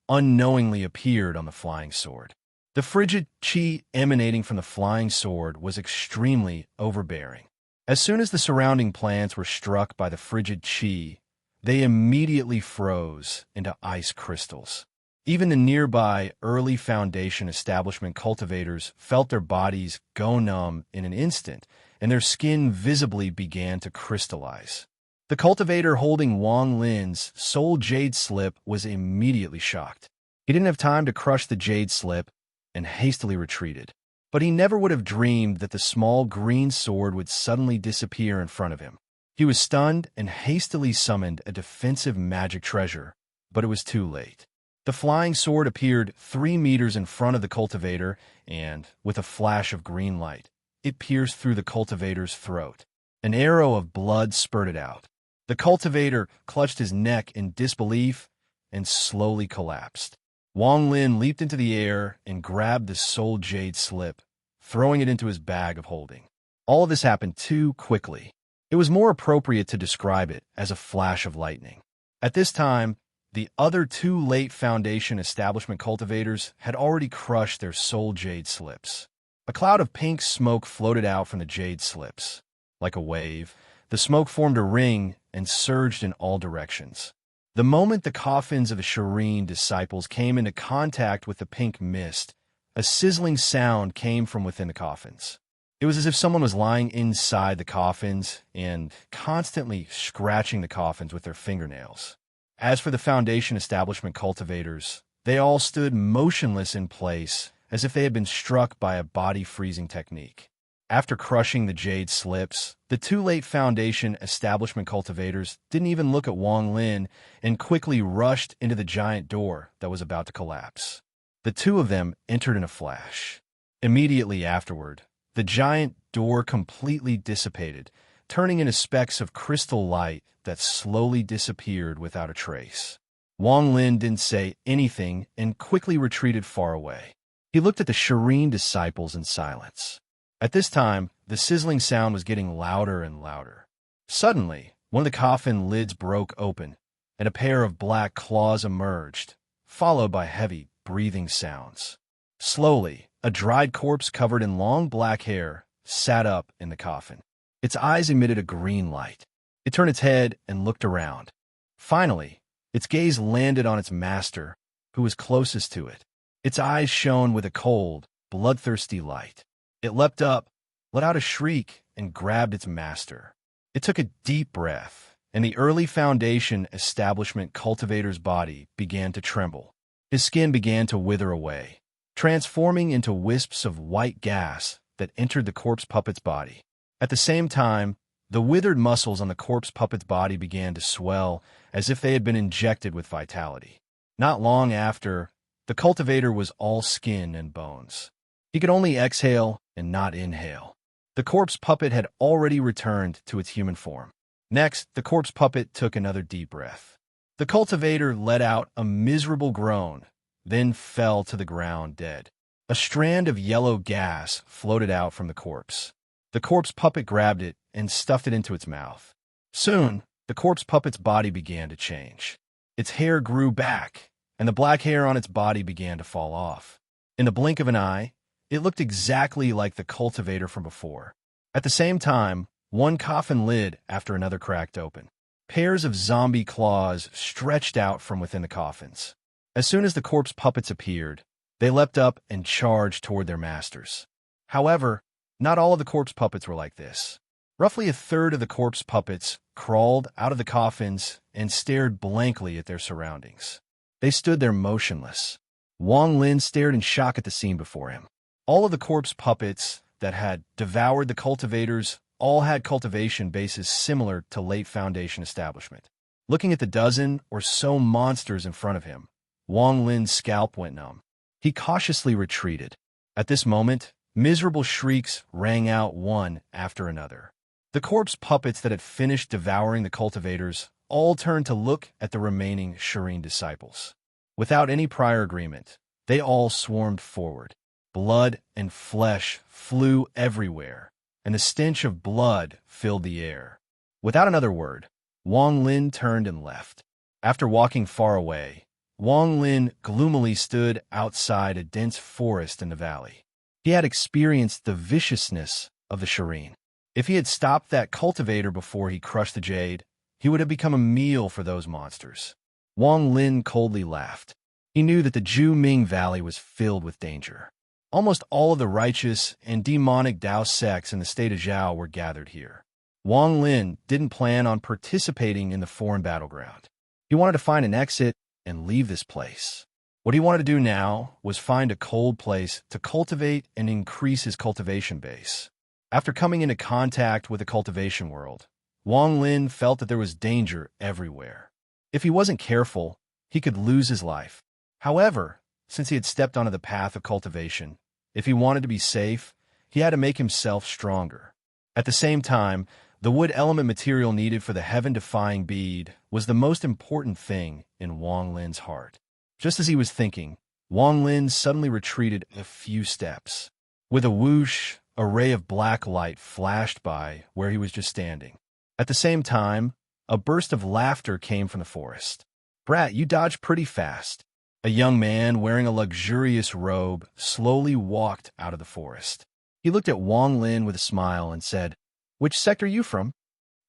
unknowingly appeared on the flying sword. The frigid qi emanating from the flying sword was extremely overbearing. As soon as the surrounding plants were struck by the frigid qi, they immediately froze into ice crystals. Even the nearby early Foundation establishment cultivators felt their bodies go numb in an instant, and their skin visibly began to crystallize. The cultivator holding Wang Lin's soul jade slip was immediately shocked. He didn't have time to crush the jade slip and hastily retreated. But he never would have dreamed that the small green sword would suddenly disappear in front of him. He was stunned and hastily summoned a defensive magic treasure, but it was too late. The flying sword appeared 3 meters in front of the cultivator, and, with a flash of green light, it pierced through the cultivator's throat. An arrow of blood spurted out. The cultivator clutched his neck in disbelief and slowly collapsed. Wang Lin leaped into the air and grabbed the soul jade slip, throwing it into his bag of holding. All of this happened too quickly. It was more appropriate to describe it as a flash of lightning. At this time, the other 2 late Foundation establishment cultivators had already crushed their soul jade slips. A cloud of pink smoke floated out from the jade slips. Like a wave, the smoke formed a ring and surged in all directions. The moment the coffins of the Serene disciples came into contact with the pink mist, a sizzling sound came from within the coffins. It was as if someone was lying inside the coffins and constantly scratching the coffins with their fingernails. As for the Foundation establishment cultivators, they all stood motionless in place as if they had been struck by a body-freezing technique. After crushing the jade slips, the 2 late Foundation establishment cultivators didn't even look at Wang Lin and quickly rushed into the giant door that was about to collapse. The 2 of them entered in a flash. Immediately afterward, the giant door completely dissipated, turning into specks of crystal light that slowly disappeared without a trace. Wang Lin didn't say anything and quickly retreated far away. He looked at the Serene disciples in silence. At this time, the sizzling sound was getting louder and louder. Suddenly, one of the coffin lids broke open, and a pair of black claws emerged, followed by heavy, breathing sounds. Slowly, a dried corpse covered in long black hair sat up in the coffin. Its eyes emitted a green light. It turned its head and looked around. Finally, its gaze landed on its master, who was closest to it. Its eyes shone with a cold, bloodthirsty light. It leapt up, let out a shriek, and grabbed its master. It took a deep breath, and the early Foundation establishment cultivator's body began to tremble. His skin began to wither away, transforming into wisps of white gas that entered the corpse puppet's body. At the same time, The withered muscles on the corpse puppet's body began to swell as if they had been injected with vitality. Not long after, the cultivator was all skin and bones. He could only exhale and not inhale. The corpse puppet had already returned to its human form. Next, the corpse puppet took another deep breath. The cultivator let out a miserable groan, then fell to the ground dead. A strand of yellow gas floated out from the corpse. The corpse puppet grabbed it and stuffed it into its mouth. Soon, the corpse puppet's body began to change. Its hair grew back, and the black hair on its body began to fall off. In the blink of an eye, it looked exactly like the cultivator from before. At the same time, one coffin lid after another cracked open. Pairs of zombie claws stretched out from within the coffins. As soon as the corpse puppets appeared, they leapt up and charged toward their masters. However, not all of the corpse puppets were like this. Roughly a third of the corpse puppets crawled out of the coffins and stared blankly at their surroundings. They stood there motionless. Wang Lin stared in shock at the scene before him. All of the corpse puppets that had devoured the cultivators all had cultivation bases similar to late Foundation establishment. Looking at the dozen or so monsters in front of him, Wang Lin's scalp went numb. He cautiously retreated. At this moment, miserable shrieks rang out one after another. The corpse puppets that had finished devouring the cultivators all turned to look at the remaining serene disciples. Without any prior agreement, they all swarmed forward. Blood and flesh flew everywhere, and the stench of blood filled the air. Without another word, Wang Lin turned and left. After walking far away, Wang Lin gloomily stood outside a dense forest in the valley. He had experienced the viciousness of the serene. If he had stopped that cultivator before he crushed the jade, he would have become a meal for those monsters. Wang Lin coldly laughed. He knew that the Ju-Ming Valley was filled with danger. Almost all of the righteous and demonic Dao sects in the state of Zhao were gathered here. Wang Lin didn't plan on participating in the foreign battleground. He wanted to find an exit and leave this place. What he wanted to do now was find a cold place to cultivate and increase his cultivation base. After coming into contact with the cultivation world, Wang Lin felt that there was danger everywhere. If he wasn't careful, he could lose his life. However, since he had stepped onto the path of cultivation, if he wanted to be safe, he had to make himself stronger. At the same time, the wood element material needed for the heaven-defying bead was the most important thing in Wang Lin's heart. Just as he was thinking, Wang Lin suddenly retreated a few steps. With a whoosh, a ray of black light flashed by where he was just standing. At the same time, a burst of laughter came from the forest. "Brat, you dodged pretty fast." A young man wearing a luxurious robe slowly walked out of the forest. He looked at Wang Lin with a smile and said, "Which sect are you from?"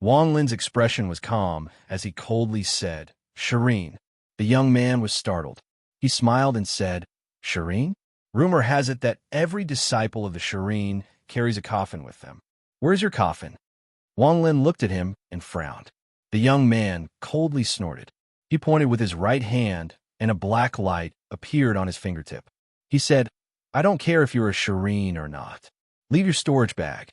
Wang Lin's expression was calm as he coldly said, "Serene." The young man was startled. He smiled and said, "Serene? Rumor has it that every disciple of the Serene carries a coffin with them. Where's your coffin?" Wang Lin looked at him and frowned. The young man coldly snorted. He pointed with his right hand, and a black light appeared on his fingertip. He said, "I don't care if you're a serene or not. Leave your storage bag."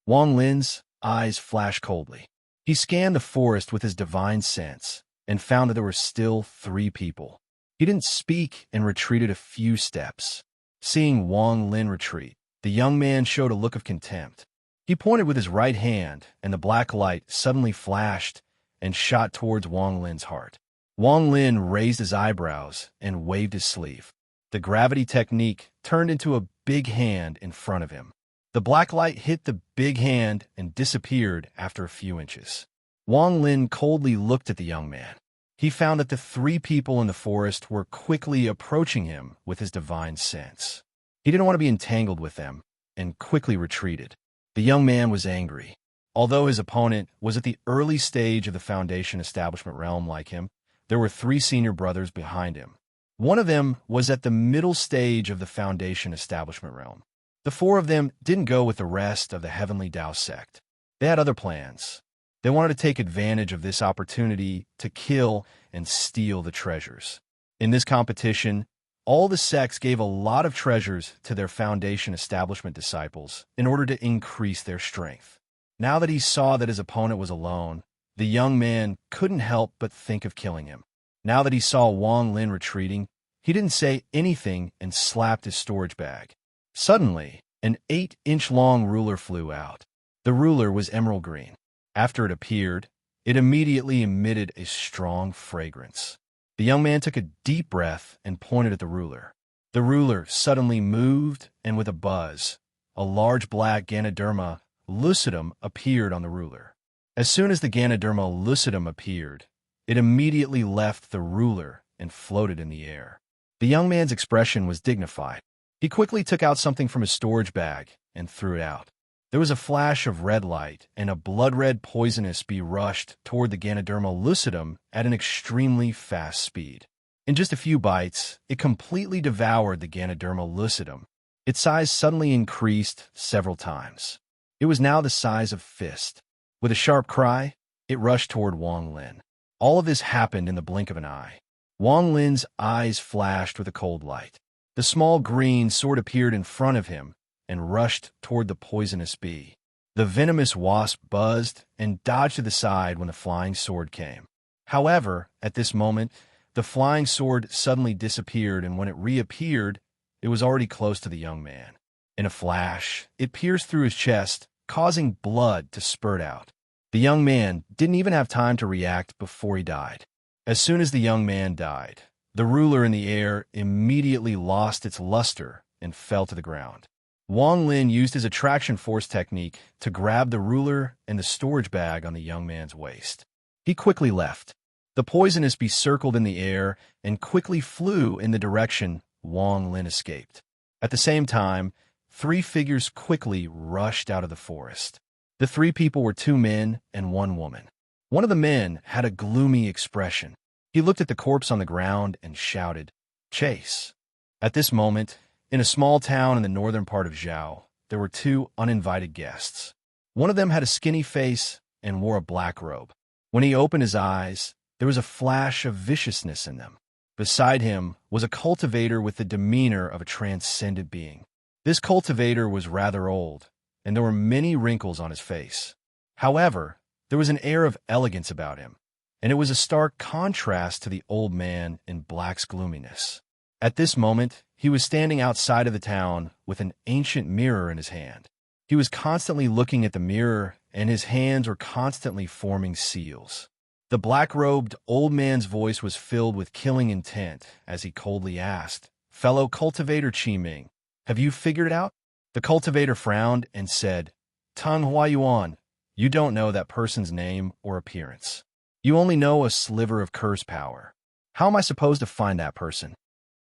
Wang Lin's eyes flashed coldly. He scanned the forest with his divine sense and found that there were still 3 people. He didn't speak and retreated a few steps. Seeing Wang Lin retreat, the young man showed a look of contempt. He pointed with his right hand, and the black light suddenly flashed and shot towards Wang Lin's heart. Wang Lin raised his eyebrows and waved his sleeve. The gravity technique turned into a big hand in front of him. The black light hit the big hand and disappeared after a few inches. Wang Lin coldly looked at the young man. He found that the 3 people in the forest were quickly approaching him with his divine sense. He didn't want to be entangled with them and quickly retreated. The young man was angry. Although his opponent was at the early stage of the Foundation establishment realm like him, there were 3 senior brothers behind him. One of them was at the middle stage of the Foundation establishment realm. The 4 of them didn't go with the rest of the Heavenly Dao sect. They had other plans. They wanted to take advantage of this opportunity to kill and steal the treasures. In this competition, all the sects gave a lot of treasures to their Foundation establishment disciples in order to increase their strength. Now that he saw that his opponent was alone, the young man couldn't help but think of killing him. Now that he saw Wang Lin retreating, he didn't say anything and slapped his storage bag. Suddenly, an 8-inch-long ruler flew out. The ruler was emerald green. After it appeared, it immediately emitted a strong fragrance. The young man took a deep breath and pointed at the ruler. The ruler suddenly moved, and with a buzz, a large black Ganoderma lucidum appeared on the ruler. As soon as the Ganoderma lucidum appeared, it immediately left the ruler and floated in the air. The young man's expression was dignified. He quickly took out something from his storage bag and threw it out. There was a flash of red light, and a blood-red poisonous bee rushed toward the Ganoderma lucidum at an extremely fast speed. In just a few bites, it completely devoured the Ganoderma lucidum. Its size suddenly increased several times. It was now the size of fist. With a sharp cry, it rushed toward Wang Lin. All of this happened in the blink of an eye. Wang Lin's eyes flashed with a cold light. The small green sword appeared in front of him and rushed toward the poisonous bee. The venomous wasp buzzed and dodged to the side when the flying sword came. However, at this moment, the flying sword suddenly disappeared, and when it reappeared, it was already close to the young man. In a flash, it pierced through his chest, causing blood to spurt out. The young man didn't even have time to react before he died. As soon as the young man died, the ruler in the air immediately lost its luster and fell to the ground. Wang Lin used his attraction force technique to grab the ruler and the storage bag on the young man's waist. He quickly left. The poisonous bee circled in the air and quickly flew in the direction Wang Lin escaped. At the same time, 3 figures quickly rushed out of the forest. The 3 people were 2 men and 1 woman. One of the men had a gloomy expression. He looked at the corpse on the ground and shouted, "Chase!" At this moment, in a small town in the northern part of Zhao, there were 2 uninvited guests. One of them had a skinny face and wore a black robe. When he opened his eyes, there was a flash of viciousness in them. Beside him was a cultivator with the demeanor of a transcendent being. This cultivator was rather old, and there were many wrinkles on his face. However, there was an air of elegance about him, and it was a stark contrast to the old man in black's gloominess. At this moment, he was standing outside of the town with an ancient mirror in his hand. He was constantly looking at the mirror, and his hands were constantly forming seals. The black-robed old man's voice was filled with killing intent as he coldly asked, "Fellow cultivator Qi Ming, have you figured it out?" The cultivator frowned and said, "Teng Huayuan, you don't know that person's name or appearance. You only know a sliver of curse power. How am I supposed to find that person?"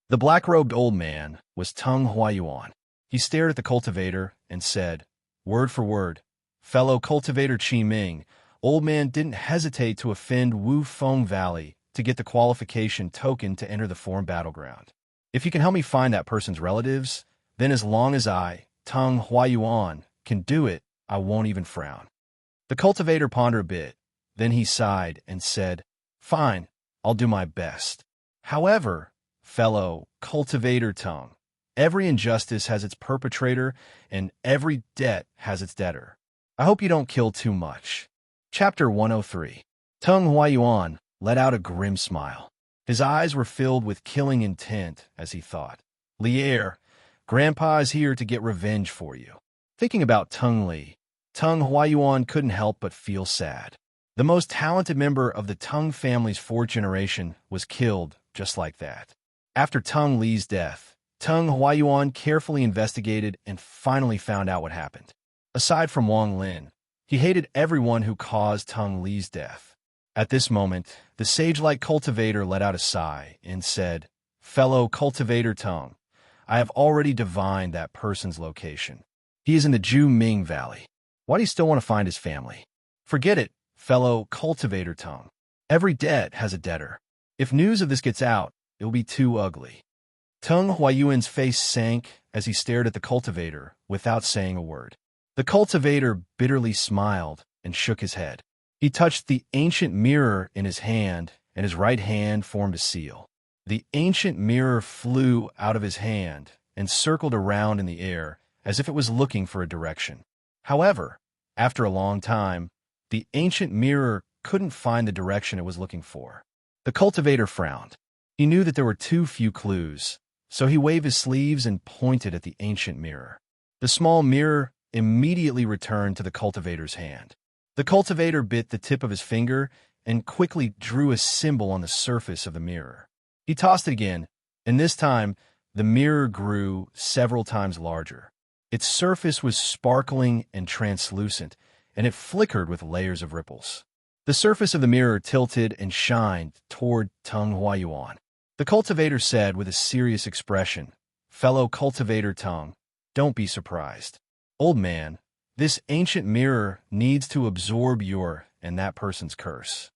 The black-robed old man was Teng Huayuan. He stared at the cultivator and said, word for word, "Fellow cultivator Qi Ming, old man didn't hesitate to offend Wu Feng Valley to get the qualification token to enter the foreign battleground. If you can help me find that person's relatives, then as long as I, Teng Huayuan, can do it, I won't even frown." The cultivator pondered a bit. Then he sighed and said, "Fine, I'll do my best. However, fellow cultivator Teng, every injustice has its perpetrator, and every debt has its debtor. I hope you don't kill too much." Chapter 103. Teng Huayuan let out a grim smile. His eyes were filled with killing intent as he thought, "Lier, Grandpa is here to get revenge for you." Thinking about Teng Li, Teng Huayuan couldn't help but feel sad. The most talented member of the Teng family's 4th generation was killed just like that. After Teng Li's death, Teng Huayuan carefully investigated and finally found out what happened. Aside from Wang Lin, he hated everyone who caused Teng Li's death. At this moment, the sage-like cultivator let out a sigh and said, "Fellow cultivator Teng, I have already divined that person's location. He is in the Ju Ming Valley. Why do you still want to find his family? Forget it, fellow cultivator Teng. Every debt has a debtor. If news of this gets out, it will be too ugly." Teng Huayuan's face sank as he stared at the cultivator without saying a word. The cultivator bitterly smiled and shook his head. He touched the ancient mirror in his hand, and his right hand formed a seal. The ancient mirror flew out of his hand and circled around in the air as if it was looking for a direction. However, After a long time, the ancient mirror couldn't find the direction it was looking for. The cultivator frowned. He knew that there were too few clues, so he waved his sleeves and pointed at the ancient mirror. The small mirror immediately returned to the cultivator's hand. The cultivator bit the tip of his finger and quickly drew a symbol on the surface of the mirror. He tossed it again, and this time, the mirror grew several times larger. Its surface was sparkling and translucent, and it flickered with layers of ripples. The surface of the mirror tilted and shined toward Tung Huayuan. The cultivator said with a serious expression, "Fellow cultivator Tung, don't be surprised. Old man, this ancient mirror needs to absorb your and that person's curse."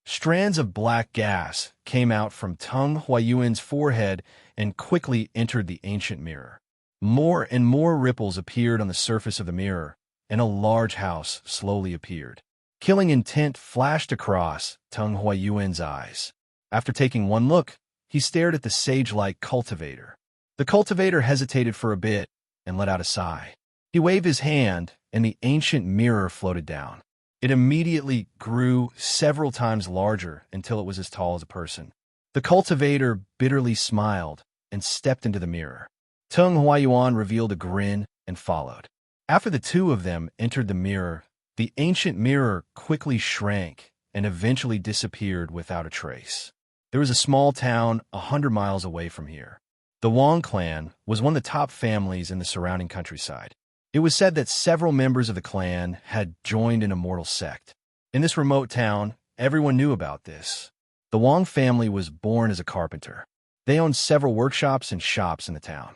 Strands of black gas came out from Tung Huayuan's forehead and quickly entered the ancient mirror. More and more ripples appeared on the surface of the mirror, and a large house slowly appeared. Killing intent flashed across Tung Huayuan's eyes. After taking one look, he stared at the sage-like cultivator. The cultivator hesitated for a bit and let out a sigh. He waved his hand, and the ancient mirror floated down. It immediately grew several times larger until it was as tall as a person. The cultivator bitterly smiled and stepped into the mirror. Tung Huayuan revealed a grin and followed. After the two of them entered the mirror, the ancient mirror quickly shrank and eventually disappeared without a trace. There was a small town 100 miles away from here. The Wang clan was one of the top families in the surrounding countryside. It was said that several members of the clan had joined an immortal sect. In this remote town, everyone knew about this. The Wang family was born as a carpenter. They owned several workshops and shops in the town.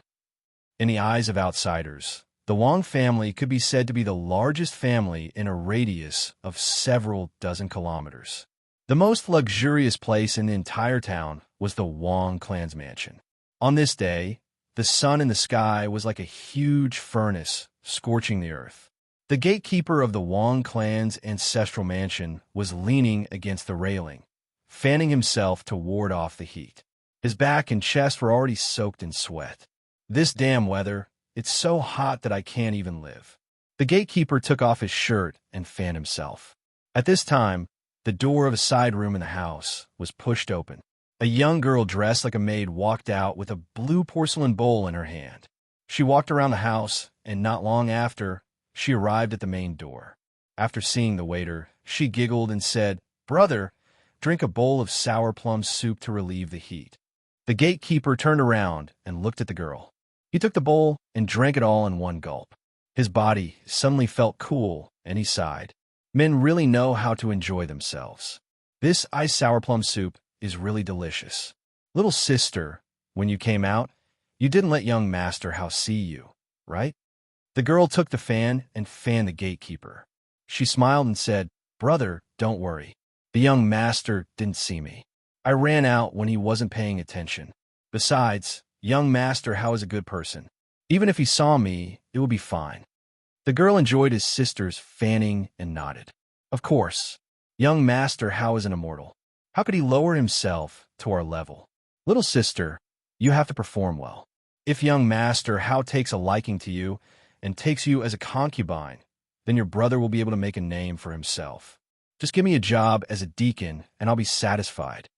In the eyes of outsiders, the Wang family could be said to be the largest family in a radius of several dozen kilometers. The most luxurious place in the entire town was the Wang clan's mansion. On this day, the sun in the sky was like a huge furnace scorching the earth. The gatekeeper of the Wang clan's ancestral mansion was leaning against the railing, fanning himself to ward off the heat. His back and chest were already soaked in sweat. "This damn weather, it's so hot that I can't even live." The gatekeeper took off his shirt and fanned himself. At this time, the door of a side room in the house was pushed open. A young girl dressed like a maid walked out with a blue porcelain bowl in her hand. She walked around the house, and not long after, she arrived at the main door. After seeing the waiter, she giggled and said, "Brother, drink a bowl of sour plum soup to relieve the heat." The gatekeeper turned around and looked at the girl. He took the bowl and drank it all in one gulp. His body suddenly felt cool, and he sighed. Men really know how to enjoy themselves. "This iced sour plum soup is really delicious. Little sister, when you came out, you didn't let young Master How see you, right?" The girl took the fan and fanned the gatekeeper. She smiled and said, "Brother, don't worry. The young master didn't see me. I ran out when he wasn't paying attention. Besides, young Master How is a good person. Even if he saw me, it would be fine." The girl enjoyed his sister's fanning and nodded. "Of course, young Master How is an immortal. How could he lower himself to our level? Little sister, you have to perform well. If young Master How takes a liking to you and takes you as a concubine, then your brother will be able to make a name for himself. Just give me a job as a deacon and I'll be satisfied."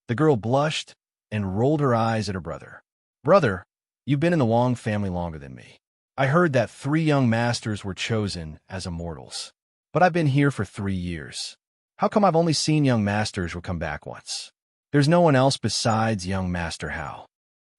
The girl blushed and rolled her eyes at her brother. "Brother, you've been in the Wang family longer than me. I heard that 3 young masters were chosen as immortals, but I've been here for 3 years. How come I've only seen young masters who come back once? There's no one else besides young Master How."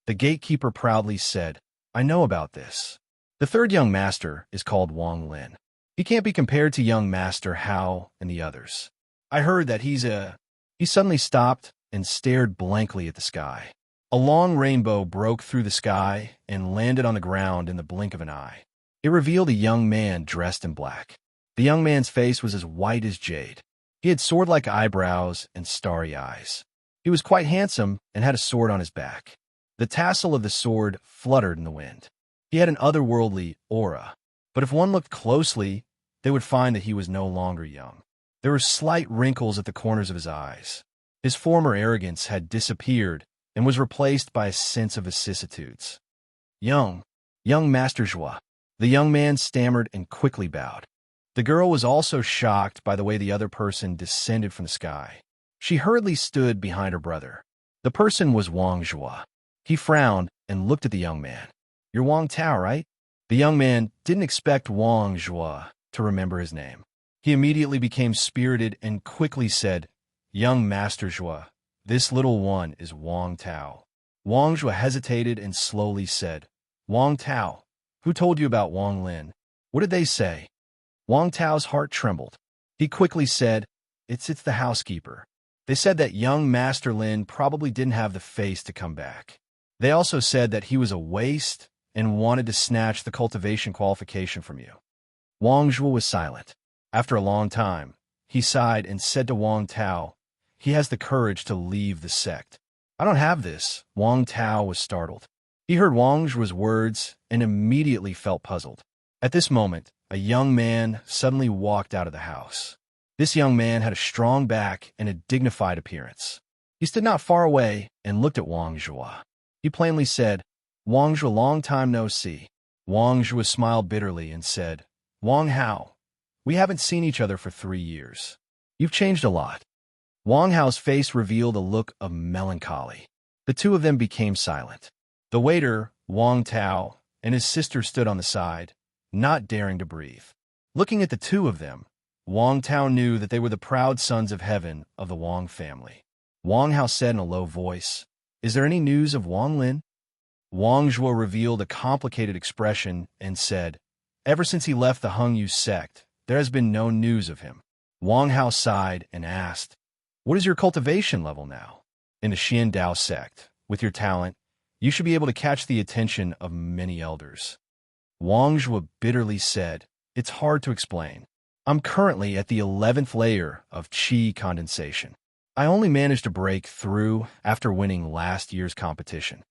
The gatekeeper proudly said, "I know about this. The 3rd young master is called Wang Lin. He can't be compared to young Master How and the others. I heard that he's a—" He suddenly stopped and stared blankly at the sky. A long rainbow broke through the sky and landed on the ground in the blink of an eye. It revealed a young man dressed in black. The young man's face was as white as jade. He had sword-like eyebrows and starry eyes. He was quite handsome and had a sword on his back. The tassel of the sword fluttered in the wind. He had an otherworldly aura, but if one looked closely, they would find that he was no longer young. There were slight wrinkles at the corners of his eyes. His former arrogance had disappeared and was replaced by a sense of vicissitudes. Young Master Joie." The young man stammered and quickly bowed. The girl was also shocked by the way the other person descended from the sky. She hurriedly stood behind her brother. The person was Wang Zhua. He frowned and looked at the young man. "You're Wang Tao, right?" The young man didn't expect Wang Zhua to remember his name. He immediately became spirited and quickly said, "Young Master Zhua, this little one is Wang Tao." Wang Zhua hesitated and slowly said, "Wang Tao, who told you about Wang Lin? What did they say?" Wang Tao's heart trembled. He quickly said, It's the housekeeper. They said that young Master Lin probably didn't have the face to come back. They also said that he was a waste and wanted to snatch the cultivation qualification from you." Wang Zhua was silent. After a long time, he sighed and said to Wang Tao, "He has the courage to leave the sect." "I don't have this." Wang Tao was startled. He heard Wang Zhua's words and immediately felt puzzled. At this moment, a young man suddenly walked out of the house. This young man had a strong back and a dignified appearance. He stood not far away and looked at Wang Zhua. He plainly said, "Wang Zhua, long time no see." Wang Zhua smiled bitterly and said, "Wang Hao, we haven't seen each other for 3 years. You've changed a lot." Wang Hao's face revealed a look of melancholy. The two of them became silent. The waiter, Wang Tao, and his sister stood on the side, not daring to breathe. Looking at the two of them, Wang Tao knew that they were the proud sons of heaven of the Wang family. Wang Hao said in a low voice, "Is there any news of Wang Lin?" Wang Zhua revealed a complicated expression and said, "Ever since he left the Hengyu sect, there has been no news of him." Wang Hao sighed and asked, "What is your cultivation level now?" "In the Xian Dao sect, with your talent, you should be able to catch the attention of many elders." Wang Zhua bitterly said, "It's hard to explain. I'm currently at the 11th layer of qi condensation. I only managed to break through after winning last year's competition."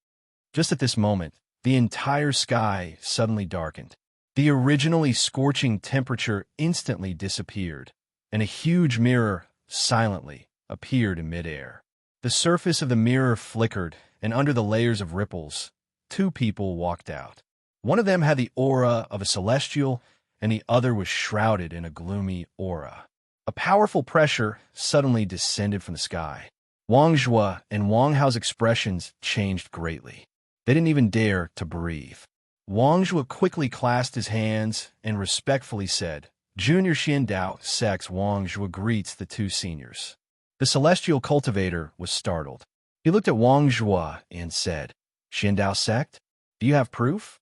Just at this moment, the entire sky suddenly darkened. The originally scorching temperature instantly disappeared, and a huge mirror silently appeared in midair. The surface of the mirror flickered, and under the layers of ripples, 2 people walked out. One of them had the aura of a celestial, and the other was shrouded in a gloomy aura. A powerful pressure suddenly descended from the sky. Wang Zhua and Wang Hao's expressions changed greatly. They didn't even dare to breathe. Wang Zhua quickly clasped his hands and respectfully said, "Junior Xian Dao Sect's Wang Zhua greets the 2 seniors." The celestial cultivator was startled. He looked at Wang Zhua and said, "Xian Dao Sect? Do you have proof?"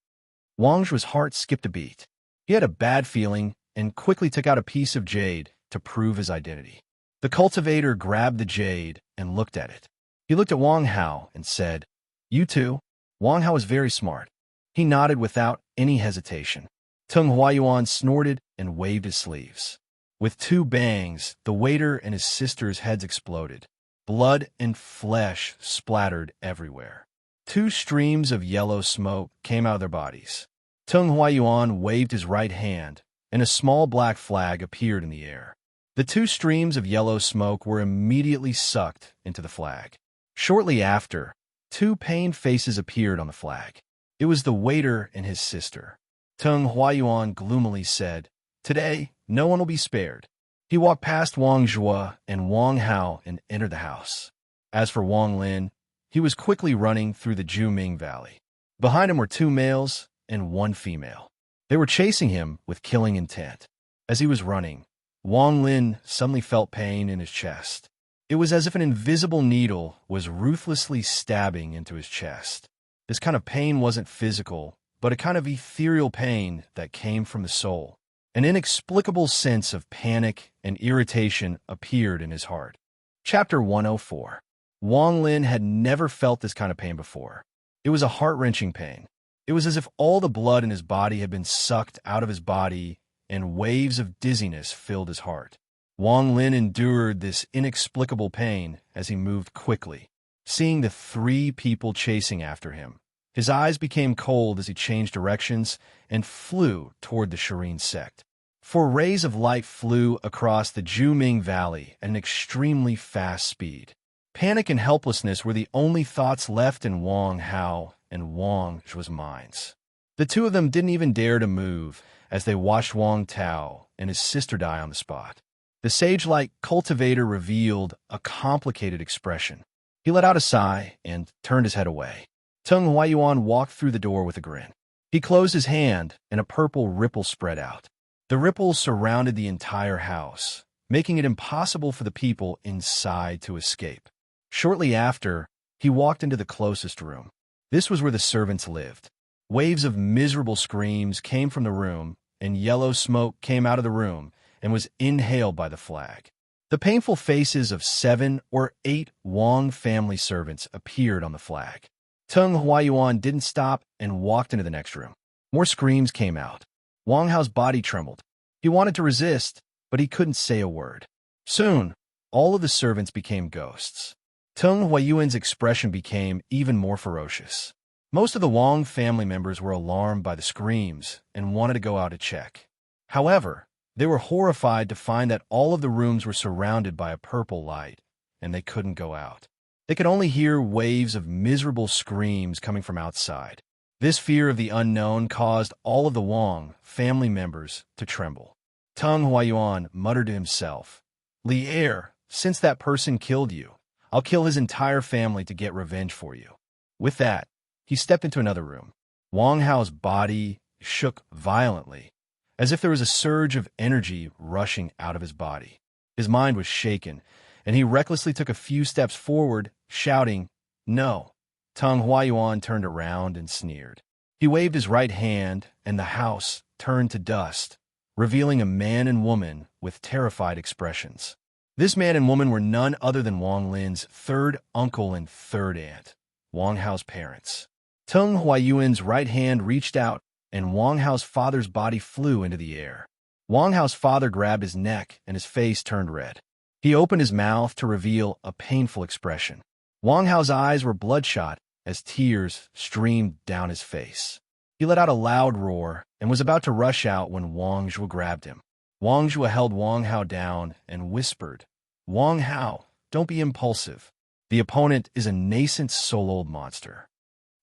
Wang Zhua's heart skipped a beat. He had a bad feeling and quickly took out a piece of jade to prove his identity. The cultivator grabbed the jade and looked at it. He looked at Wang Hao and said, "You too?" Wang Hao was very smart. He nodded without any hesitation. Tung Huayuan snorted and waved his sleeves. With 2 bangs, the waiter and his sister's heads exploded. Blood and flesh splattered everywhere. 2 streams of yellow smoke came out of their bodies. Tung Huayuan waved his right hand, and a small black flag appeared in the air. The 2 streams of yellow smoke were immediately sucked into the flag. Shortly after, 2 pained faces appeared on the flag. It was the waiter and his sister. Tung Huayuan gloomily said, "Today, no one will be spared." He walked past Wang Zhua and Wang Hao and entered the house. As for Wang Lin, he was quickly running through the Juming Valley. Behind him were 2 males and 1 female. They were chasing him with killing intent. As he was running, Wang Lin suddenly felt pain in his chest. It was as if an invisible needle was ruthlessly stabbing into his chest. This kind of pain wasn't physical, but a kind of ethereal pain that came from the soul. An inexplicable sense of panic and irritation appeared in his heart. Chapter 104. Wang Lin had never felt this kind of pain before. It was a heart-wrenching pain. It was as if all the blood in his body had been sucked out of his body, and waves of dizziness filled his heart. Wang Lin endured this inexplicable pain as he moved quickly. Seeing the 3 people chasing after him, his eyes became cold as he changed directions and flew toward the Serene sect. 4 rays of light flew across the Juming Valley at an extremely fast speed. Panic and helplessness were the only thoughts left in Wang Hao and Wang Zhua's minds. The 2 of them didn't even dare to move, as they watched Wang Tao and his sister die on the spot. The sage-like cultivator revealed a complicated expression. He let out a sigh and turned his head away. Tung Huayuan walked through the door with a grin. He closed his hand, and a purple ripple spread out. The ripples surrounded the entire house, making it impossible for the people inside to escape. Shortly after, he walked into the closest room. This was where the servants lived. Waves of miserable screams came from the room, and yellow smoke came out of the room and was inhaled by the flag. The painful faces of 7 or 8 Wang family servants appeared on the flag. Tung Huayuan didn't stop and walked into the next room. More screams came out. Wang Hao's body trembled. He wanted to resist, but he couldn't say a word. Soon, all of the servants became ghosts. Tung Huayuan's expression became even more ferocious. Most of the Wang family members were alarmed by the screams and wanted to go out to check. However, they were horrified to find that all of the rooms were surrounded by a purple light, and they couldn't go out. They could only hear waves of miserable screams coming from outside. This fear of the unknown caused all of the Wang family members to tremble. Tung Huayuan muttered to himself, "Li Er, since that person killed you, I'll kill his entire family to get revenge for you." With that, he stepped into another room. Wang Hao's body shook violently, as if there was a surge of energy rushing out of his body. His mind was shaken, and he recklessly took a few steps forward, shouting, "No." Tung Huayuan turned around and sneered. He waved his right hand, and the house turned to dust, revealing a man and woman with terrified expressions. This man and woman were none other than Wang Lin's third uncle and third aunt, Wang Hao's parents. Tung Huayuan's right hand reached out, and Wang Hao's father's body flew into the air. Wang Hao's father grabbed his neck, and his face turned red. He opened his mouth to reveal a painful expression. Wang Hao's eyes were bloodshot as tears streamed down his face. He let out a loud roar and was about to rush out when Wang Zhuo grabbed him. Wang Zhuo held Wang Hao down and whispered, "Wang Hao, don't be impulsive. The opponent is a nascent soul-old monster."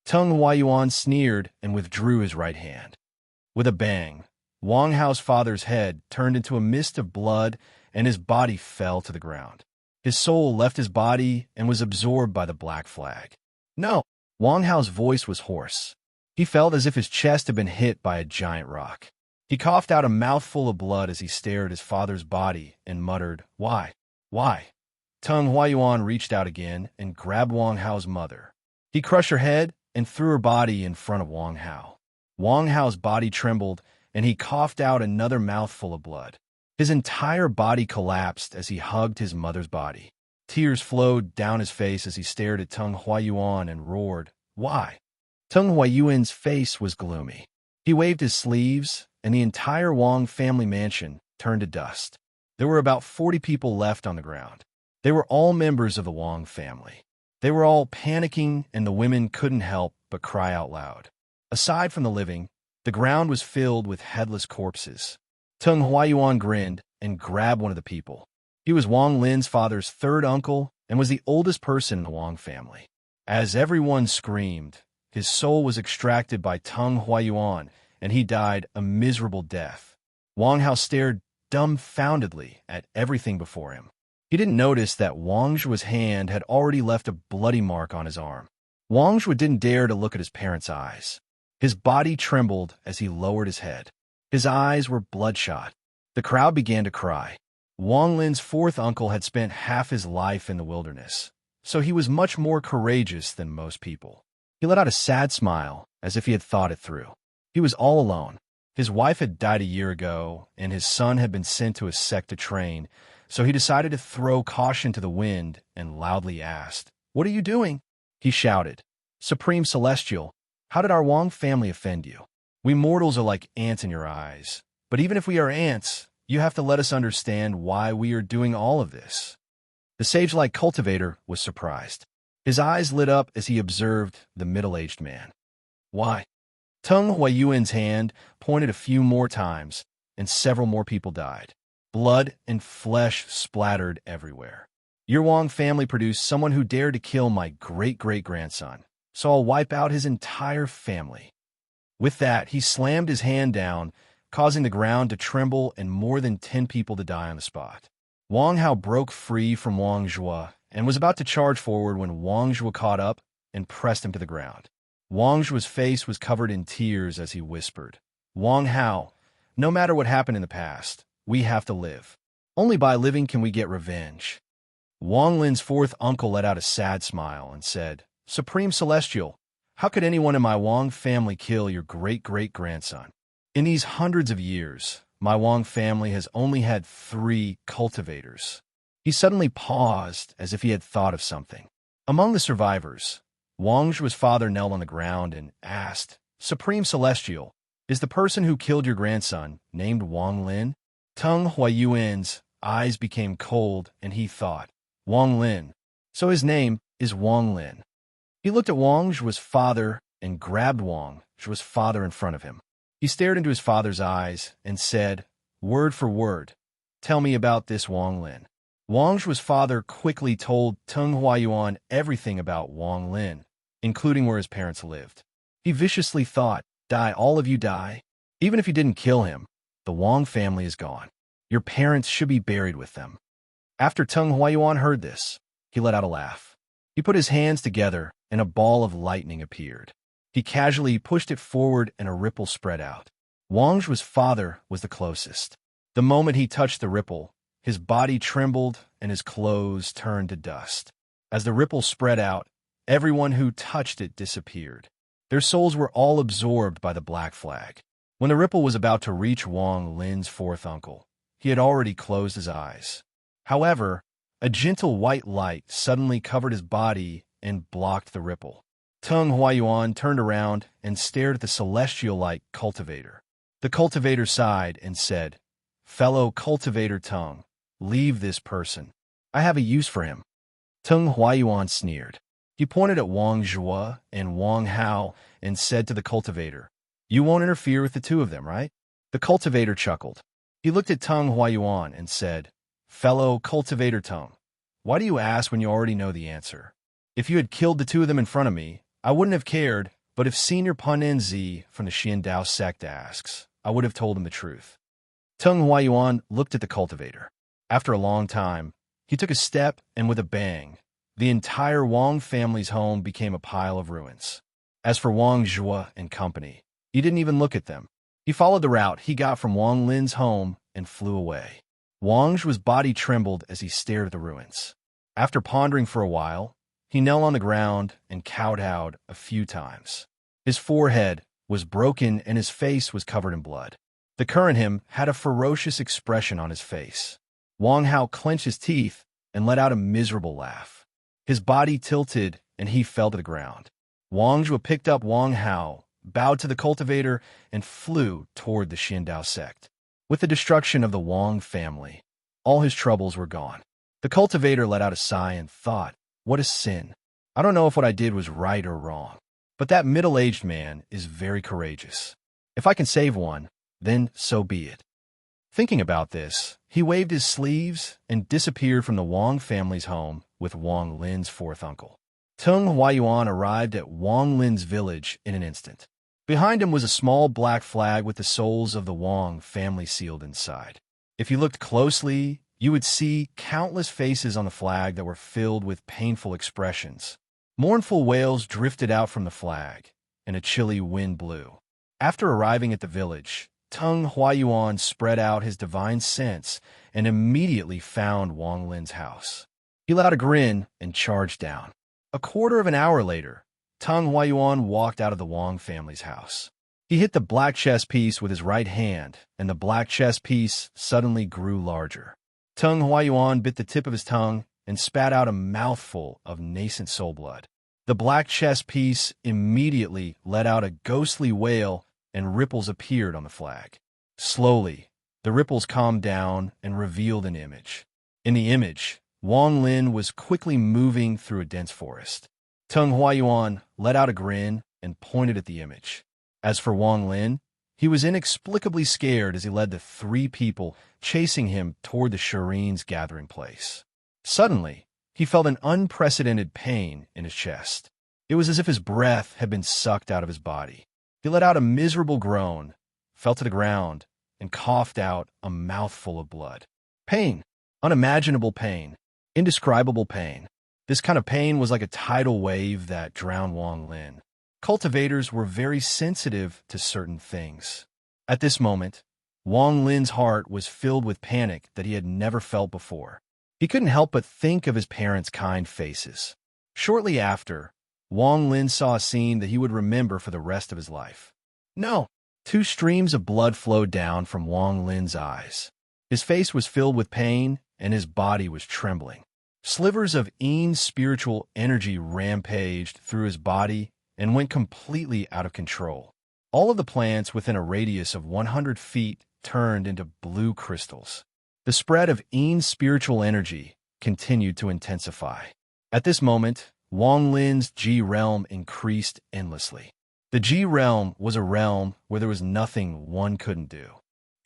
Tung Huayuan sneered and withdrew his right hand. With a bang, Wang Hao's father's head turned into a mist of blood and his body fell to the ground. His soul left his body and was absorbed by the black flag. "No!" Wang Hao's voice was hoarse. He felt as if his chest had been hit by a giant rock. He coughed out a mouthful of blood as he stared at his father's body and muttered, "Why? Why?" Tung Huayuan reached out again and grabbed Wang Hao's mother. He crushed her head and threw her body in front of Wang Hao. Wang Hao's body trembled, and he coughed out another mouthful of blood. His entire body collapsed as he hugged his mother's body. Tears flowed down his face as he stared at Tung Huayuan and roared, "Why?" Tung Huayuan's face was gloomy. He waved his sleeves, and the entire Wang family mansion turned to dust. There were about 40 people left on the ground. They were all members of the Wang family. They were all panicking, and the women couldn't help but cry out loud. Aside from the living, the ground was filled with headless corpses. Tung Huayuan grinned and grabbed one of the people. He was Wang Lin's father's third uncle and was the oldest person in the Wang family. As everyone screamed, his soul was extracted by Tung Huayuan, and he died a miserable death. Wang Hao stared dumbfoundedly at everything before him. He didn't notice that Wang Zhuo's hand had already left a bloody mark on his arm. Wang Zhuo didn't dare to look at his parents' eyes. His body trembled as he lowered his head. His eyes were bloodshot. The crowd began to cry. Wang Lin's fourth uncle had spent half his life in the wilderness, so he was much more courageous than most people. He let out a sad smile, as if he had thought it through. He was all alone. His wife had died a year ago, and his son had been sent to a sect to train, so he decided to throw caution to the wind and loudly asked, "What are you doing?" He shouted, "Supreme Celestial, how did our Wang family offend you? We mortals are like ants in your eyes, but even if we are ants, you have to let us understand why we are doing all of this." The sage-like cultivator was surprised. His eyes lit up as he observed the middle-aged man. "Why?" Tung Huayuan's hand pointed a few more times, and several more people died. Blood and flesh splattered everywhere. "Your Wang family produced someone who dared to kill my great-great-grandson, so I'll wipe out his entire family." With that, he slammed his hand down, causing the ground to tremble and more than 10 people to die on the spot. Wang Hao broke free from Wang Zhuo and was about to charge forward when Wang Zhuo caught up and pressed him to the ground. Wang Zhuo's face was covered in tears as he whispered, "Wang Hao, no matter what happened in the past, we have to live. Only by living can we get revenge." Wang Lin's fourth uncle let out a sad smile and said, "Supreme Celestial, how could anyone in my Wang family kill your great-great-grandson? In these hundreds of years, my Wang family has only had 3 cultivators." He suddenly paused as if he had thought of something. Among the survivors, Wang Zhuo's father knelt on the ground and asked, "Supreme Celestial, is the person who killed your grandson named Wang Lin?" Teng Huayuan's eyes became cold and he thought, "Wang Lin. So his name is Wang Lin." He looked at Wang Zhuo's father and grabbed Wang Zhuo's father in front of him. He stared into his father's eyes and said, word for word, "Tell me about this Wang Lin." Wang Zhuo's father quickly told Teng Huayuan everything about Wang Lin, including where his parents lived. He viciously thought, "Die, all of you die. Even if you didn't kill him, the Wang family is gone. Your parents should be buried with them." After Teng Huayuan heard this, he let out a laugh. He put his hands together and a ball of lightning appeared. He casually pushed it forward and a ripple spread out. Wang Zhuo's father was the closest. The moment he touched the ripple, his body trembled and his clothes turned to dust. As the ripple spread out, everyone who touched it disappeared. Their souls were all absorbed by the black flag. When the ripple was about to reach Wang Lin's fourth uncle, he had already closed his eyes. However, a gentle white light suddenly covered his body and blocked the ripple. Teng Huayuan turned around and stared at the celestial-like cultivator. The cultivator sighed and said, "Fellow cultivator Teng, leave this person. I have a use for him." Teng Huayuan sneered. He pointed at Wang Zhuo and Wang Hao and said to the cultivator, "You won't interfere with the two of them, right?" The cultivator chuckled. He looked at Teng Huayuan and said, "Fellow cultivator Teng, why do you ask when you already know the answer? If you had killed the two of them in front of me, I wouldn't have cared, but if Senior Punen Zi from the Xiandao sect asks, I would have told him the truth." Teng Huayuan looked at the cultivator. After a long time, he took a step and with a bang, the entire Wang family's home became a pile of ruins. As for Wang Zhuo and company, he didn't even look at them. He followed the route he got from Wang Lin's home and flew away. Wang Zhuo's body trembled as he stared at the ruins. After pondering for a while, he knelt on the ground and kowtowed a few times. His forehead was broken and his face was covered in blood. The current him had a ferocious expression on his face. Wang Hao clenched his teeth and let out a miserable laugh. His body tilted and he fell to the ground. Wang Zhuo picked up Wang Hao, bowed to the cultivator, and flew toward the Xiandao sect. With the destruction of the Wang family, all his troubles were gone. The cultivator let out a sigh and thought, "What a sin. I don't know if what I did was right or wrong, but that middle-aged man is very courageous. If I can save one, then so be it." Thinking about this, he waved his sleeves and disappeared from the Wang family's home with Wang Lin's fourth uncle. Teng Huayuan arrived at Wang Lin's village in an instant. Behind him was a small black flag with the souls of the Wang family sealed inside. If you looked closely, you would see countless faces on the flag that were filled with painful expressions. Mournful wails drifted out from the flag, and a chilly wind blew. After arriving at the village, Teng Huayuan spread out his divine sense and immediately found Wang Lin's house. He let out a grin and charged down. A quarter of an hour later, Teng Huayuan walked out of the Wang family's house. He hit the black chess piece with his right hand, and the black chess piece suddenly grew larger. Teng Huayuan bit the tip of his tongue and spat out a mouthful of nascent soul blood. The black chess piece immediately let out a ghostly wail and ripples appeared on the flag. Slowly, the ripples calmed down and revealed an image. In the image, Wang Lin was quickly moving through a dense forest. Teng Huayuan let out a grin and pointed at the image. As for Wang Lin, he was inexplicably scared as he led the 3 people chasing him toward the Serene's gathering place. Suddenly, he felt an unprecedented pain in his chest. It was as if his breath had been sucked out of his body. He let out a miserable groan, fell to the ground, and coughed out a mouthful of blood. Pain. Unimaginable pain. Indescribable pain. This kind of pain was like a tidal wave that drowned Wang Lin. Cultivators were very sensitive to certain things. At this moment, Wang Lin's heart was filled with panic that he had never felt before. He couldn't help but think of his parents' kind faces. Shortly after, Wang Lin saw a scene that he would remember for the rest of his life. No! 2 streams of blood flowed down from Wang Lin's eyes. His face was filled with pain, and his body was trembling. Slivers of Yin's spiritual energy rampaged through his body and went completely out of control. All of the plants within a radius of 100 feet turned into blue crystals. The spread of Yin's spiritual energy continued to intensify. At this moment, Wang Lin's Ji realm increased endlessly. The Ji realm was a realm where there was nothing one couldn't do.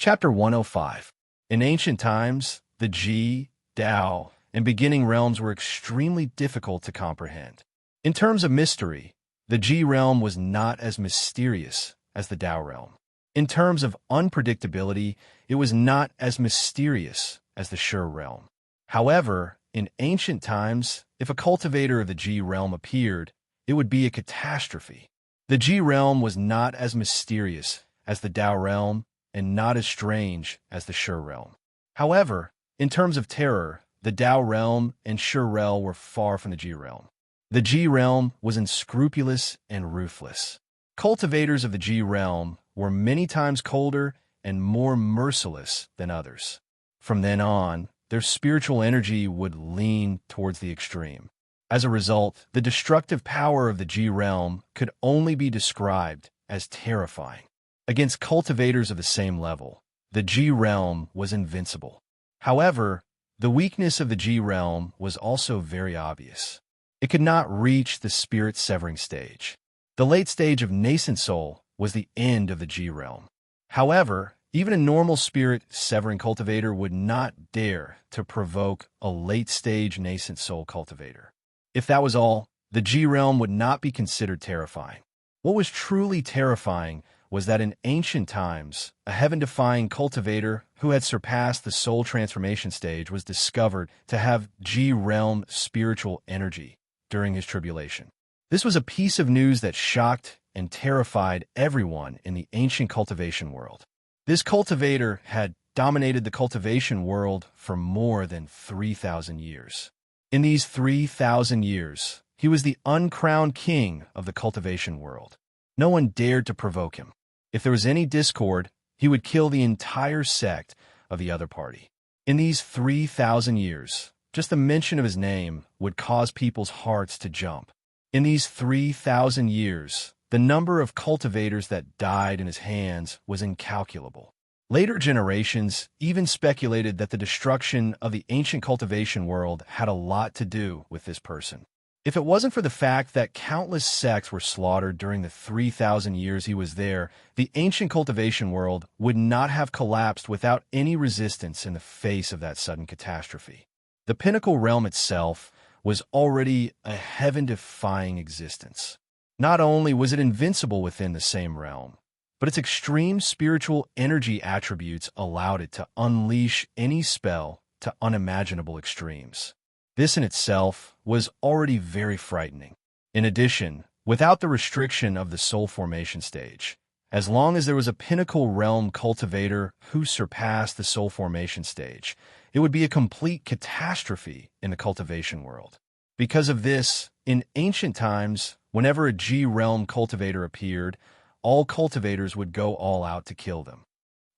Chapter 105. In ancient times, the Ji, Tao, and beginning realms were extremely difficult to comprehend. In terms of mystery, the Ji realm was not as mysterious as the Tao realm. In terms of unpredictability, it was not as mysterious as the Sure realm. However, in ancient times, if a cultivator of the Ji realm appeared, it would be a catastrophe. The Ji realm was not as mysterious as the Tao realm and not as strange as the Sure realm. However, in terms of terror, the Tao realm and Sure realm were far from the Ji realm. The Ji realm was unscrupulous and ruthless. Cultivators of the Ji realm were many times colder and more merciless than others. From then on, their spiritual energy would lean towards the extreme. As a result, the destructive power of the Ji realm could only be described as terrifying. Against cultivators of the same level, the Ji realm was invincible. However, the weakness of the Ji realm was also very obvious. It could not reach the spirit-severing stage. The late stage of nascent soul was the end of the Ji realm. However, even a normal spirit-severing cultivator would not dare to provoke a late-stage nascent soul cultivator. If that was all, the Ji realm would not be considered terrifying. What was truly terrifying was that in ancient times, a heaven-defying cultivator who had surpassed the soul transformation stage was discovered to have Ji realm spiritual energy during his tribulation. This was a piece of news that shocked and terrified everyone in the ancient cultivation world. This cultivator had dominated the cultivation world for more than 3,000 years. In these 3,000 years, he was the uncrowned king of the cultivation world. No one dared to provoke him. If there was any discord, he would kill the entire sect of the other party. In these 3,000 years, just the mention of his name would cause people's hearts to jump. In these 3,000 years, the number of cultivators that died in his hands was incalculable. Later generations even speculated that the destruction of the ancient cultivation world had a lot to do with this person. If it wasn't for the fact that countless sects were slaughtered during the 3,000 years he was there, the ancient cultivation world would not have collapsed without any resistance in the face of that sudden catastrophe. The pinnacle realm itself was already a heaven-defying existence. Not only was it invincible within the same realm, but its extreme spiritual energy attributes allowed it to unleash any spell to unimaginable extremes. This in itself was already very frightening. In addition, without the restriction of the soul formation stage, as long as there was a pinnacle realm cultivator who surpassed the soul formation stage, it would be a complete catastrophe in the cultivation world. Because of this, in ancient times, whenever a Ji realm cultivator appeared, all cultivators would go all out to kill them.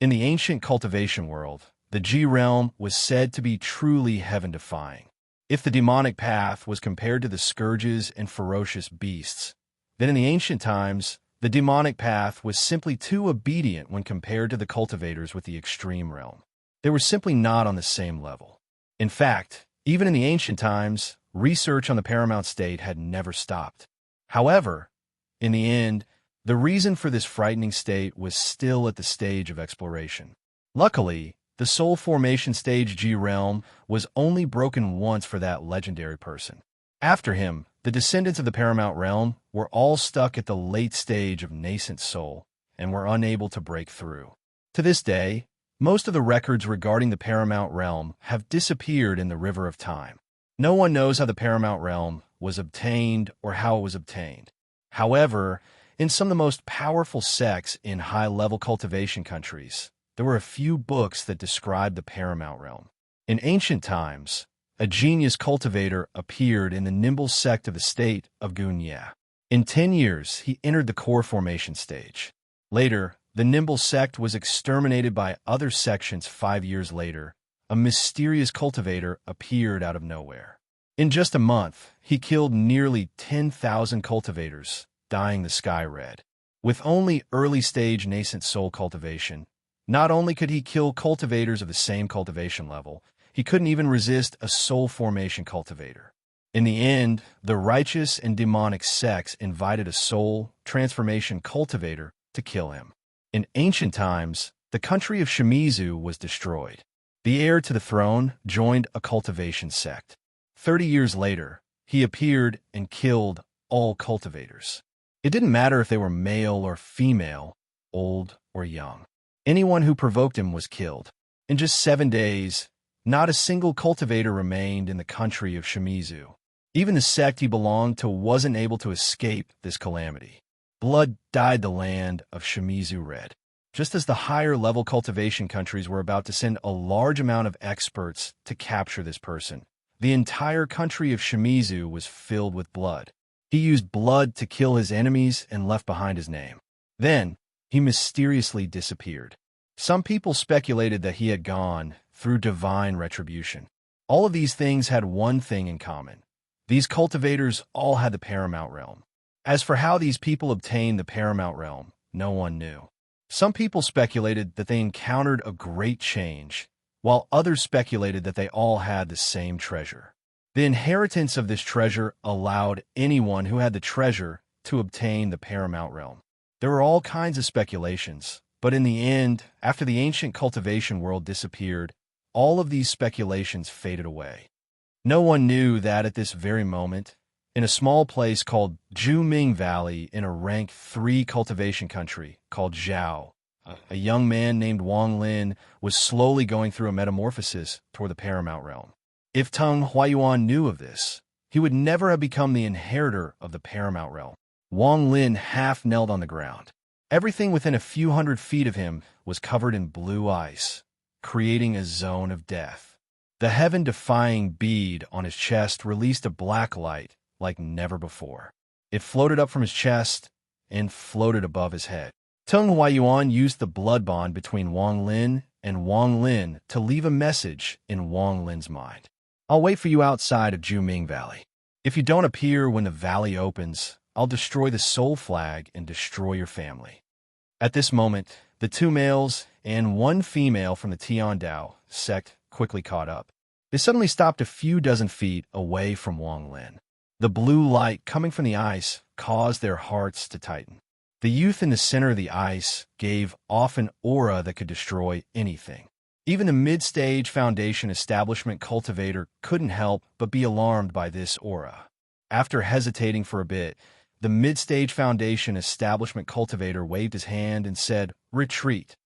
In the ancient cultivation world, the Ji realm was said to be truly heaven-defying. If the demonic path was compared to the scourges and ferocious beasts, then in the ancient times, the demonic path was simply too obedient when compared to the cultivators with the extreme realm. They were simply not on the same level. In fact, even in the ancient times, research on the paramount state had never stopped. However, in the end, the reason for this frightening state was still at the stage of exploration. Luckily, the soul formation stage Ji realm was only broken once for that legendary person. After him, the descendants of the paramount realm were all stuck at the late stage of nascent soul and were unable to break through. To this day, Most of the records regarding the Paramount Realm have disappeared in the river of time. No one knows how the Paramount Realm was obtained or how it was obtained. However, in some of the most powerful sects in high-level cultivation countries, there were a few books that describe the Paramount Realm. In ancient times, a genius cultivator appeared in the nimble sect of the state of Gunya. In 10 years, he entered the core formation stage. Later, the nimble sect was exterminated by other sections. 5 years later, a mysterious cultivator appeared out of nowhere. In just a month, he killed nearly 10,000 cultivators, dyeing the sky red. With only early-stage nascent soul cultivation, not only could he kill cultivators of the same cultivation level, he couldn't even resist a soul formation cultivator. In the end, the righteous and demonic sects invited a soul transformation cultivator to kill him. In ancient times, the country of Shimizu was destroyed. The heir to the throne joined a cultivation sect. 30 years later, he appeared and killed all cultivators. It didn't matter if they were male or female, old or young. Anyone who provoked him was killed. In just 7 days, not a single cultivator remained in the country of Shimizu. Even the sect he belonged to wasn't able to escape this calamity. Blood dyed the land of Shimizu red. Just as the higher-level cultivation countries were about to send a large amount of experts to capture this person, the entire country of Shimizu was filled with blood. He used blood to kill his enemies and left behind his name. Then, he mysteriously disappeared. Some people speculated that he had gone through divine retribution. All of these things had one thing in common. These cultivators all had the Paramount Realm. As for how these people obtained the Paramount Realm, no one knew. Some people speculated that they encountered a great change, while others speculated that they all had the same treasure. The inheritance of this treasure allowed anyone who had the treasure to obtain the Paramount Realm. There were all kinds of speculations, but in the end, after the ancient cultivation world disappeared, all of these speculations faded away. No one knew that at this very moment, in a small place called Juming Valley in a rank 3 cultivation country called Zhao, a young man named Wang Lin was slowly going through a metamorphosis toward the Paramount Realm. If Teng Huayuan knew of this, he would never have become the inheritor of the Paramount Realm. Wang Lin half knelt on the ground. Everything within a few hundred feet of him was covered in blue ice, creating a zone of death. The heaven-defying bead on his chest released a black light like never before. It floated up from his chest and floated above his head. Teng Huayuan used the blood bond between Wang Lin and Wang Lin to leave a message in Wang Lin's mind. I'll wait for you outside of Juming Valley. If you don't appear when the valley opens, I'll destroy the soul flag and destroy your family. At this moment, the 2 males and 1 female from the Tiandao sect quickly caught up. They suddenly stopped a few dozen feet away from Wang Lin. The blue light coming from the ice caused their hearts to tighten. The youth in the center of the ice gave off an aura that could destroy anything. Even the mid-stage foundation establishment cultivator couldn't help but be alarmed by this aura. After hesitating for a bit, the mid-stage foundation establishment cultivator waved his hand and said, "Retreat."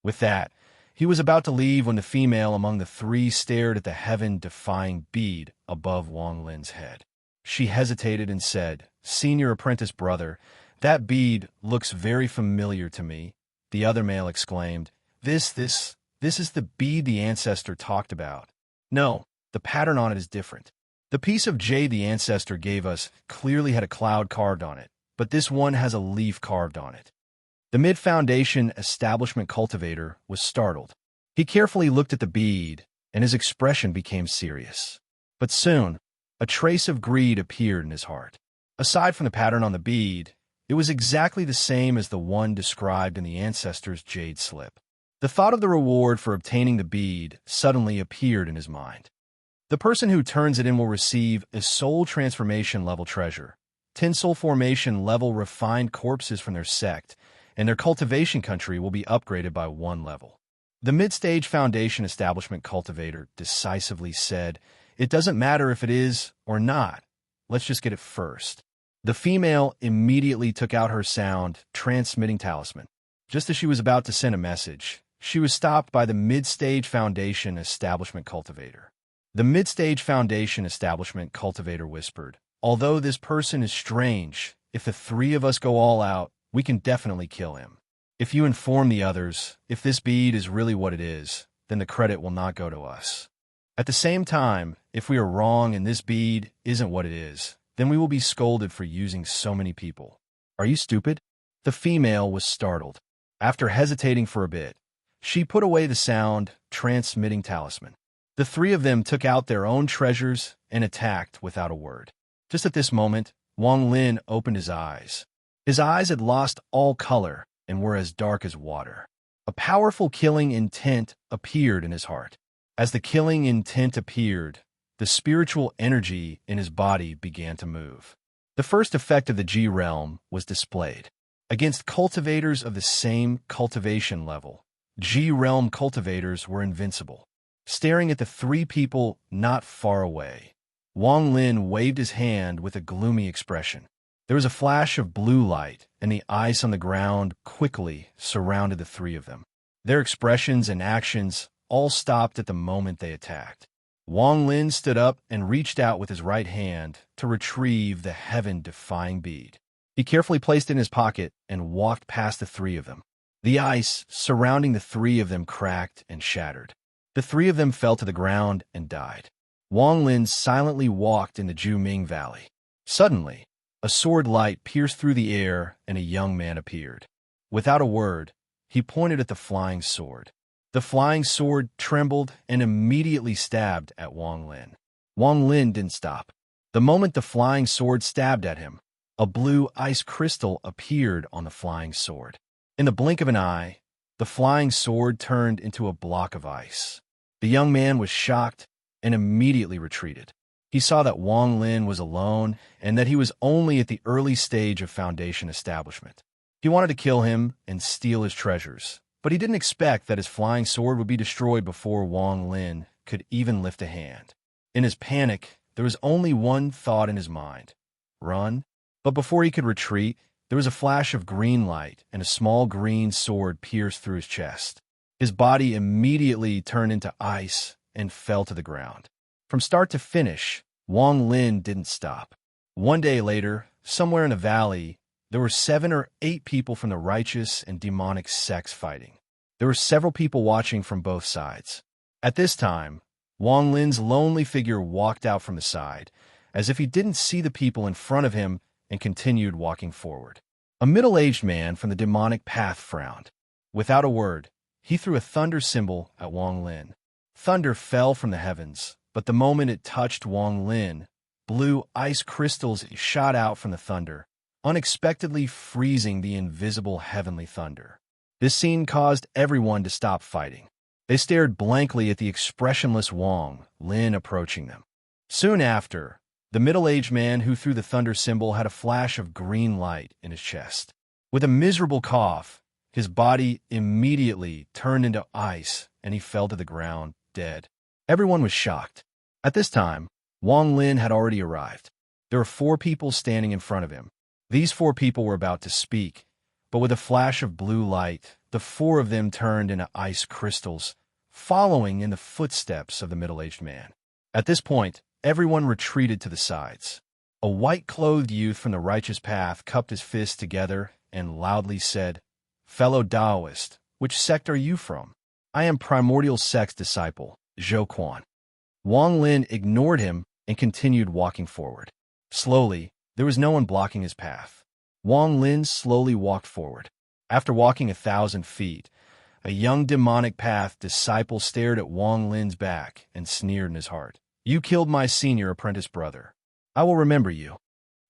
With that, he was about to leave when the female among the 3 stared at the heaven-defying bead above Wang Lin's head. She hesitated and said, "Senior apprentice brother, that bead looks very familiar to me." The other male exclaimed, This is the bead the ancestor talked about." "No, the pattern on it is different. The piece of jade the ancestor gave us clearly had a cloud carved on it, but this one has a leaf carved on it." The mid-foundation establishment cultivator was startled. He carefully looked at the bead, and his expression became serious. But soon, a trace of greed appeared in his heart. Aside from the pattern on the bead, it was exactly the same as the one described in the ancestor's jade slip. The thought of the reward for obtaining the bead suddenly appeared in his mind. The person who turns it in will receive a soul transformation level treasure, 10 soul formation level refined corpses from their sect, and their cultivation country will be upgraded by 1 level. The mid-stage foundation establishment cultivator decisively said, "It doesn't matter if it is or not. Let's just get it first." The female immediately took out her sound transmitting talisman. Just as she was about to send a message, she was stopped by the Mid-Stage Foundation Establishment Cultivator. The Mid-Stage Foundation Establishment Cultivator whispered, "Although this person is strange, if the three of us go all out, we can definitely kill him. If you inform the others, if this bead is really what it is, then the credit will not go to us. At the same time, if we are wrong and this bead isn't what it is, then we will be scolded for using so many people. Are you stupid?" The female was startled. After hesitating for a bit, she put away the sound-transmitting talisman. The three of them took out their own treasures and attacked without a word. Just at this moment, Wang Lin opened his eyes. His eyes had lost all color and were as dark as water. A powerful killing intent appeared in his heart. As the killing intent appeared, the spiritual energy in his body began to move. The first effect of the G realm was displayed. Against cultivators of the same cultivation level, G realm cultivators were invincible. Staring at the three people not far away, Wang Lin waved his hand with a gloomy expression. There was a flash of blue light, and the ice on the ground quickly surrounded the three of them. Their expressions and actions all stopped at the moment they attacked. Wang Lin stood up and reached out with his right hand to retrieve the heaven-defying bead. He carefully placed it in his pocket and walked past the three of them. The ice surrounding the three of them cracked and shattered. The three of them fell to the ground and died. Wang Lin silently walked in the Juming Valley. Suddenly, a sword light pierced through the air and a young man appeared. Without a word, he pointed at the flying sword. The flying sword trembled and immediately stabbed at Wang Lin. Wang Lin didn't stop. The moment the flying sword stabbed at him, a blue ice crystal appeared on the flying sword. In the blink of an eye, the flying sword turned into a block of ice. The young man was shocked and immediately retreated. He saw that Wang Lin was alone and that he was only at the early stage of Foundation establishment. He wanted to kill him and steal his treasures, but he didn't expect that his flying sword would be destroyed before Wang Lin could even lift a hand. In his panic, there was only one thought in his mind: run. But before he could retreat, there was a flash of green light and a small green sword pierced through his chest. His body immediately turned into ice and fell to the ground. From start to finish, Wang Lin didn't stop. One day later, somewhere in the valley, there were 7 or 8 people from the righteous and demonic sects fighting. There were several people watching from both sides. At this time, Wang Lin's lonely figure walked out from the side, as if he didn't see the people in front of him, and continued walking forward. A middle-aged man from the demonic path frowned. Without a word, he threw a thunder symbol at Wang Lin. Thunder fell from the heavens, but the moment it touched Wang Lin, blue ice crystals shot out from the thunder, unexpectedly freezing the invisible heavenly thunder. This scene caused everyone to stop fighting. They stared blankly at the expressionless Wang Lin approaching them. Soon after, the middle-aged man who threw the thunder symbol had a flash of green light in his chest. With a miserable cough, his body immediately turned into ice and he fell to the ground, dead. Everyone was shocked. At this time, Wang Lin had already arrived. There were 4 people standing in front of him. These 4 people were about to speak, but with a flash of blue light, the 4 of them turned into ice crystals, following in the footsteps of the middle-aged man. At this point, everyone retreated to the sides. A white-clothed youth from the righteous path cupped his fists together and loudly said, "Fellow Taoist, which sect are you from?" "I am Primordial Sect's disciple, Zhou Quan." Wang Lin ignored him and continued walking forward. Slowly, there was no one blocking his path. Wang Lin slowly walked forward. After walking 1,000 feet, a young demonic path disciple stared at Wang Lin's back and sneered in his heart. "You killed my senior apprentice brother. I will remember you."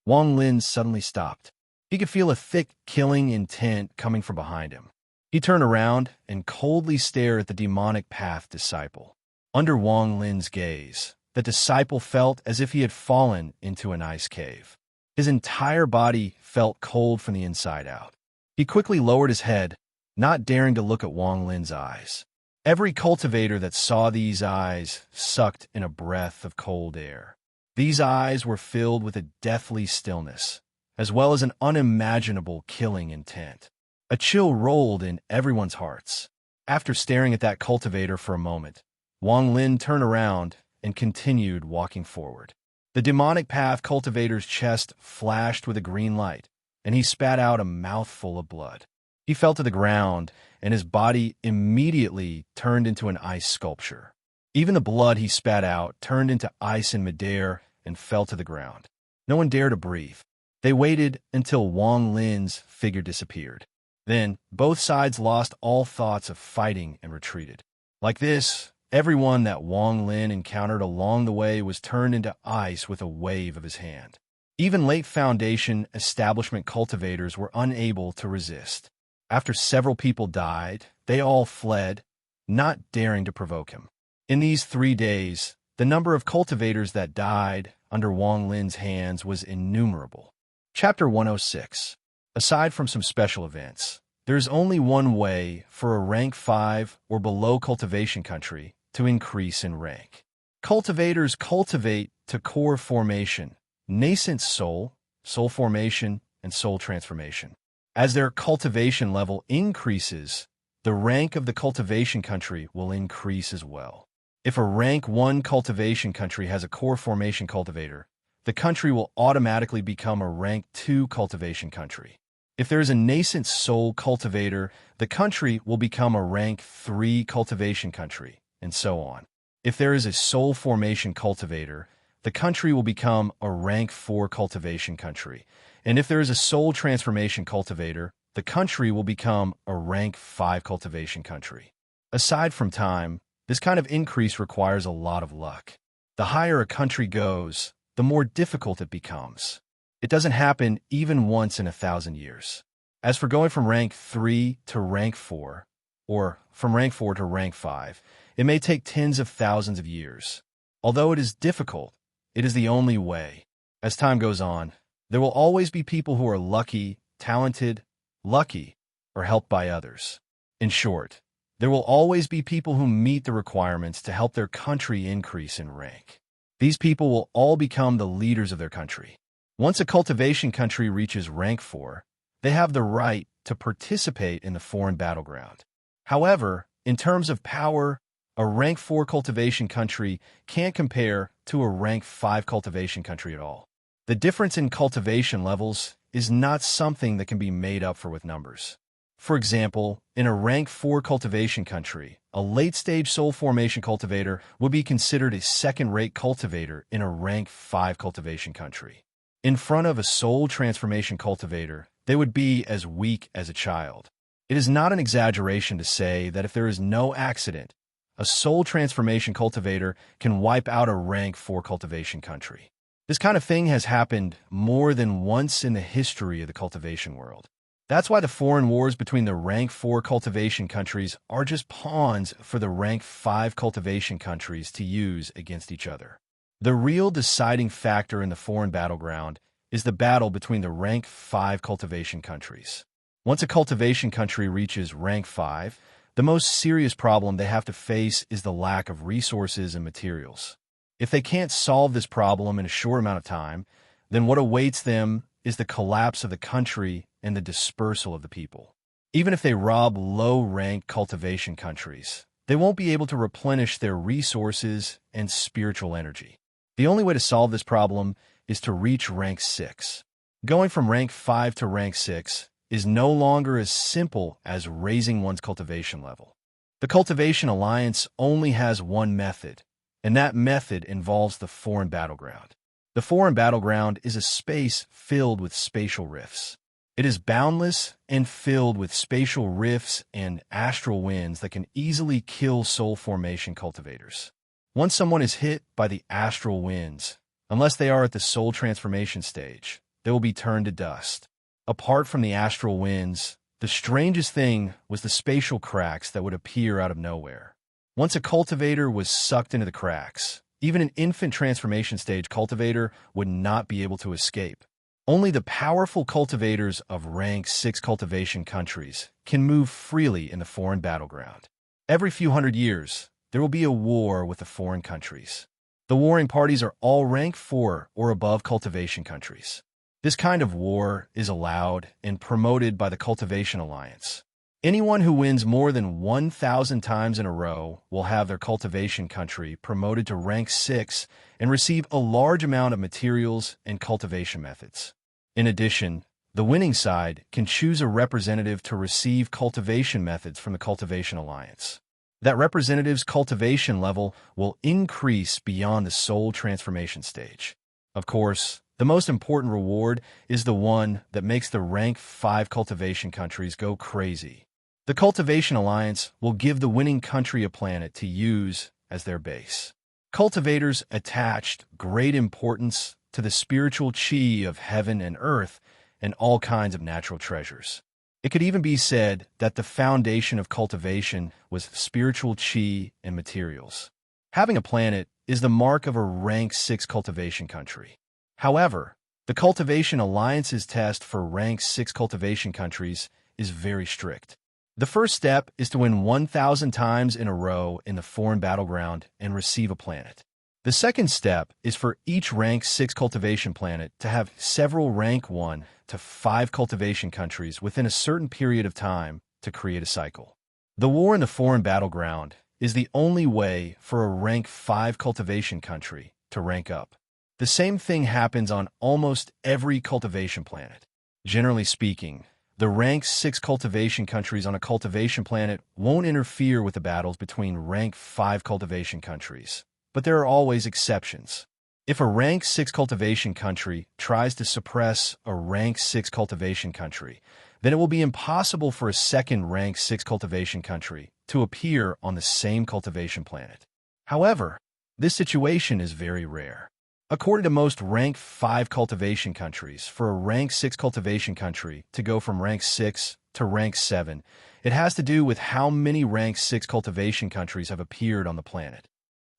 Wang Lin suddenly stopped. He could feel a thick, killing intent coming from behind him. He turned around and coldly stared at the demonic path disciple. Under Wang Lin's gaze, the disciple felt as if he had fallen into an ice cave. His entire body felt cold from the inside out. He quickly lowered his head, not daring to look at Wang Lin's eyes. Every cultivator that saw these eyes sucked in a breath of cold air. These eyes were filled with a deathly stillness, as well as an unimaginable killing intent. A chill rolled in everyone's hearts. After staring at that cultivator for a moment, Wang Lin turned around and continued walking forward. The demonic path cultivator's chest flashed with a green light, and he spat out a mouthful of blood. He fell to the ground, and his body immediately turned into an ice sculpture. Even the blood he spat out turned into ice in midair and fell to the ground. No one dared to breathe. They waited until Wang Lin's figure disappeared. Then, both sides lost all thoughts of fighting and retreated. Like this, everyone that Wang Lin encountered along the way was turned into ice with a wave of his hand. Even late Foundation establishment cultivators were unable to resist. After several people died, they all fled, not daring to provoke him. In these 3 days, the number of cultivators that died under Wang Lin's hands was innumerable. Chapter 106. Aside from some special events, there is only one way for a rank 5 or below cultivation country to increase in rank. Cultivators cultivate to core formation, nascent soul, soul formation, and soul transformation. As their cultivation level increases, the rank of the cultivation country will increase as well. If a rank 1 cultivation country has a core formation cultivator, the country will automatically become a rank 2 cultivation country. If there is a nascent soul cultivator, the country will become a rank 3 cultivation country, and so on. If there is a soul formation cultivator, the country will become a rank 4 cultivation country. And if there is a soul transformation cultivator, the country will become a rank 5 cultivation country. Aside from time, this kind of increase requires a lot of luck. The higher a country goes, the more difficult it becomes. It doesn't happen even once in 1,000 years. As for going from rank 3 to rank 4, or from rank 4 to rank 5, it may take tens of thousands of years. Although it is difficult, it is the only way. As time goes on, there will always be people who are lucky, talented, lucky, or helped by others. In short, there will always be people who meet the requirements to help their country increase in rank. These people will all become the leaders of their country. Once a cultivation country reaches rank 4, they have the right to participate in the foreign battleground. However, in terms of power, a rank 4 cultivation country can't compare to a rank 5 cultivation country at all. The difference in cultivation levels is not something that can be made up for with numbers. For example, in a rank 4 cultivation country, a late-stage soul formation cultivator would be considered a second-rate cultivator in a rank 5 cultivation country. In front of a soul transformation cultivator, they would be as weak as a child. It is not an exaggeration to say that if there is no accident, a soul transformation cultivator can wipe out a rank 4 cultivation country. This kind of thing has happened more than once in the history of the cultivation world. That's why the foreign wars between the rank 4 cultivation countries are just pawns for the rank 5 cultivation countries to use against each other. The real deciding factor in the foreign battleground is the battle between the rank 5 cultivation countries. Once a cultivation country reaches rank 5, the most serious problem they have to face is the lack of resources and materials. If they can't solve this problem in a short amount of time, then what awaits them is the collapse of the country and the dispersal of the people. Even if they rob low-rank cultivation countries, they won't be able to replenish their resources and spiritual energy. The only way to solve this problem is to reach rank 6. Going from rank 5 to rank 6 is no longer as simple as raising one's cultivation level. The Cultivation Alliance only has one method, and that method involves the foreign battleground. The foreign battleground is a space filled with spatial rifts. It is boundless and filled with spatial rifts and astral winds that can easily kill soul formation cultivators. Once someone is hit by the astral winds, unless they are at the soul transformation stage, they will be turned to dust. Apart from the astral winds, the strangest thing was the spatial cracks that would appear out of nowhere. Once a cultivator was sucked into the cracks, even an infant transformation stage cultivator would not be able to escape. Only the powerful cultivators of rank 6 cultivation countries can move freely in the foreign battleground. Every few hundred years, there will be a war with the foreign countries. The warring parties are all rank 4 or above cultivation countries. This kind of war is allowed and promoted by the Cultivation Alliance. Anyone who wins more than 1,000 times in a row will have their cultivation country promoted to rank 6 and receive a large amount of materials and cultivation methods. In addition, the winning side can choose a representative to receive cultivation methods from the Cultivation Alliance. That representative's cultivation level will increase beyond the soul transformation stage. Of course, the most important reward is the one that makes the rank 5 cultivation countries go crazy. The Cultivation Alliance will give the winning country a planet to use as their base. Cultivators attached great importance to the spiritual chi of heaven and earth and all kinds of natural treasures. It could even be said that the foundation of cultivation was spiritual chi and materials. Having a planet is the mark of a rank 6 cultivation country. However, the Cultivation Alliance's test for rank 6 cultivation countries is very strict. The first step is to win 1,000 times in a row in the foreign battleground and receive a planet. The second step is for each rank 6 cultivation planet to have several rank 1 to 5 cultivation countries within a certain period of time to create a cycle. The war in the foreign battleground is the only way for a rank 5 cultivation country to rank up. The same thing happens on almost every cultivation planet. Generally speaking, the rank 6 cultivation countries on a cultivation planet won't interfere with the battles between rank 5 cultivation countries, but there are always exceptions. If a rank 6 cultivation country tries to suppress a rank 6 cultivation country, then it will be impossible for a second rank 6 cultivation country to appear on the same cultivation planet. However, this situation is very rare. According to most rank 5 cultivation countries, for a rank 6 cultivation country to go from rank 6 to rank 7, it has to do with how many rank 6 cultivation countries have appeared on the planet.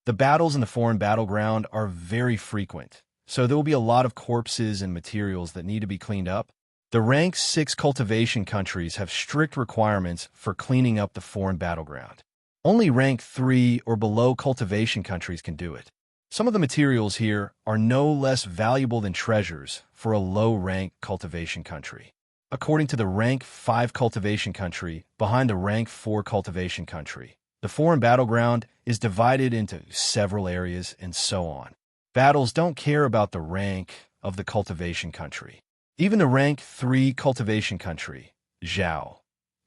The battles in the foreign battleground are very frequent, so there will be a lot of corpses and materials that need to be cleaned up. The rank 6 cultivation countries have strict requirements for cleaning up the foreign battleground. Only rank 3 or below cultivation countries can do it. Some of the materials here are no less valuable than treasures for a low-rank cultivation country. According to the rank 5 cultivation country behind the rank 4 cultivation country, the foreign battleground is divided into several areas and so on. Battles don't care about the rank of the cultivation country. Even the rank 3 cultivation country, Zhao,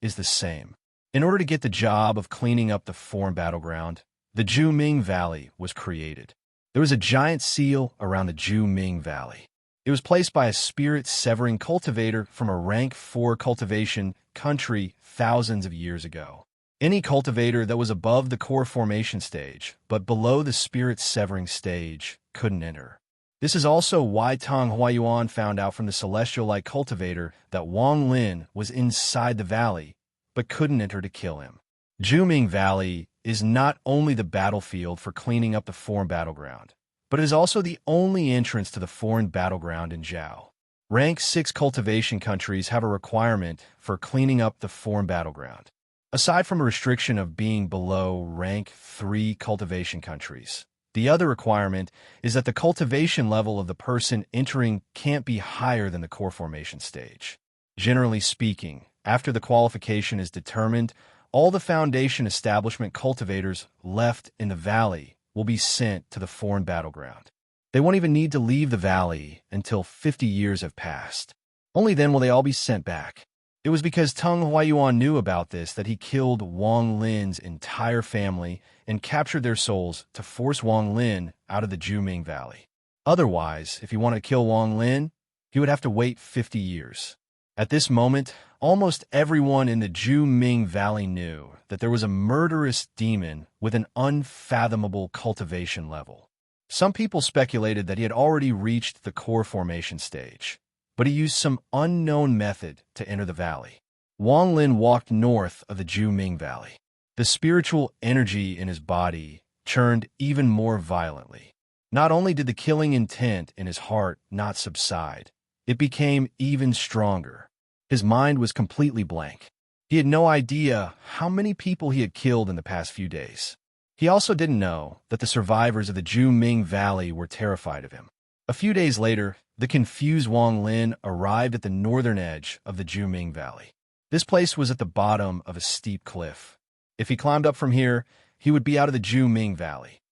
is the same. In order to get the job of cleaning up the foreign battleground, the Juming Valley was created. There was a giant seal around the Juming Valley. It was placed by a spirit-severing cultivator from a rank 4 cultivation country thousands of years ago. Any cultivator that was above the core formation stage, but below the spirit-severing stage, couldn't enter. This is also why Tang Huayuan found out from the celestial light cultivator that Wang Lin was inside the valley, but couldn't enter to kill him. Juming Valley is not only the battlefield for cleaning up the foreign battleground, but it is also the only entrance to the foreign battleground in Zhao. Rank 6 cultivation countries have a requirement for cleaning up the foreign battleground. Aside from a restriction of being below rank 3 cultivation countries, the other requirement is that the cultivation level of the person entering can't be higher than the core formation stage. Generally speaking, after the qualification is determined, all the foundation establishment cultivators left in the valley will be sent to the foreign battleground. They won't even need to leave the valley until 50 years have passed. Only then will they all be sent back. It was because Tang Huayuan knew about this that he killed Wang Lin's entire family and captured their souls to force Wang Lin out of the Juming Valley. Otherwise, if he wanted to kill Wang Lin, he would have to wait 50 years. At this moment, almost everyone in the Juming Valley knew that there was a murderous demon with an unfathomable cultivation level. Some people speculated that he had already reached the core formation stage, but he used some unknown method to enter the valley. Wang Lin walked north of the Juming Valley. The spiritual energy in his body churned even more violently. Not only did the killing intent in his heart not subside, it became even stronger. His mind was completely blank. He had no idea how many people he had killed in the past few days. He also didn't know that the survivors of the Juming Valley were terrified of him. A few days later, the confused Wang Lin arrived at the northern edge of the Juming Valley. This place was at the bottom of a steep cliff. If he climbed up from here, he would be out of the Ju Ming Valley.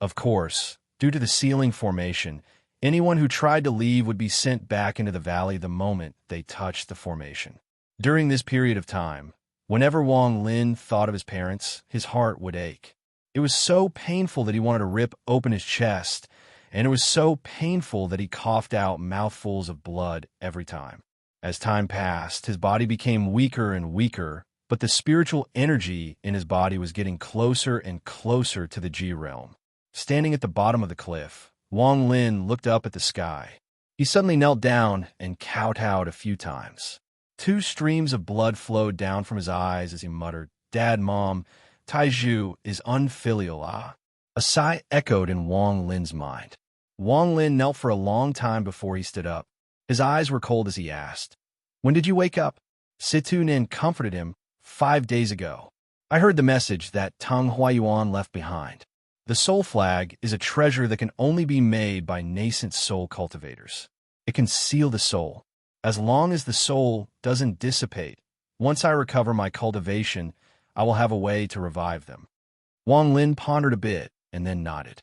Of course, due to the ceiling formation, anyone who tried to leave would be sent back into the valley the moment they touched the formation. During this period of time, whenever Wang Lin thought of his parents, his heart would ache. It was so painful that he wanted to rip open his chest, and it was so painful that he coughed out mouthfuls of blood every time. As time passed, his body became weaker and weaker, but the spiritual energy in his body was getting closer and closer to the Ji realm. Standing at the bottom of the cliff, Wang Lin looked up at the sky. He suddenly knelt down and kowtowed a few times. 2 streams of blood flowed down from his eyes as he muttered, "Dad, Mom, Taizhu is unfilial, ah." A sigh echoed in Wang Lin's mind. Wang Lin knelt for a long time before he stood up. His eyes were cold as he asked, "When did you wake up?" Situ Nin comforted him, 5 days ago. I heard the message that Tang Huayuan left behind. The soul flag is a treasure that can only be made by nascent soul cultivators. It can seal the soul. As long as the soul doesn't dissipate, once I recover my cultivation, I will have a way to revive them. Wang Lin pondered a bit and then nodded.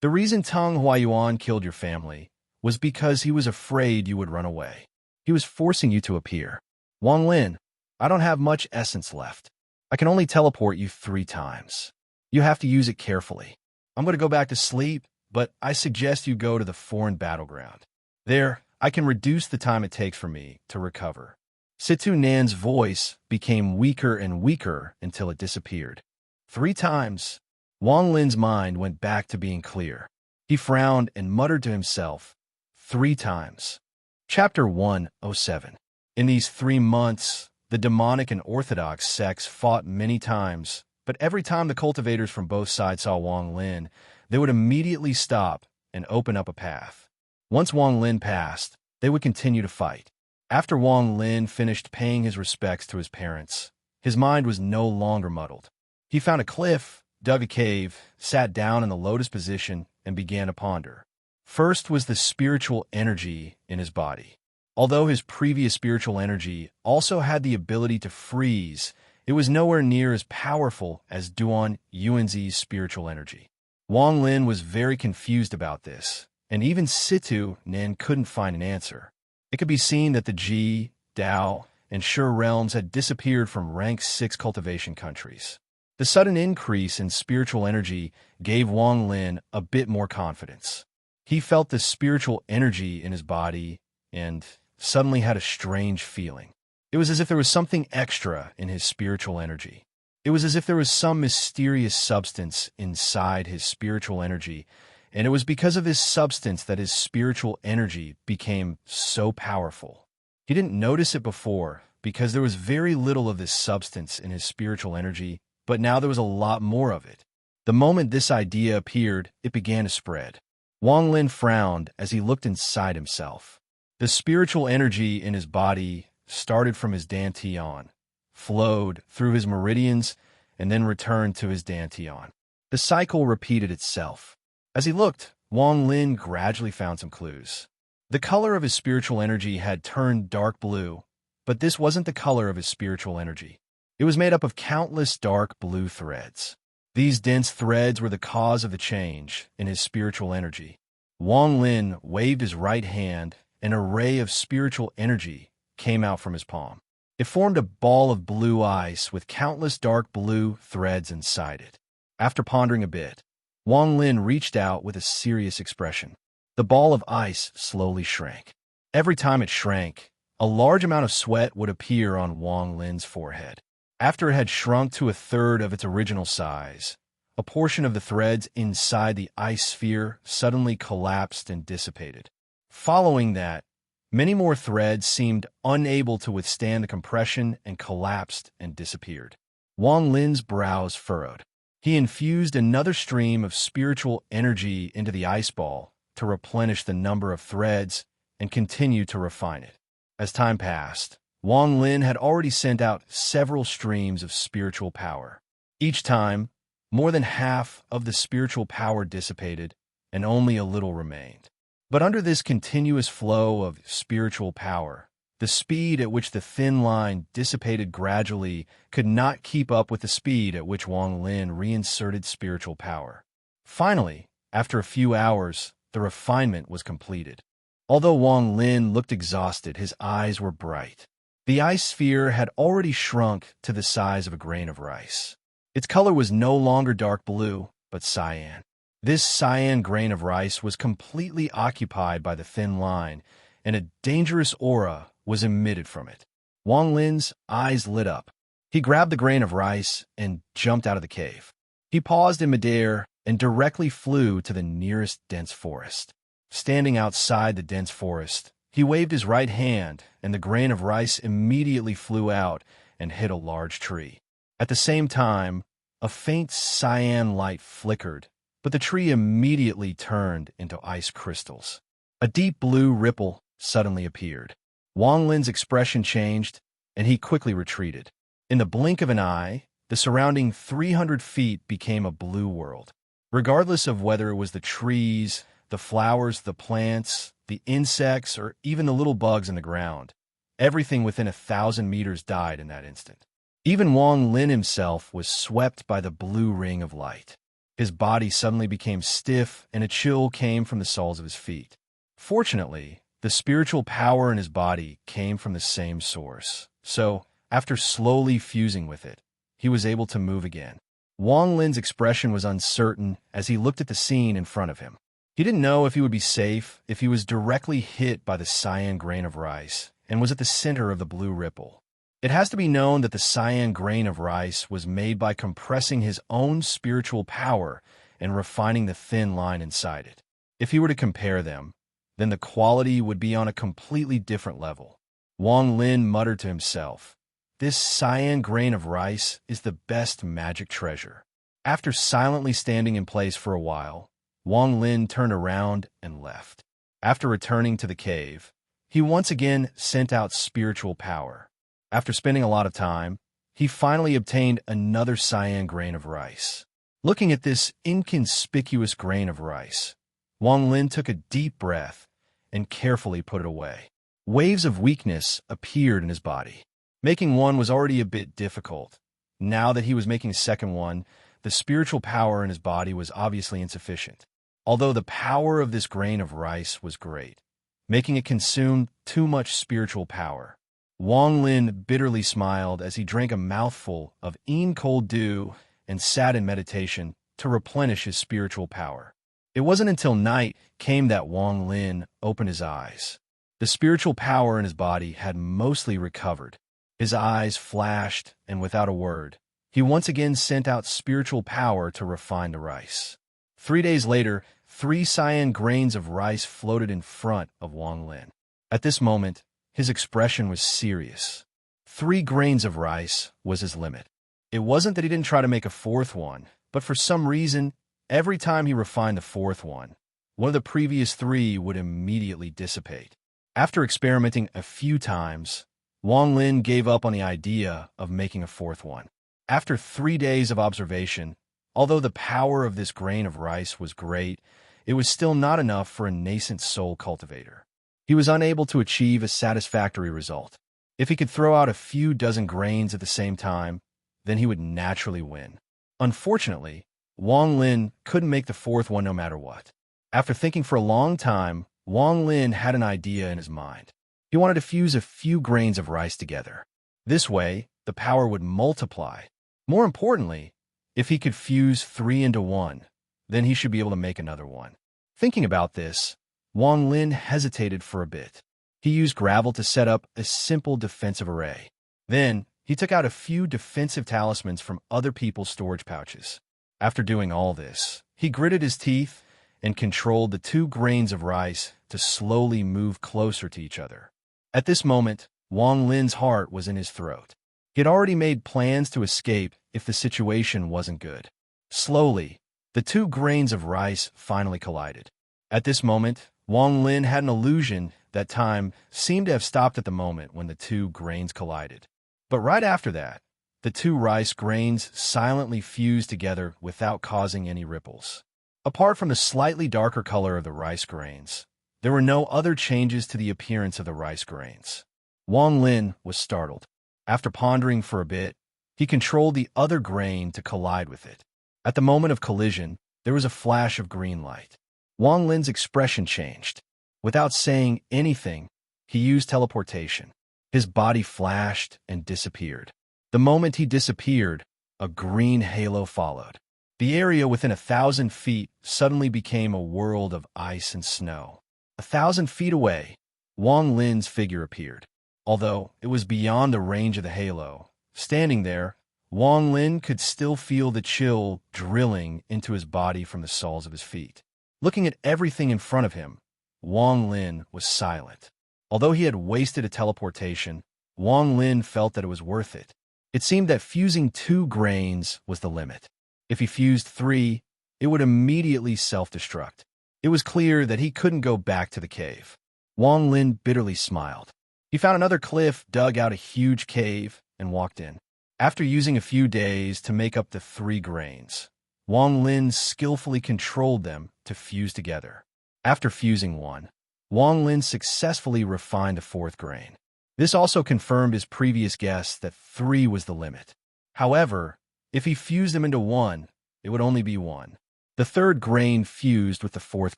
The reason Tang Huayuan killed your family was because he was afraid you would run away. He was forcing you to appear. Wang Lin, I don't have much essence left. I can only teleport you 3 times. You have to use it carefully. I'm going to go back to sleep, but I suggest you go to the foreign battleground. There, I can reduce the time it takes for me to recover. Situ Nan's voice became weaker and weaker until it disappeared. 3 times. Wang Lin's mind went back to being clear. He frowned and muttered to himself, 3 times. Chapter 107. In these 3 months, the demonic and orthodox sects fought many times, but every time the cultivators from both sides saw Wang Lin, they would immediately stop and open up a path. Once Wang Lin passed, they would continue to fight. After Wang Lin finished paying his respects to his parents, his mind was no longer muddled. He found a cliff, dug a cave, sat down in the lotus position, and began to ponder. First was the spiritual energy in his body. Although his previous spiritual energy also had the ability to freeze, it was nowhere near as powerful as Duan Yuanzi's spiritual energy. Wang Lin was very confused about this, and even Situ Nin couldn't find an answer. It could be seen that the Ji, Dao, and Shi realms had disappeared from rank 6 cultivation countries. The sudden increase in spiritual energy gave Wang Lin a bit more confidence. He felt the spiritual energy in his body and suddenly had a strange feeling. It was as if there was something extra in his spiritual energy. It was as if there was some mysterious substance inside his spiritual energy, and it was because of this substance that his spiritual energy became so powerful. He didn't notice it before because there was very little of this substance in his spiritual energy, but now there was a lot more of it. The moment this idea appeared, it began to spread. Wang Lin frowned as he looked inside himself. The spiritual energy in his body started from his dantian, flowed through his meridians, and then returned to his dantian. The cycle repeated itself. As he looked, Wang Lin gradually found some clues. The color of his spiritual energy had turned dark blue, but this wasn't the color of his spiritual energy. It was made up of countless dark blue threads. These dense threads were the cause of the change in his spiritual energy. Wang Lin waved his right hand, and an array of spiritual energy came out from his palm. It formed a ball of blue ice with countless dark blue threads inside it. After pondering a bit, Wang Lin reached out with a serious expression. The ball of ice slowly shrank. Every time it shrank, a large amount of sweat would appear on Wang Lin's forehead. After it had shrunk to 1/3 of its original size, a portion of the threads inside the ice sphere suddenly collapsed and dissipated. Following that, many more threads seemed unable to withstand the compression and collapsed and disappeared. Wang Lin's brows furrowed. He infused another stream of spiritual energy into the ice ball to replenish the number of threads and continue to refine it. As time passed, Wang Lin had already sent out several streams of spiritual power. Each time, more than half of the spiritual power dissipated and only a little remained. But under this continuous flow of spiritual power, The speed at which the thin line dissipated gradually could not keep up with the speed at which Wang Lin reinserted spiritual power. Finally, after a few hours, the refinement was completed. Although Wang Lin looked exhausted, his eyes were bright. The ice sphere had already shrunk to the size of a grain of rice. Its color was no longer dark blue, but cyan. This cyan grain of rice was completely occupied by the thin line, and a dangerous aura was emitted from it. Wang Lin's eyes lit up. He grabbed the grain of rice and jumped out of the cave. He paused in midair and directly flew to the nearest dense forest. Standing outside the dense forest, he waved his right hand, and the grain of rice immediately flew out and hit a large tree. At the same time, a faint cyan light flickered, but the tree immediately turned into ice crystals. A deep blue ripple suddenly appeared. Wang Lin's expression changed, and he quickly retreated. In the blink of an eye, the surrounding 300 feet became a blue world. Regardless of whether it was the trees, the flowers, the plants, the insects, or even the little bugs in the ground, everything within 1,000 meters died in that instant. Even Wang Lin himself was swept by the blue ring of light. His body suddenly became stiff, and a chill came from the soles of his feet. Fortunately, the spiritual power in his body came from the same source, so, after slowly fusing with it, he was able to move again. Wang Lin's expression was uncertain as he looked at the scene in front of him. He didn't know if he would be safe if he was directly hit by the cyan grain of rice and was at the center of the blue ripple. It has to be known that the cyan grain of rice was made by compressing his own spiritual power and refining the thin line inside it. If he were to compare them, then the quality would be on a completely different level. Wang Lin muttered to himself, "This cyan grain of rice is the best magic treasure." After silently standing in place for a while, Wang Lin turned around and left. After returning to the cave, he once again sent out spiritual power. After spending a lot of time, he finally obtained another cyan grain of rice. Looking at this inconspicuous grain of rice, Wang Lin took a deep breath and carefully put it away. Waves of weakness appeared in his body. Making one was already a bit difficult. Now that he was making a second one, the spiritual power in his body was obviously insufficient. Although the power of this grain of rice was great, making it consume too much spiritual power. Wang Lin bitterly smiled as he drank a mouthful of cold dew and sat in meditation to replenish his spiritual power. It wasn't until night came that Wang Lin opened his eyes. The spiritual power in his body had mostly recovered. His eyes flashed, and without a word, he once again sent out spiritual power to refine the rice. 3 days later, 3 cyan grains of rice floated in front of Wang Lin. At this moment, his expression was serious. 3 grains of rice was his limit. It wasn't that he didn't try to make a 4th one, but for some reason, every time he refined the 4th one of the previous 3 would immediately dissipate. After experimenting a few times, Wang Lin gave up on the idea of making a 4th one. After 3 days of observation, although the power of this grain of rice was great, it was still not enough for a nascent soul cultivator. He was unable to achieve a satisfactory result. If he could throw out a few dozen grains at the same time, then he would naturally win. Unfortunately, Wang Lin couldn't make the 4th one no matter what. After thinking for a long time, Wang Lin had an idea in his mind. He wanted to fuse a few grains of rice together. This way, the power would multiply. More importantly, if he could fuse 3 into 1, then he should be able to make another one. Thinking about this, Wang Lin hesitated for a bit. He used gravel to set up a simple defensive array. Then, he took out a few defensive talismans from other people's storage pouches. After doing all this, he gritted his teeth and controlled the 2 grains of rice to slowly move closer to each other. At this moment, Wang Lin's heart was in his throat. He had already made plans to escape if the situation wasn't good. Slowly, the 2 grains of rice finally collided. At this moment, Wang Lin had an illusion that time seemed to have stopped at the moment when the 2 grains collided. But right after that, the 2 rice grains silently fused together without causing any ripples. Apart from the slightly darker color of the rice grains, there were no other changes to the appearance of the rice grains. Wang Lin was startled. After pondering for a bit, he controlled the other grain to collide with it. At the moment of collision, there was a flash of green light. Wang Lin's expression changed. Without saying anything, he used teleportation. His body flashed and disappeared. The moment he disappeared, a green halo followed. The area within 1,000 feet suddenly became a world of ice and snow. 1,000 feet away, Wang Lin's figure appeared. Although it was beyond the range of the halo, standing there, Wang Lin could still feel the chill drilling into his body from the soles of his feet. Looking at everything in front of him, Wang Lin was silent. Although he had wasted a teleportation, Wang Lin felt that it was worth it. It seemed that fusing 2 grains was the limit. If he fused 3, it would immediately self-destruct. It was clear that he couldn't go back to the cave. Wang Lin bitterly smiled. He found another cliff, dug out a huge cave, and walked in. After using a few days to make up the 3 grains, Wang Lin skillfully controlled them to fuse together. After fusing 1, Wang Lin successfully refined a 4th grain. This also confirmed his previous guess that 3 was the limit. However, if he fused them into 1, it would only be 1. The 3rd grain fused with the 4th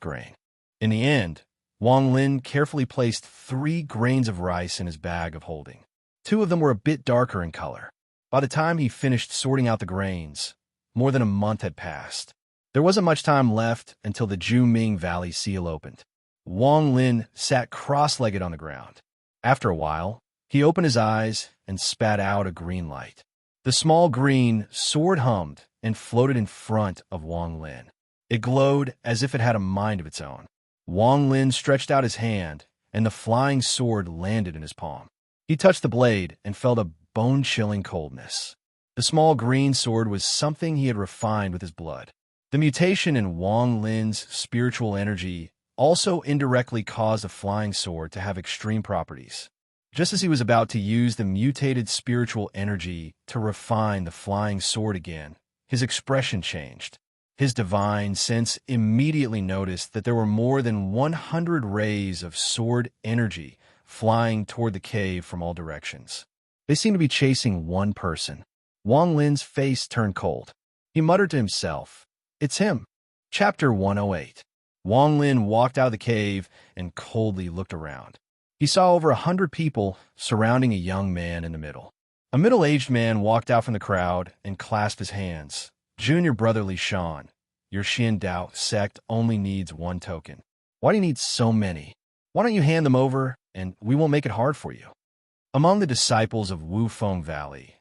grain. In the end, Wang Lin carefully placed 3 grains of rice in his bag of holding. 2 of them were a bit darker in color. By the time he finished sorting out the grains, more than a month had passed. There wasn't much time left until the Juming Valley seal opened. Wang Lin sat cross-legged on the ground. After a while, he opened his eyes and spat out a green light. The small green sword hummed and floated in front of Wang Lin. It glowed as if it had a mind of its own. Wang Lin stretched out his hand, and the flying sword landed in his palm. He touched the blade and felt a bone-chilling coldness. The small green sword was something he had refined with his blood. The mutation in Wang Lin's spiritual energy also indirectly caused the flying sword to have extreme properties. Just as he was about to use the mutated spiritual energy to refine the flying sword again, his expression changed. His divine sense immediately noticed that there were more than 100 rays of sword energy flying toward the cave from all directions. They seemed to be chasing one person. Wang Lin's face turned cold. He muttered to himself, "It's him." Chapter 108. Wang Lin walked out of the cave and coldly looked around. He saw over 100 people surrounding a young man in the middle. A middle-aged man walked out from the crowd and clasped his hands. "Junior brotherly Sean, your Xian Dao sect only needs 1 token. Why do you need so many? Why don't you hand them over, and we won't make it hard for you?" Among the disciples of Wufeng Valley,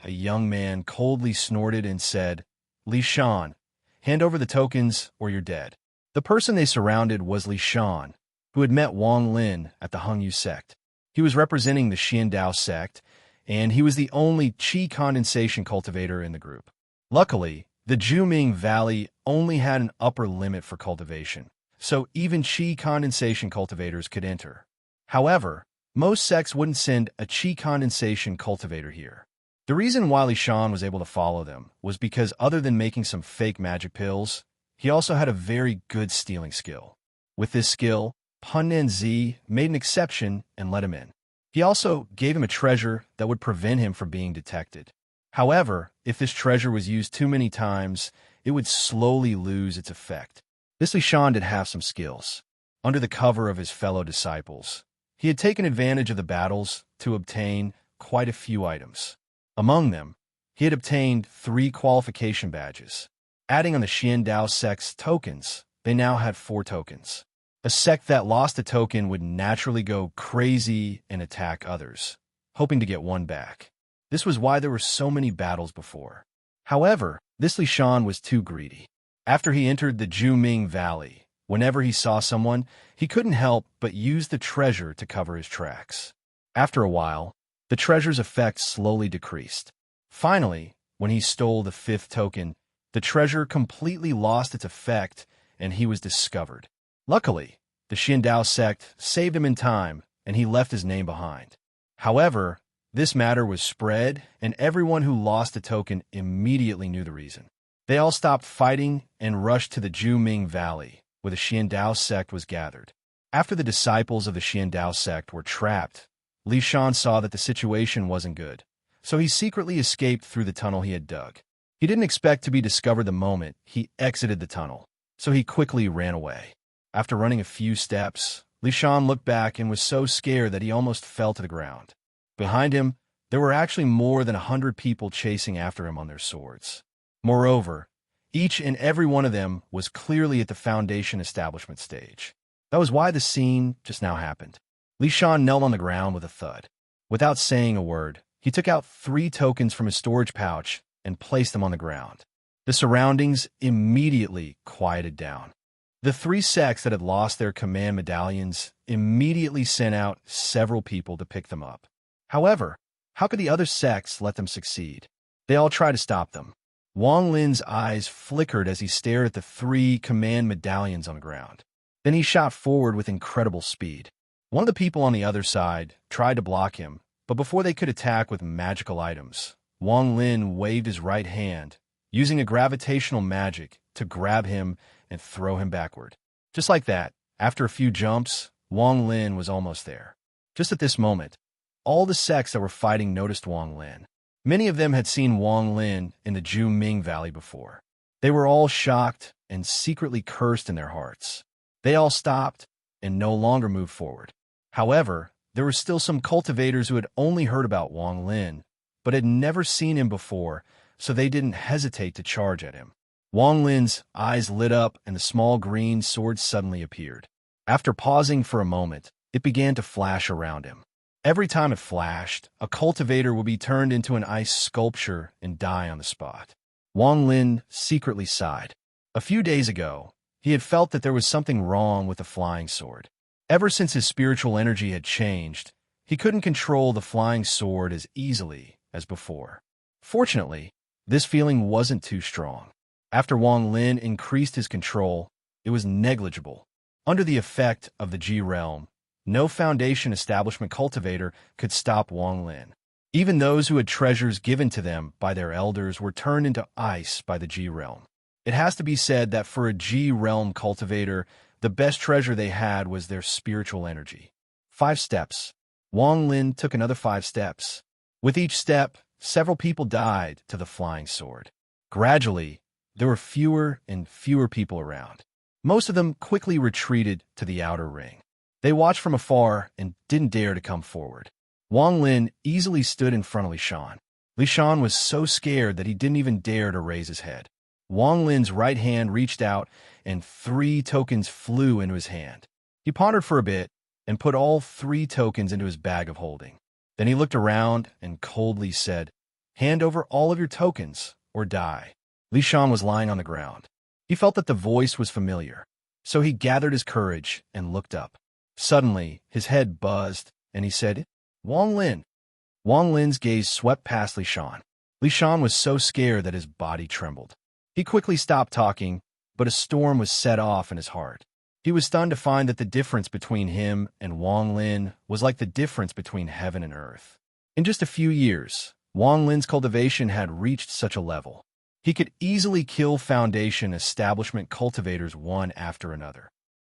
a young man coldly snorted and said, "Li Shan, hand over the tokens or you're dead." The person they surrounded was Li Shan, who had met Wang Lin at the Hengyu sect. He was representing the Xian Dao sect, and he was the only qi condensation cultivator in the group. Luckily, the Juming Valley only had an upper limit for cultivation, so even qi condensation cultivators could enter. However, most sects wouldn't send a qi condensation cultivator here. The reason why Li Shan was able to follow them was because other than making some fake magic pills, he also had a very good stealing skill. With this skill, Pan Nanzi made an exception and let him in. He also gave him a treasure that would prevent him from being detected. However, if this treasure was used too many times, it would slowly lose its effect. This Li Shan did have some skills. Under the cover of his fellow disciples, he had taken advantage of the battles to obtain quite a few items. Among them, he had obtained 3 qualification badges. Adding on the Xian Dao sect's tokens, they now had 4 tokens. A sect that lost a token would naturally go crazy and attack others, hoping to get one back. This was why there were so many battles before. However, this Li Shan was too greedy. After he entered the Juming Valley, whenever he saw someone, he couldn't help but use the treasure to cover his tracks. After a while, the treasure's effect slowly decreased. Finally, when he stole the 5th token, the treasure completely lost its effect and he was discovered. Luckily, the Xian Dao sect saved him in time and he left his name behind. However, this matter was spread and everyone who lost a token immediately knew the reason. They all stopped fighting and rushed to the Juming Valley, where the Xian Dao sect was gathered. After the disciples of the Xian Dao sect were trapped, Li Shan saw that the situation wasn't good, so he secretly escaped through the tunnel he had dug. He didn't expect to be discovered the moment he exited the tunnel, so he quickly ran away. After running a few steps, Li Shan looked back and was so scared that he almost fell to the ground. Behind him, there were actually more than 100 people chasing after him on their swords. Moreover, each and every one of them was clearly at the Foundation establishment stage. That was why the scene just now happened. Li Shan knelt on the ground with a thud. Without saying a word, he took out 3 tokens from his storage pouch and placed them on the ground. The surroundings immediately quieted down. The 3 sects that had lost their command medallions immediately sent out several people to pick them up. However, how could the other sects let them succeed? They all tried to stop them. Wang Lin's eyes flickered as he stared at the 3 command medallions on the ground. Then he shot forward with incredible speed. One of the people on the other side tried to block him, but before they could attack with magical items, Wang Lin waved his right hand, using a gravitational magic to grab him and throw him backward. Just like that, after a few jumps, Wang Lin was almost there. Just at this moment, all the sects that were fighting noticed Wang Lin. Many of them had seen Wang Lin in the Juming Valley before. They were all shocked and secretly cursed in their hearts. They all stopped and no longer moved forward. However, there were still some cultivators who had only heard about Wang Lin, but had never seen him before, so they didn't hesitate to charge at him. Wang Lin's eyes lit up and the small green sword suddenly appeared. After pausing for a moment, it began to flash around him. Every time it flashed, a cultivator would be turned into an ice sculpture and die on the spot. Wang Lin secretly sighed. A few days ago, he had felt that there was something wrong with the flying sword. Ever since his spiritual energy had changed, he couldn't control the flying sword as easily as before. Fortunately, this feeling wasn't too strong. After Wang Lin increased his control, it was negligible. Under the effect of the G realm, no Foundation establishment cultivator could stop Wang Lin. Even those who had treasures given to them by their elders were turned into ice by the G realm. It has to be said that for a G realm cultivator, the best treasure they had was their spiritual energy. 5 steps. Wang Lin took another 5 steps. With each step, several people died to the flying sword. Gradually, there were fewer and fewer people around. Most of them quickly retreated to the outer ring. They watched from afar and didn't dare to come forward. Wang Lin easily stood in front of Li Shan. Li Shan was so scared that he didn't even dare to raise his head. Wang Lin's right hand reached out and 3 tokens flew into his hand. He pondered for a bit and put all 3 tokens into his bag of holding. Then he looked around and coldly said, "Hand over all of your tokens or die." Li Shan was lying on the ground. He felt that the voice was familiar, so he gathered his courage and looked up. Suddenly, his head buzzed, and he said, "Wang Lin." Wang Lin's gaze swept past Li Shan. Li Shan was so scared that his body trembled. He quickly stopped talking, but a storm was set off in his heart. He was stunned to find that the difference between him and Wang Lin was like the difference between heaven and earth. In just a few years, Wang Lin's cultivation had reached such a level. He could easily kill Foundation establishment cultivators one after another.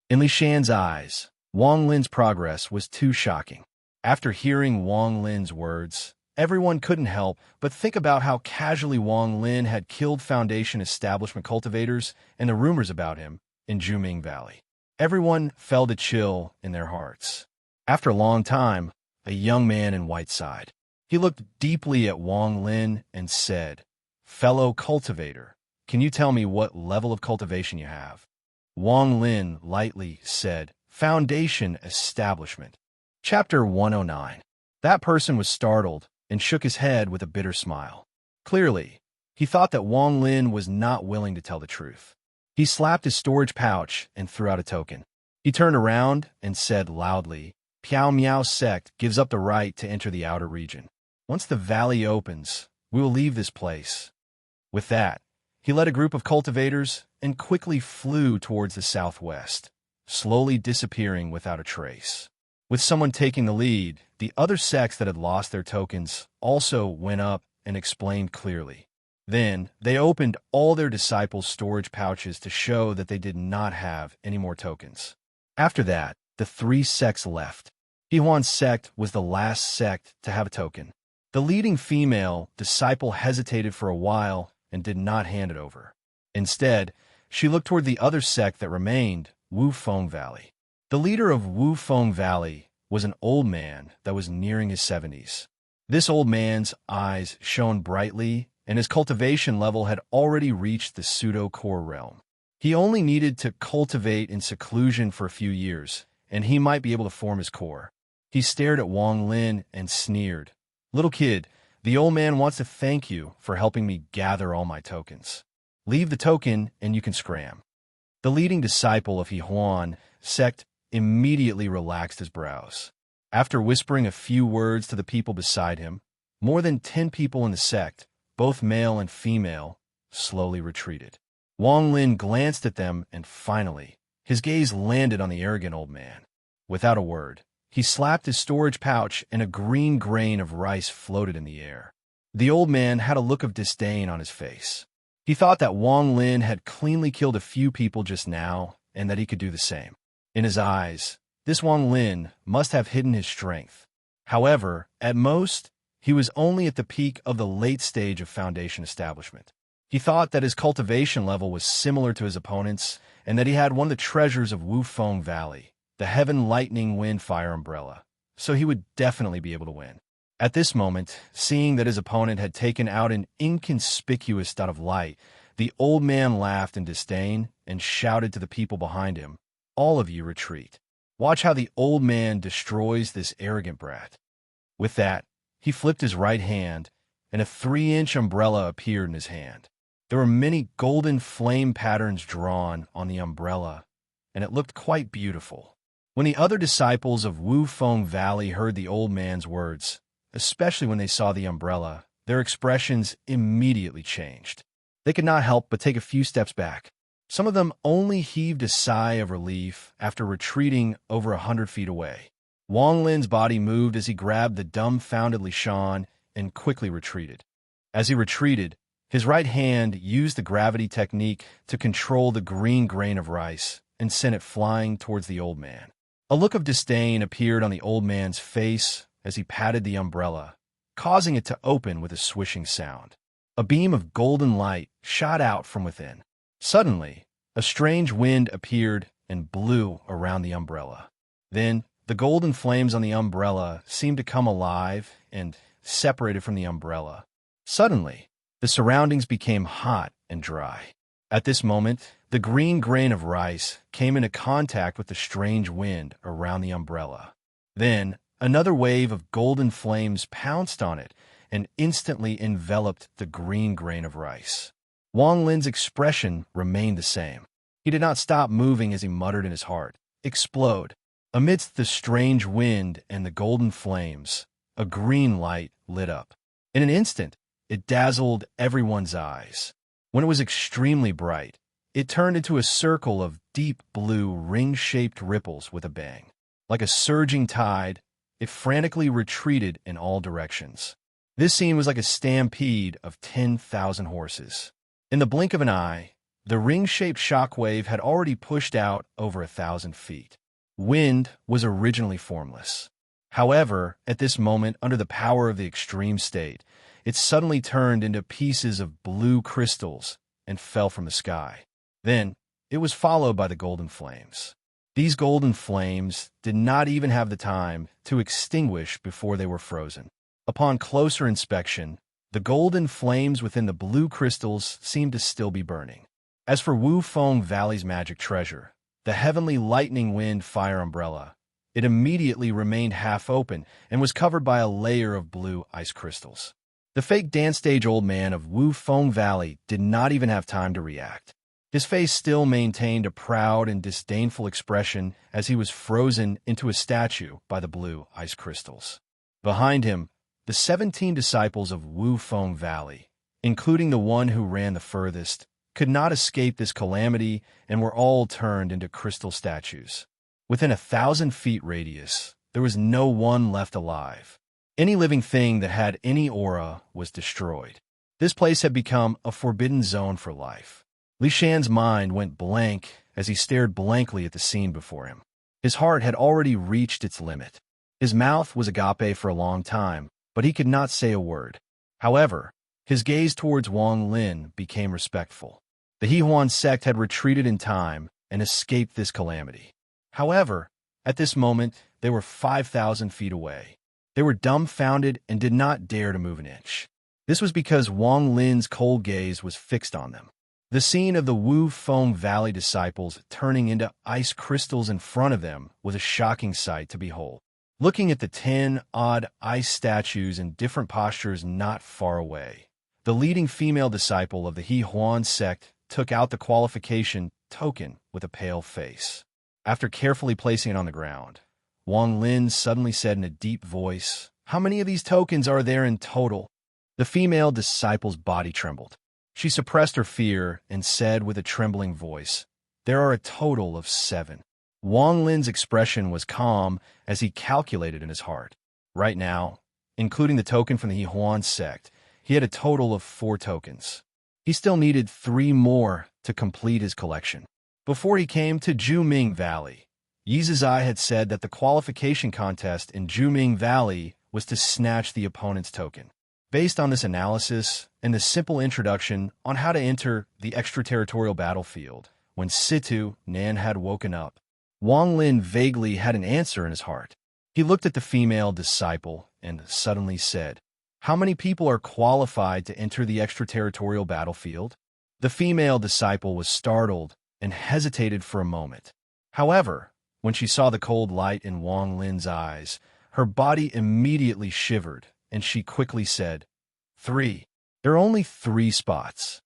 In Li Shan's eyes, Wang Lin's progress was too shocking. After hearing Wang Lin's words, everyone couldn't help but think about how casually Wang Lin had killed Foundation establishment cultivators and the rumors about him in Juming Valley. Everyone felt a chill in their hearts. After a long time, a young man in white sighed. He looked deeply at Wang Lin and said, "Fellow cultivator, can you tell me what level of cultivation you have?" Wang Lin lightly said, "Foundation establishment." Chapter 109. That person was startled and shook his head with a bitter smile. Clearly, he thought that Wang Lin was not willing to tell the truth. He slapped his storage pouch and threw out a token. He turned around and said loudly, "Piao Miao sect gives up the right to enter the outer region. Once the valley opens, we will leave this place." With that, he led a group of cultivators and quickly flew towards the southwest, slowly disappearing without a trace. With someone taking the lead, the other sects that had lost their tokens also went up and explained clearly. Then, they opened all their disciples' storage pouches to show that they did not have any more tokens. After that, the 3 sects left. Huan's sect was the last sect to have a token. The leading female disciple hesitated for a while and did not hand it over. Instead, she looked toward the other sect that remained, Wufeng Valley. The leader of Wufeng Valley was an old man that was nearing his 70s. This old man's eyes shone brightly, and his cultivation level had already reached the pseudo-core realm. He only needed to cultivate in seclusion for a few years, and he might be able to form his core. He stared at Wang Lin and sneered. "Little kid, the old man wants to thank you for helping me gather all my tokens. Leave the token and you can scram." The leading disciple of Huan sect immediately relaxed his brows. After whispering a few words to the people beside him, more than 10 people in the sect, both male and female, slowly retreated. Wang Lin glanced at them and finally, his gaze landed on the arrogant old man. Without a word, he slapped his storage pouch and a green grain of rice floated in the air. The old man had a look of disdain on his face. He thought that Wang Lin had cleanly killed a few people just now and that he could do the same. In his eyes, this Wang Lin must have hidden his strength. However, at most, he was only at the peak of the late stage of Foundation establishment. He thought that his cultivation level was similar to his opponent's and that he had one of the treasures of Wufeng Valley, the Heaven Lightning Wind Fire Umbrella, so he would definitely be able to win. At this moment, seeing that his opponent had taken out an inconspicuous dot of light, the old man laughed in disdain and shouted to the people behind him, "All of you retreat. Watch how the old man destroys this arrogant brat." With that, he flipped his right hand, and a 3-inch umbrella appeared in his hand. There were many golden flame patterns drawn on the umbrella, and it looked quite beautiful. When the other disciples of Wufeng Valley heard the old man's words, especially when they saw the umbrella, their expressions immediately changed. They could not help but take a few steps back. Some of them only heaved a sigh of relief after retreating over 100 feet away. Wang Lin's body moved as he grabbed the dumbfounded Li Shan and quickly retreated. As he retreated, his right hand used the gravity technique to control the green grain of rice and sent it flying towards the old man. A look of disdain appeared on the old man's face as he patted the umbrella, causing it to open with a swishing sound. A beam of golden light shot out from within. Suddenly, a strange wind appeared and blew around the umbrella. Then, the golden flames on the umbrella seemed to come alive and separated from the umbrella. Suddenly, the surroundings became hot and dry. At this moment, the green grain of rice came into contact with the strange wind around the umbrella. Then, another wave of golden flames pounced on it and instantly enveloped the green grain of rice. Wang Lin's expression remained the same. He did not stop moving as he muttered in his heart, "Explode." Amidst the strange wind and the golden flames, a green light lit up. In an instant, it dazzled everyone's eyes. When it was extremely bright, it turned into a circle of deep blue ring-shaped ripples with a bang. Like a surging tide, it frantically retreated in all directions. This scene was like a stampede of 10,000 horses. In the blink of an eye, the ring-shaped shockwave had already pushed out over 1,000 feet. Wind was originally formless. However, at this moment, under the power of the extreme state, it suddenly turned into pieces of blue crystals and fell from the sky. Then, it was followed by the golden flames. These golden flames did not even have the time to extinguish before they were frozen. Upon closer inspection, the golden flames within the blue crystals seemed to still be burning. As for Wufeng Valley's magic treasure, the Heavenly Lightning Wind Fire Umbrella, it immediately remained half open and was covered by a layer of blue ice crystals. The fake dance stage old man of Wufeng Valley did not even have time to react. His face still maintained a proud and disdainful expression as he was frozen into a statue by the blue ice crystals. Behind him, the 17 disciples of Wufeng Valley, including the one who ran the furthest, could not escape this calamity and were all turned into crystal statues. Within 1,000 feet radius, there was no one left alive. Any living thing that had any aura was destroyed. This place had become a forbidden zone for life. Li Shan's mind went blank as he stared blankly at the scene before him. His heart had already reached its limit. His mouth was agape for a long time, but he could not say a word. However, his gaze towards Wang Lin became respectful. The Hehuan sect had retreated in time and escaped this calamity. However, at this moment, they were 5,000 feet away. They were dumbfounded and did not dare to move an inch. This was because Wang Lin's cold gaze was fixed on them. The scene of the Wu Feng Valley disciples turning into ice crystals in front of them was a shocking sight to behold. Looking at the 10-odd ice statues in different postures not far away, the leading female disciple of the Hehuan sect took out the qualification token with a pale face. After carefully placing it on the ground, Wang Lin suddenly said in a deep voice, "How many of these tokens are there in total?" The female disciple's body trembled. She suppressed her fear and said with a trembling voice, "There are a total of 7. Wang Lin's expression was calm as he calculated in his heart. Right now, including the token from the Hehuan sect, he had a total of 4 tokens. He still needed 3 more to complete his collection. Before he came to Juming Valley, Yi Zizai had said that the qualification contest in Juming Valley was to snatch the opponent's token. Based on this analysis and the simple introduction on how to enter the extraterritorial battlefield, when Situ Nan had woken up, Wang Lin vaguely had an answer in his heart. He looked at the female disciple and suddenly said, "How many people are qualified to enter the extraterritorial battlefield?" The female disciple was startled and hesitated for a moment. However, when she saw the cold light in Wang Lin's eyes, her body immediately shivered, and she quickly said, 3. There are only 3 spots.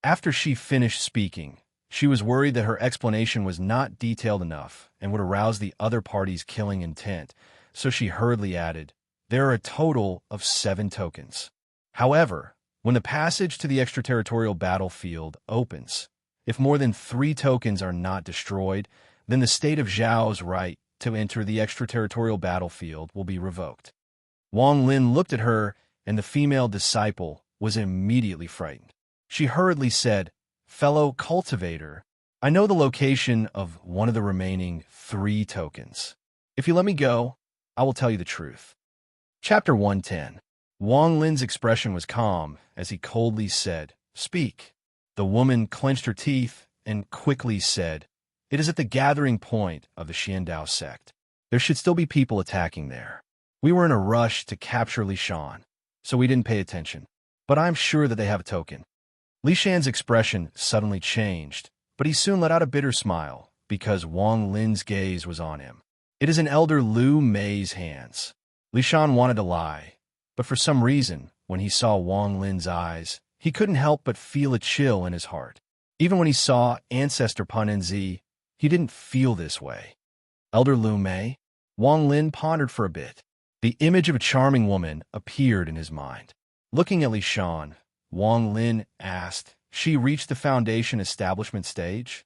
After she finished speaking, she was worried that her explanation was not detailed enough and would arouse the other party's killing intent, so she hurriedly added, "There are a total of 7 tokens. However, when the passage to the extraterritorial battlefield opens, if more than 3 tokens are not destroyed, then the state of Zhao's right to enter the extraterritorial battlefield will be revoked." Wang Lin looked at her, and the female disciple was immediately frightened. She hurriedly said, "Fellow cultivator, I know the location of one of the remaining 3 tokens. If you let me go, I will tell you the truth." Chapter 110. Wang Lin's expression was calm as he coldly said, "Speak." The woman clenched her teeth and quickly said, "It is at the gathering point of the Xiandao sect. There should still be people attacking there. We were in a rush to capture Li Shan, so we didn't pay attention. But I'm sure that they have a token." Li Shan's expression suddenly changed, but he soon let out a bitter smile because Wang Lin's gaze was on him. "It is in Elder Lu Mei's hands." Li Shan wanted to lie, but for some reason, when he saw Wang Lin's eyes, he couldn't help but feel a chill in his heart. Even when he saw Ancestor Panenzi, he didn't feel this way. Elder Lu Mei? Wang Lin pondered for a bit. The image of a charming woman appeared in his mind. Looking at Li Shan, Wang Lin asked, "She reached the foundation establishment stage?"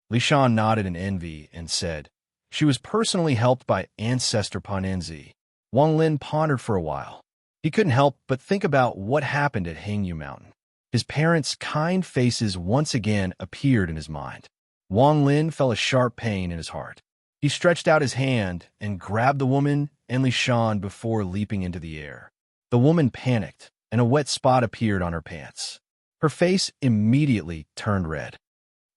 Li Shan nodded in envy and said, "She was personally helped by Ancestor Panenzi." Wang Lin pondered for a while. He couldn't help but think about what happened at Hangyu Mountain. His parents' kind faces once again appeared in his mind. Wang Lin felt a sharp pain in his heart. He stretched out his hand and grabbed the woman and Li Shan before leaping into the air. The woman panicked, and a wet spot appeared on her pants. Her face immediately turned red.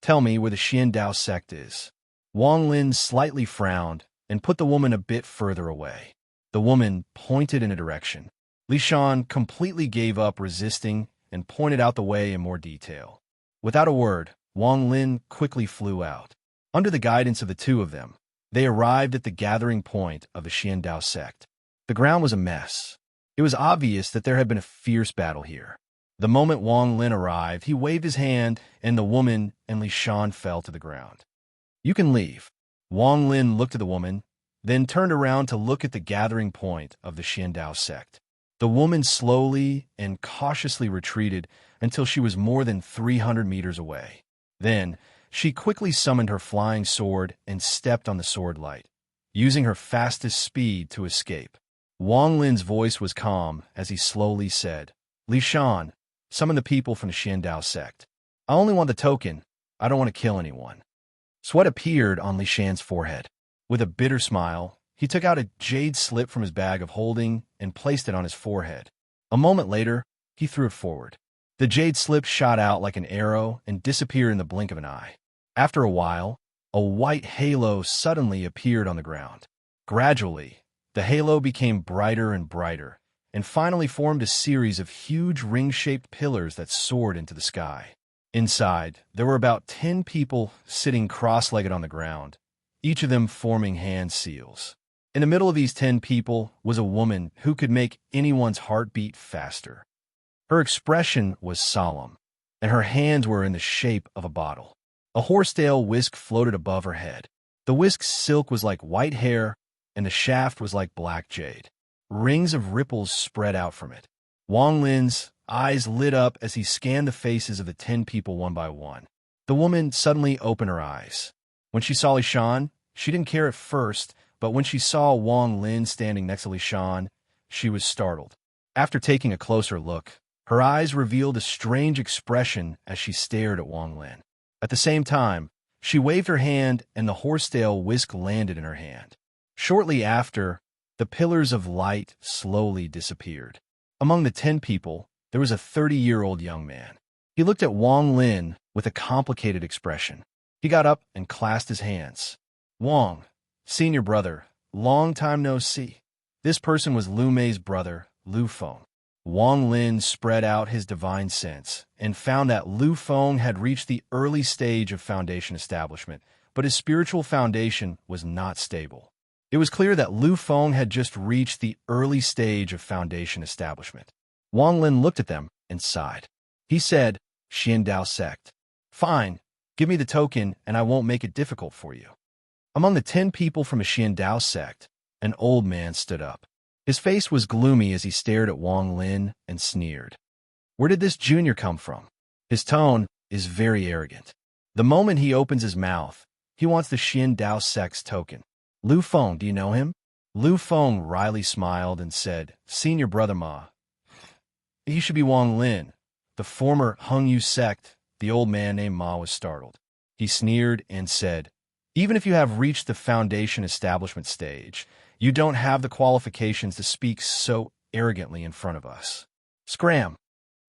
"Tell me where the Xiandao sect is." Wang Lin slightly frowned and put the woman a bit further away. The woman pointed in a direction. Li Shan completely gave up resisting and pointed out the way in more detail. Without a word, Wang Lin quickly flew out. Under the guidance of the 2 of them, they arrived at the gathering point of the Xiandao sect. The ground was a mess. It was obvious that there had been a fierce battle here. The moment Wang Lin arrived, he waved his hand, and the woman and Li Shan fell to the ground. "You can leave." Wang Lin looked at the woman, then turned around to look at the gathering point of the Xiandao sect. The woman slowly and cautiously retreated until she was more than 300 meters away. Then, she quickly summoned her flying sword and stepped on the sword light, using her fastest speed to escape. Wang Lin's voice was calm as he slowly said, "Li Shan, summon the people from the Xiandao sect. I only want the token. I don't want to kill anyone." Sweat appeared on Li Shan's forehead. With a bitter smile, he took out a jade slip from his bag of holding and placed it on his forehead. A moment later, he threw it forward. The jade slip shot out like an arrow and disappeared in the blink of an eye. After a while, a white halo suddenly appeared on the ground. Gradually, the halo became brighter and brighter, and finally formed a series of huge ring-shaped pillars that soared into the sky. Inside, there were about 10 people sitting cross-legged on the ground, each of them forming hand seals. In the middle of these 10 people was a woman who could make anyone's heart beat faster. Her expression was solemn, and her hands were in the shape of a bottle. A horsetail whisk floated above her head. The whisk's silk was like white hair, and the shaft was like black jade. Rings of ripples spread out from it. Wang Lin's eyes lit up as he scanned the faces of the 10 people one by one. The woman suddenly opened her eyes. When she saw Li Shan, she didn't care at first, but when she saw Wang Lin standing next to Li Shan, she was startled. After taking a closer look, her eyes revealed a strange expression as she stared at Wang Lin. At the same time, she waved her hand and the horsetail whisk landed in her hand. Shortly after, the pillars of light slowly disappeared. Among the 10 people, there was a 30-year-old young man. He looked at Wang Lin with a complicated expression. He got up and clasped his hands. Wang, senior brother, long time no see. This person was Lu Mei's brother, Lu Feng. Wang Lin spread out his divine sense and found that Lu Feng had reached the early stage of foundation establishment, but his spiritual foundation was not stable. It was clear that Lu Feng had just reached the early stage of foundation establishment. Wang Lin looked at them and sighed. He said, Xian Dao sect. Fine, give me the token and I won't make it difficult for you. Among the 10 people from a Xian Dao sect, an old man stood up. His face was gloomy as he stared at Wang Lin and sneered. Where did this junior come from? His tone is very arrogant. The moment he opens his mouth, he wants the Xian Dao sect's token. Lu Feng, do you know him? Lu Feng wryly smiled and said, Senior brother Ma. He should be Wang Lin. The former Hung Yu sect, the old man named Ma was startled. He sneered and said, Even if you have reached the foundation establishment stage, you don't have the qualifications to speak so arrogantly in front of us. Scram!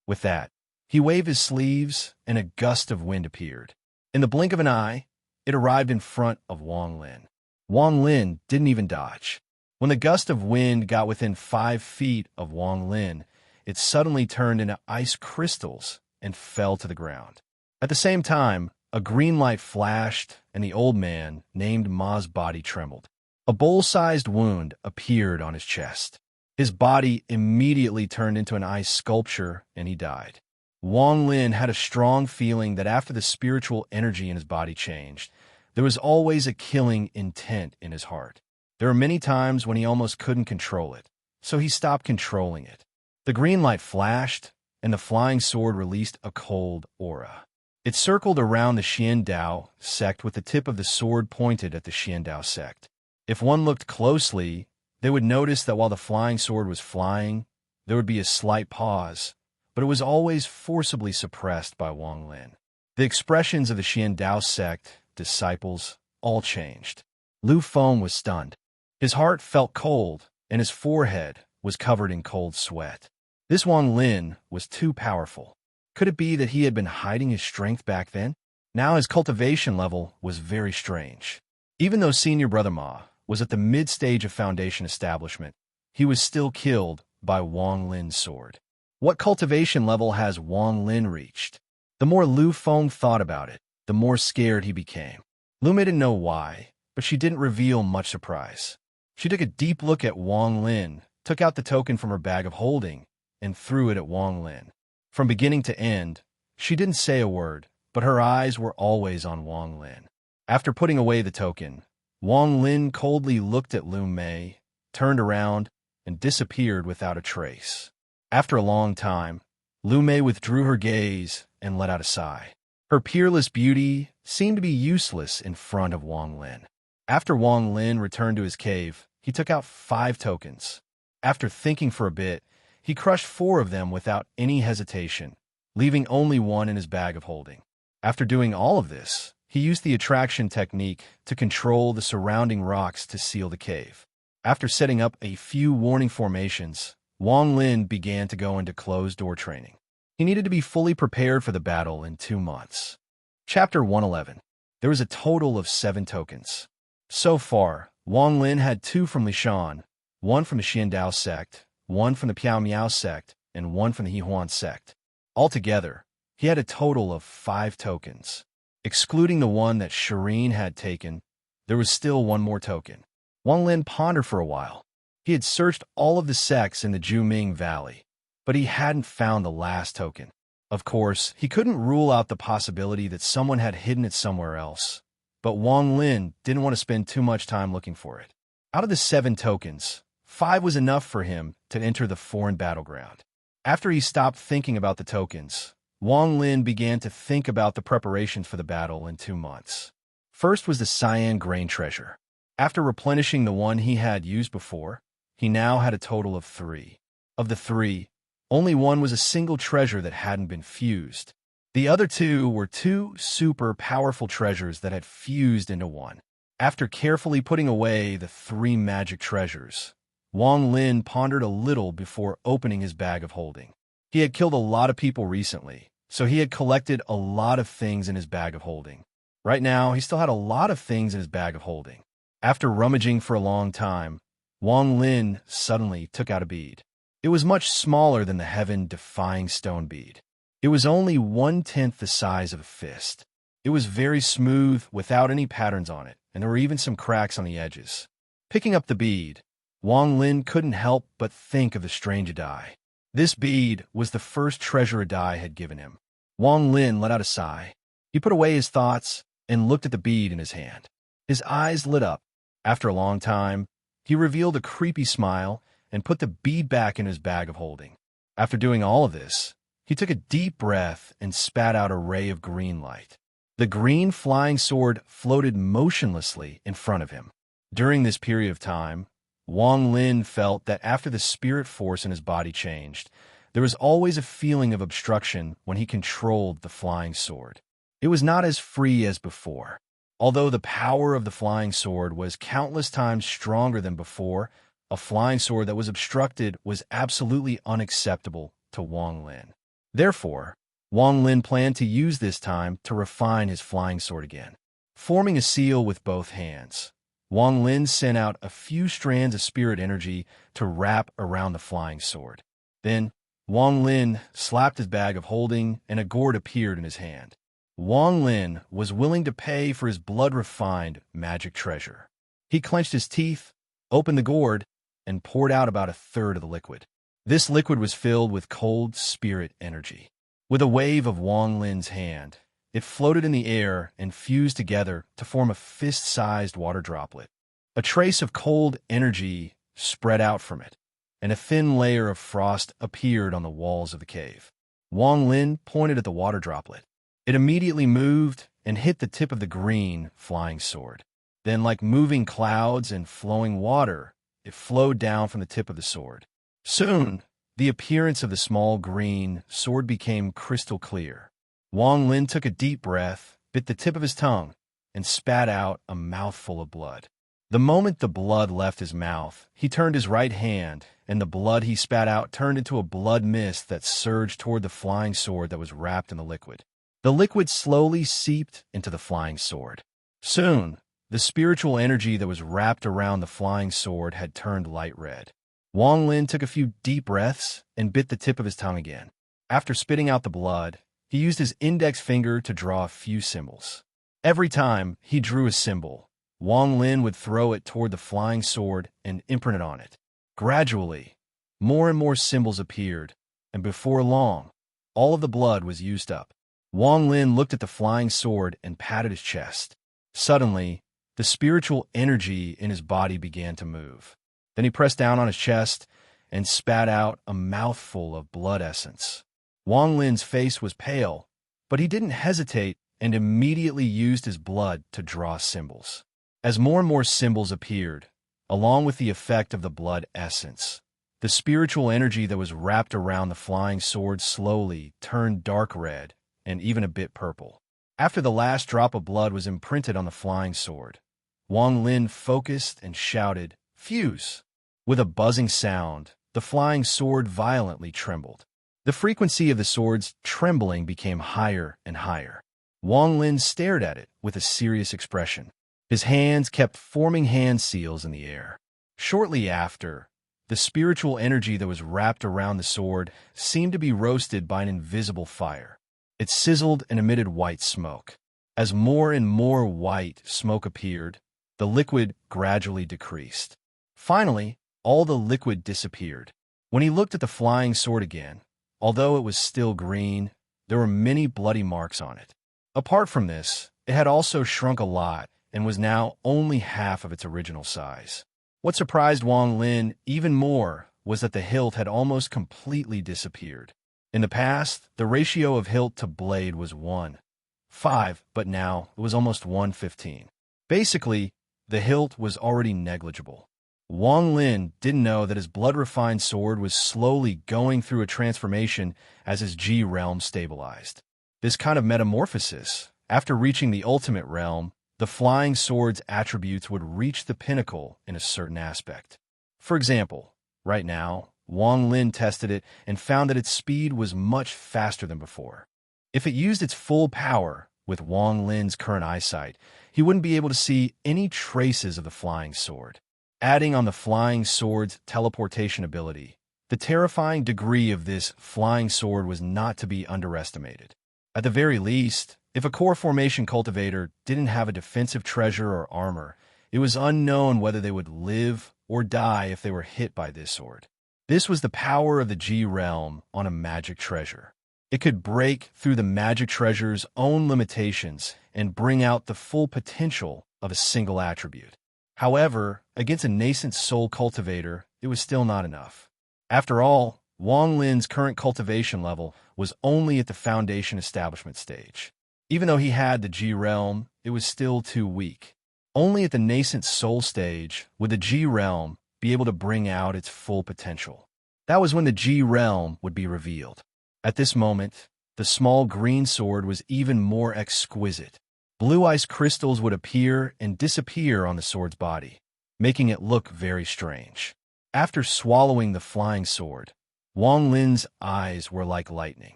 With that, he waved his sleeves and a gust of wind appeared. In the blink of an eye, it arrived in front of Wang Lin. Wang Lin didn't even dodge. When the gust of wind got within 5 feet of Wang Lin, it suddenly turned into ice crystals and fell to the ground. At the same time, a green light flashed and the old man, named Ma's body trembled. A bowl-sized wound appeared on his chest. His body immediately turned into an ice sculpture and he died. Wang Lin had a strong feeling that after the spiritual energy in his body changed, there was always a killing intent in his heart. There were many times when he almost couldn't control it, so he stopped controlling it. The green light flashed, and the flying sword released a cold aura. It circled around the Xian Dao sect with the tip of the sword pointed at the Xian Dao sect. If one looked closely, they would notice that while the flying sword was flying, there would be a slight pause, but it was always forcibly suppressed by Wang Lin. The expressions of the Xian Dao sect disciples all changed. Lu Feng was stunned. His heart felt cold, and his forehead was covered in cold sweat. This Wang Lin was too powerful. Could it be that he had been hiding his strength back then? Now his cultivation level was very strange. Even though Senior Brother Ma was at the mid-stage of foundation establishment, he was still killed by Wang Lin's sword. What cultivation level has Wang Lin reached? The more Lu Feng thought about it, the more scared he became. Lu Mei didn't know why, but she didn't reveal much surprise. She took a deep look at Wang Lin, took out the token from her bag of holding, and threw it at Wang Lin. From beginning to end, she didn't say a word, but her eyes were always on Wang Lin. After putting away the token, Wang Lin coldly looked at Lu Mei, turned around, and disappeared without a trace. After a long time, Lu Mei withdrew her gaze and let out a sigh. Her peerless beauty seemed to be useless in front of Wang Lin. After Wang Lin returned to his cave, he took out 5 tokens. After thinking for a bit, he crushed 4 of them without any hesitation, leaving only 1 in his bag of holding. After doing all of this, he used the attraction technique to control the surrounding rocks to seal the cave. After setting up a few warning formations, Wang Lin began to go into closed-door training. He needed to be fully prepared for the battle in 2 months. Chapter 111. There was a total of 7 tokens. So far, Wang Lin had 2 from Lishan, 1 from the Xiandao sect, 1 from the Piao Miao sect, and 1 from the Hehuan sect. Altogether, he had a total of 5 tokens. Excluding the one that Serene had taken, there was still 1 more token. Wang Lin pondered for a while. He had searched all of the sects in the Juming Valley, but he hadn't found the last token. Of course, he couldn't rule out the possibility that someone had hidden it somewhere else, but Wang Lin didn't want to spend too much time looking for it. Out of the 7 tokens, 5 was enough for him to enter the foreign battleground. After he stopped thinking about the tokens, Wang Lin began to think about the preparations for the battle in 2 months. First was the cyan grain treasure. After replenishing the one he had used before, he now had a total of 3. Of the 3, only 1 was a single treasure that hadn't been fused. The other 2 were 2 super powerful treasures that had fused into 1. After carefully putting away the 3 magic treasures, Wang Lin pondered a little before opening his bag of holding. He had killed a lot of people recently, so he had collected a lot of things in his bag of holding. Right now, he still had a lot of things in his bag of holding. After rummaging for a long time, Wang Lin suddenly took out a bead. It was much smaller than the heaven-defying stone bead. It was only 1/10 the size of a fist. It was very smooth, without any patterns on it, and there were even some cracks on the edges. Picking up the bead, Wang Lin couldn't help but think of the strange die. This bead was the first treasure a die had given him. Wang Lin let out a sigh. He put away his thoughts and looked at the bead in his hand. His eyes lit up. After a long time, he revealed a creepy smile and put the bead back in his bag of holding. After doing all of this, he took a deep breath and spat out a ray of green light. The green flying sword floated motionlessly in front of him. During this period of time, Wang Lin felt that after the spirit force in his body changed, there was always a feeling of obstruction when he controlled the flying sword. It was not as free as before. Although the power of the flying sword was countless times stronger than before, a flying sword that was obstructed was absolutely unacceptable to Wang Lin. Therefore, Wang Lin planned to use this time to refine his flying sword again. Forming a seal with both hands, Wang Lin sent out a few strands of spirit energy to wrap around the flying sword. Then, Wang Lin slapped his bag of holding and a gourd appeared in his hand. Wang Lin was willing to pay for his blood-refined magic treasure. He clenched his teeth, opened the gourd, and poured out about 1/3 of the liquid. This liquid was filled with cold spirit energy. With a wave of Wang Lin's hand, it floated in the air and fused together to form a fist-sized water droplet. A trace of cold energy spread out from it, and a thin layer of frost appeared on the walls of the cave. Wang Lin pointed at the water droplet. It immediately moved and hit the tip of the green flying sword. Then, like moving clouds and flowing water, it flowed down from the tip of the sword. Soon, the appearance of the small green sword became crystal clear. Wang Lin took a deep breath, bit the tip of his tongue, and spat out a mouthful of blood. The moment the blood left his mouth, he turned his right hand, and the blood he spat out turned into a blood mist that surged toward the flying sword that was wrapped in the liquid. The liquid slowly seeped into the flying sword. Soon, the spiritual energy that was wrapped around the flying sword had turned light red. Wang Lin took a few deep breaths and bit the tip of his tongue again. After spitting out the blood, he used his index finger to draw a few symbols. Every time he drew a symbol, Wang Lin would throw it toward the flying sword and imprint it on it. Gradually, more and more symbols appeared, and before long, all of the blood was used up. Wang Lin looked at the flying sword and patted his chest. Suddenly, the spiritual energy in his body began to move. Then he pressed down on his chest and spat out a mouthful of blood essence. Wang Lin's face was pale, but he didn't hesitate and immediately used his blood to draw symbols. As more and more symbols appeared, along with the effect of the blood essence, the spiritual energy that was wrapped around the flying sword slowly turned dark red and even a bit purple. After the last drop of blood was imprinted on the flying sword, Wang Lin focused and shouted, Fuse. With a buzzing sound, the flying sword violently trembled. The frequency of the sword's trembling became higher and higher. Wang Lin stared at it with a serious expression. His hands kept forming hand seals in the air. Shortly after, the spiritual energy that was wrapped around the sword seemed to be roasted by an invisible fire. It sizzled and emitted white smoke. As more and more white smoke appeared, the liquid gradually decreased. Finally, all the liquid disappeared. When he looked at the flying sword again, although it was still green, there were many bloody marks on it. Apart from this, it had also shrunk a lot and was now only half of its original size. What surprised Wang Lin even more was that the hilt had almost completely disappeared. In the past, the ratio of hilt to blade was 1:5, but now it was almost 1:15. Basically, the hilt was already negligible. Wang Lin didn't know that his blood-refined sword was slowly going through a transformation as his G realm stabilized. This kind of metamorphosis, after reaching the ultimate realm, the flying sword's attributes would reach the pinnacle in a certain aspect. For example, right now, Wang Lin tested it and found that its speed was much faster than before. If it used its full power, with Wang Lin's current eyesight, he wouldn't be able to see any traces of the flying sword. Adding on the flying sword's teleportation ability, the terrifying degree of this flying sword was not to be underestimated. At the very least, if a core formation cultivator didn't have a defensive treasure or armor, it was unknown whether they would live or die if they were hit by this sword. This was the power of the G realm on a magic treasure. It could break through the magic treasure's own limitations and bring out the full potential of a single attribute. However, against a nascent soul cultivator, it was still not enough. After all, Wang Lin's current cultivation level was only at the foundation establishment stage. Even though he had the G realm, it was still too weak. Only at the nascent soul stage would the G realm be able to bring out its full potential. That was when the G realm would be revealed. At this moment, the small green sword was even more exquisite. Blue ice crystals would appear and disappear on the sword's body, making it look very strange. After swallowing the flying sword, Wang Lin's eyes were like lightning.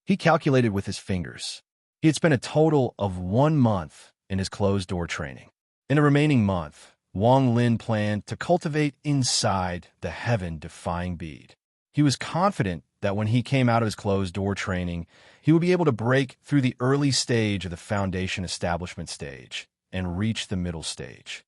He calculated with his fingers. He had spent a total of 1 month in his closed-door training. In the remaining month, Wang Lin planned to cultivate inside the heaven-defying bead. He was confident that when he came out of his closed-door training, he would be able to break through the early stage of the foundation establishment stage and reach the middle stage.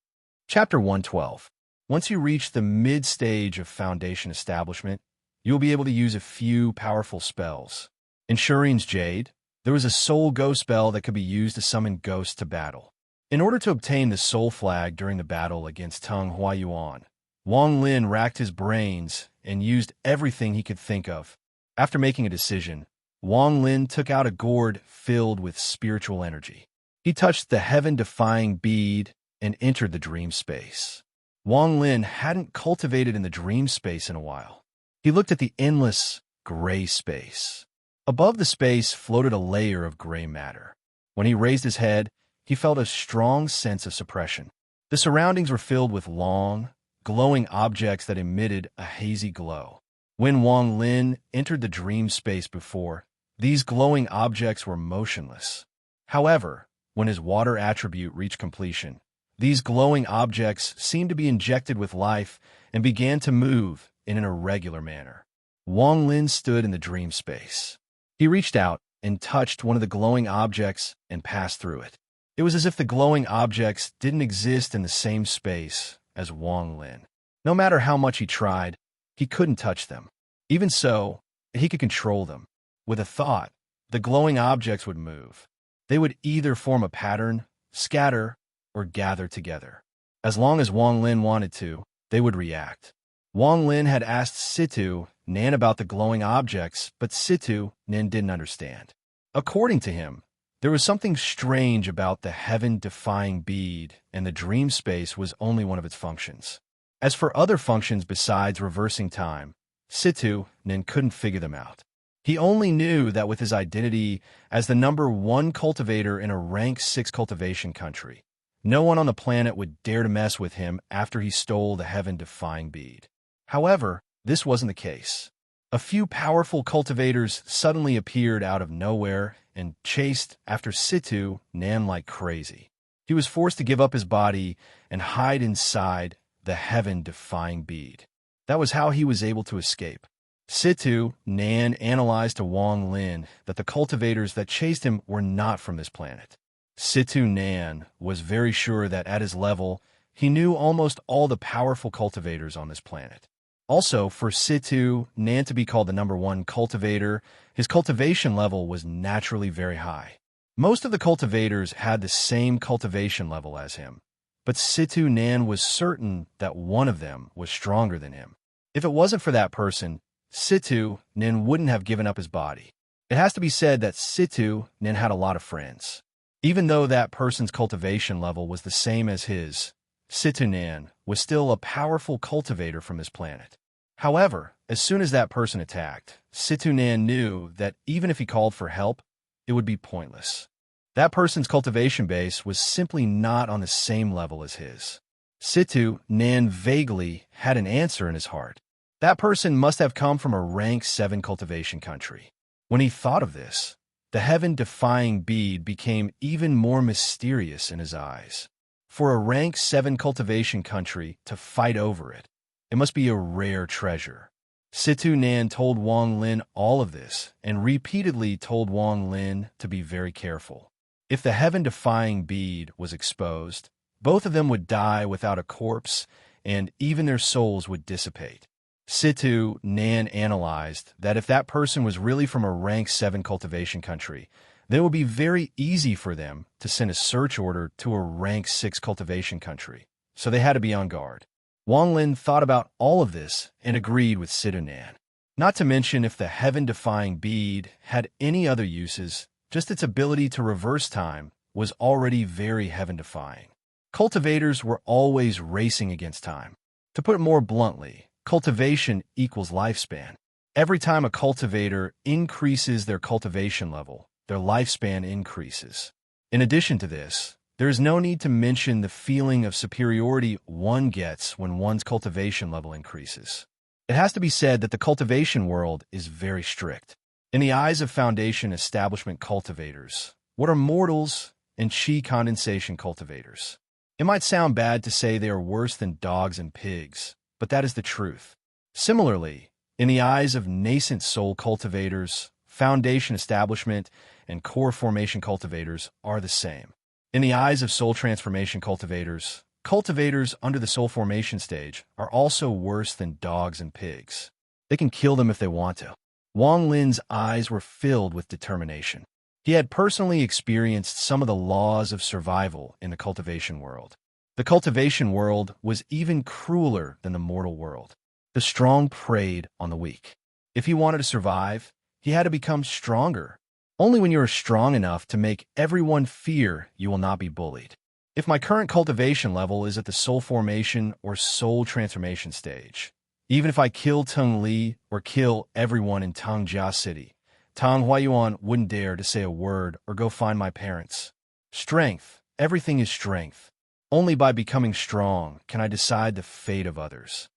Chapter 112. Once you reach the mid-stage of foundation establishment, you will be able to use a few powerful spells. In Serene's Jade, there was a soul ghost spell that could be used to summon ghosts to battle. In order to obtain the soul flag during the battle against Tung Huayuan, Wang Lin racked his brains and used everything he could think of. After making a decision, Wang Lin took out a gourd filled with spiritual energy. He touched the heaven-defying bead and entered the dream space. Wang Lin hadn't cultivated in the dream space in a while. He looked at the endless gray space. Above the space floated a layer of gray matter. When he raised his head, he felt a strong sense of suppression. The surroundings were filled with long, glowing objects that emitted a hazy glow. When Wang Lin entered the dream space before, these glowing objects were motionless. However, when his water attribute reached completion, these glowing objects seemed to be injected with life and began to move in an irregular manner. Wang Lin stood in the dream space. He reached out and touched one of the glowing objects and passed through it. It was as if the glowing objects didn't exist in the same space as Wang Lin. No matter how much he tried, he couldn't touch them. Even so, he could control them. With a thought, the glowing objects would move. They would either form a pattern, scatter, or gather together. As long as Wang Lin wanted to, they would react. Wang Lin had asked Situ Nan about the glowing objects, but Situ Nan didn't understand. According to him, there was something strange about the heaven-defying bead, and the dream space was only one of its functions. As for other functions besides reversing time, Situ Nan couldn't figure them out. He only knew that with his identity as the #1 cultivator in a rank 6 cultivation country, No one on the planet would dare to mess with him after he stole the heaven-defying bead. However, this wasn't the case. A few powerful cultivators suddenly appeared out of nowhere and chased after Situ Nan like crazy. He was forced to give up his body and hide inside the heaven-defying bead. That was how he was able to escape. Situ Nan analyzed to Wang Lin that the cultivators that chased him were not from this planet. Situ Nan was very sure that at his level, he knew almost all the powerful cultivators on this planet. Also, for Situ Nan to be called the #1 cultivator, his cultivation level was naturally very high. Most of the cultivators had the same cultivation level as him, but Situ Nan was certain that one of them was stronger than him. If it wasn't for that person, Situ Nan wouldn't have given up his body. It has to be said that Situ Nan had a lot of friends. Even though that person's cultivation level was the same as his, Situ Nan was still a powerful cultivator from this planet. However, as soon as that person attacked, Situ Nan knew that even if he called for help, it would be pointless. That person's cultivation base was simply not on the same level as his. Situ Nan vaguely had an answer in his heart. That person must have come from a rank 7 cultivation country. When he thought of this, the heaven-defying bead became even more mysterious in his eyes. For a rank 7 cultivation country to fight over it, it must be a rare treasure. Situ Nan told Wang Lin all of this and repeatedly told Wang Lin to be very careful. If the heaven-defying bead was exposed, both of them would die without a corpse, and even their souls would dissipate. Situ Nan analyzed that if that person was really from a rank 7 cultivation country, then it would be very easy for them to send a search order to a rank 6 cultivation country, so they had to be on guard. Wang Lin thought about all of this and agreed with Situ Nan. Not to mention if the heaven-defying bead had any other uses, just its ability to reverse time was already very heaven-defying. Cultivators were always racing against time. To put it more bluntly, cultivation equals lifespan. Every time a cultivator increases their cultivation level, their lifespan increases. In addition to this, there is no need to mention the feeling of superiority one gets when one's cultivation level increases. It has to be said that the cultivation world is very strict. In the eyes of Foundation establishment cultivators, what are mortals and chi condensation cultivators? It might sound bad to say they are worse than dogs and pigs, but that is the truth. Similarly, in the eyes of nascent soul cultivators, Foundation establishment and core formation cultivators are the same. In the eyes of soul transformation cultivators, cultivators under the soul formation stage are also worse than dogs and pigs. They can kill them if they want to. Wang Lin's eyes were filled with determination. He had personally experienced some of the laws of survival in the cultivation world. The cultivation world was even crueler than the mortal world. The strong preyed on the weak. If he wanted to survive, he had to become stronger. Only when you are strong enough to make everyone fear you will not be bullied. If my current cultivation level is at the soul formation or soul transformation stage, even if I kill Teng Li or kill everyone in Tangjia City, Tang Huayuan wouldn't dare to say a word or go find my parents. Strength, everything is strength. Only by becoming strong can I decide the fate of others.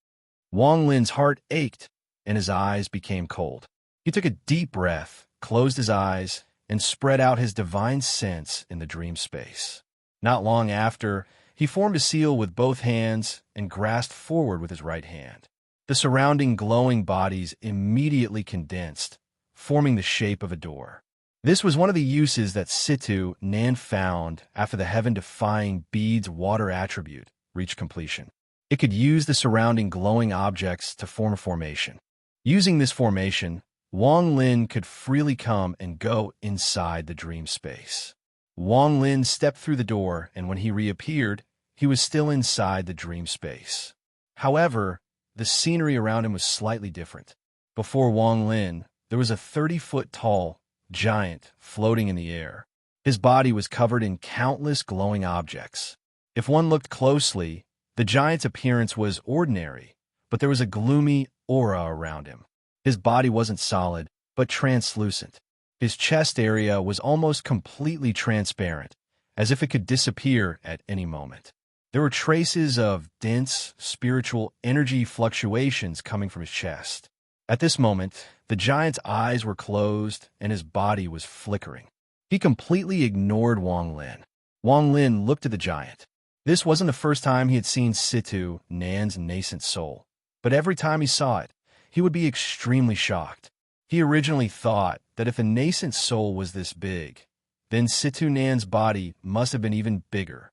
Wang Lin's heart ached and his eyes became cold. He took a deep breath, closed his eyes, and spread out his divine sense in the dream space. Not long after, he formed a seal with both hands and grasped forward with his right hand. The surrounding glowing bodies immediately condensed, forming the shape of a door. This was one of the uses that Situ Nan found after the heaven-defying bead's water attribute reached completion. It could use the surrounding glowing objects to form a formation. Using this formation, Wang Lin could freely come and go inside the dream space. Wang Lin stepped through the door, and when he reappeared, he was still inside the dream space. However, the scenery around him was slightly different. Before Wang Lin, there was a 30-foot-tall giant floating in the air. His body was covered in countless glowing objects. If one looked closely, the giant's appearance was ordinary, but there was a gloomy aura around him. His body wasn't solid, but translucent. His chest area was almost completely transparent, as if it could disappear at any moment. There were traces of dense, spiritual energy fluctuations coming from his chest. At this moment, the giant's eyes were closed and his body was flickering. He completely ignored Wang Lin. Wang Lin looked at the giant. This wasn't the first time he had seen Situ, Nan's nascent soul, but every time he saw it, he would be extremely shocked. He originally thought that if a nascent soul was this big, then Situ Nan's body must have been even bigger.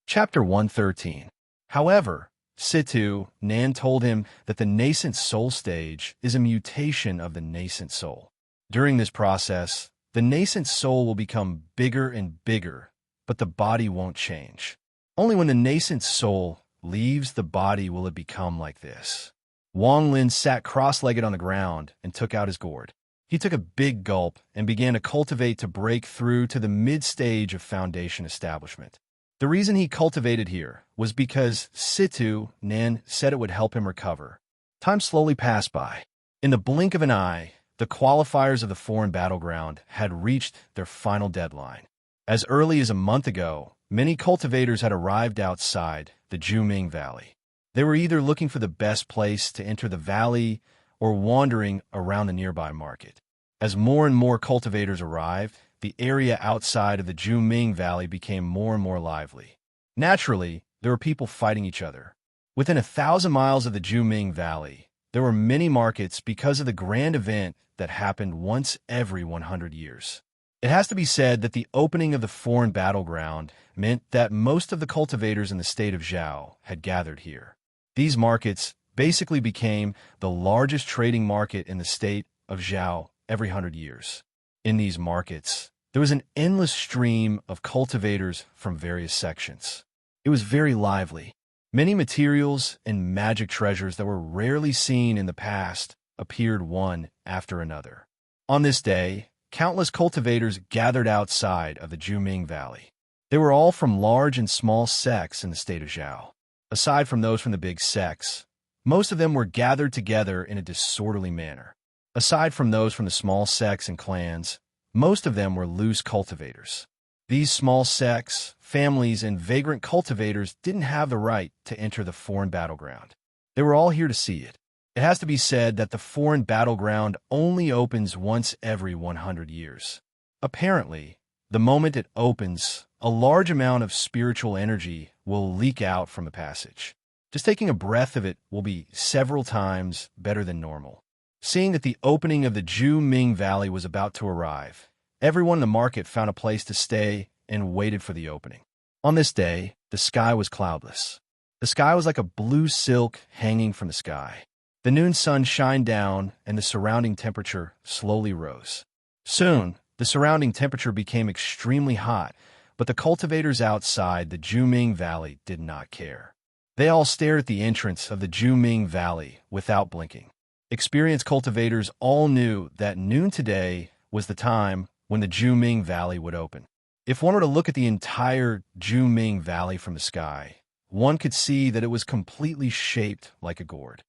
Chapter 113. However, Situ Nan told him that the nascent soul stage is a mutation of the nascent soul. During this process, the nascent soul will become bigger and bigger, but the body won't change. Only when the nascent soul leaves the body will it become like this. Wang Lin sat cross-legged on the ground and took out his gourd. He took a big gulp and began to cultivate to break through to the mid-stage of foundation establishment. The reason he cultivated here was because Situ Nan said it would help him recover. Time slowly passed by. In the blink of an eye, the qualifiers of the foreign battleground had reached their final deadline. As early as a month ago, many cultivators had arrived outside the Juming Valley. They were either looking for the best place to enter the valley or wandering around the nearby market. As more and more cultivators arrived, the area outside of the Juming Valley became more and more lively. Naturally, there were people fighting each other. Within 1,000 miles of the Juming Valley, there were many markets because of the grand event that happened once every 100 years. It has to be said that the opening of the foreign battleground meant that most of the cultivators in the state of Zhao had gathered here. These markets basically became the largest trading market in the state of Zhao every 100 years. In these markets, there was an endless stream of cultivators from various sections. It was very lively. Many materials and magic treasures that were rarely seen in the past appeared one after another. On this day, countless cultivators gathered outside of the Juming Valley. They were all from large and small sects in the state of Zhao. Aside from those from the big sects, most of them were gathered together in a disorderly manner. Aside from those from the small sects and clans, most of them were loose cultivators. These small sects, families, and vagrant cultivators didn't have the right to enter the foreign battleground. They were all here to see it. It has to be said that the foreign battleground only opens once every 100 years. Apparently, the moment it opens, a large amount of spiritual energy will leak out from the passage. Just taking a breath of it will be several times better than normal. Seeing that the opening of the Juming Valley was about to arrive, everyone in the market found a place to stay and waited for the opening. On this day, the sky was cloudless. The sky was like a blue silk hanging from the sky. The noon sun shined down and the surrounding temperature slowly rose. Soon, the surrounding temperature became extremely hot, but the cultivators outside the Juming Valley did not care. They all stared at the entrance of the Juming Valley without blinking. Experienced cultivators all knew that noon today was the time when the Juming Valley would open. If one were to look at the entire Juming Valley from the sky, one could see that it was completely shaped like a gourd.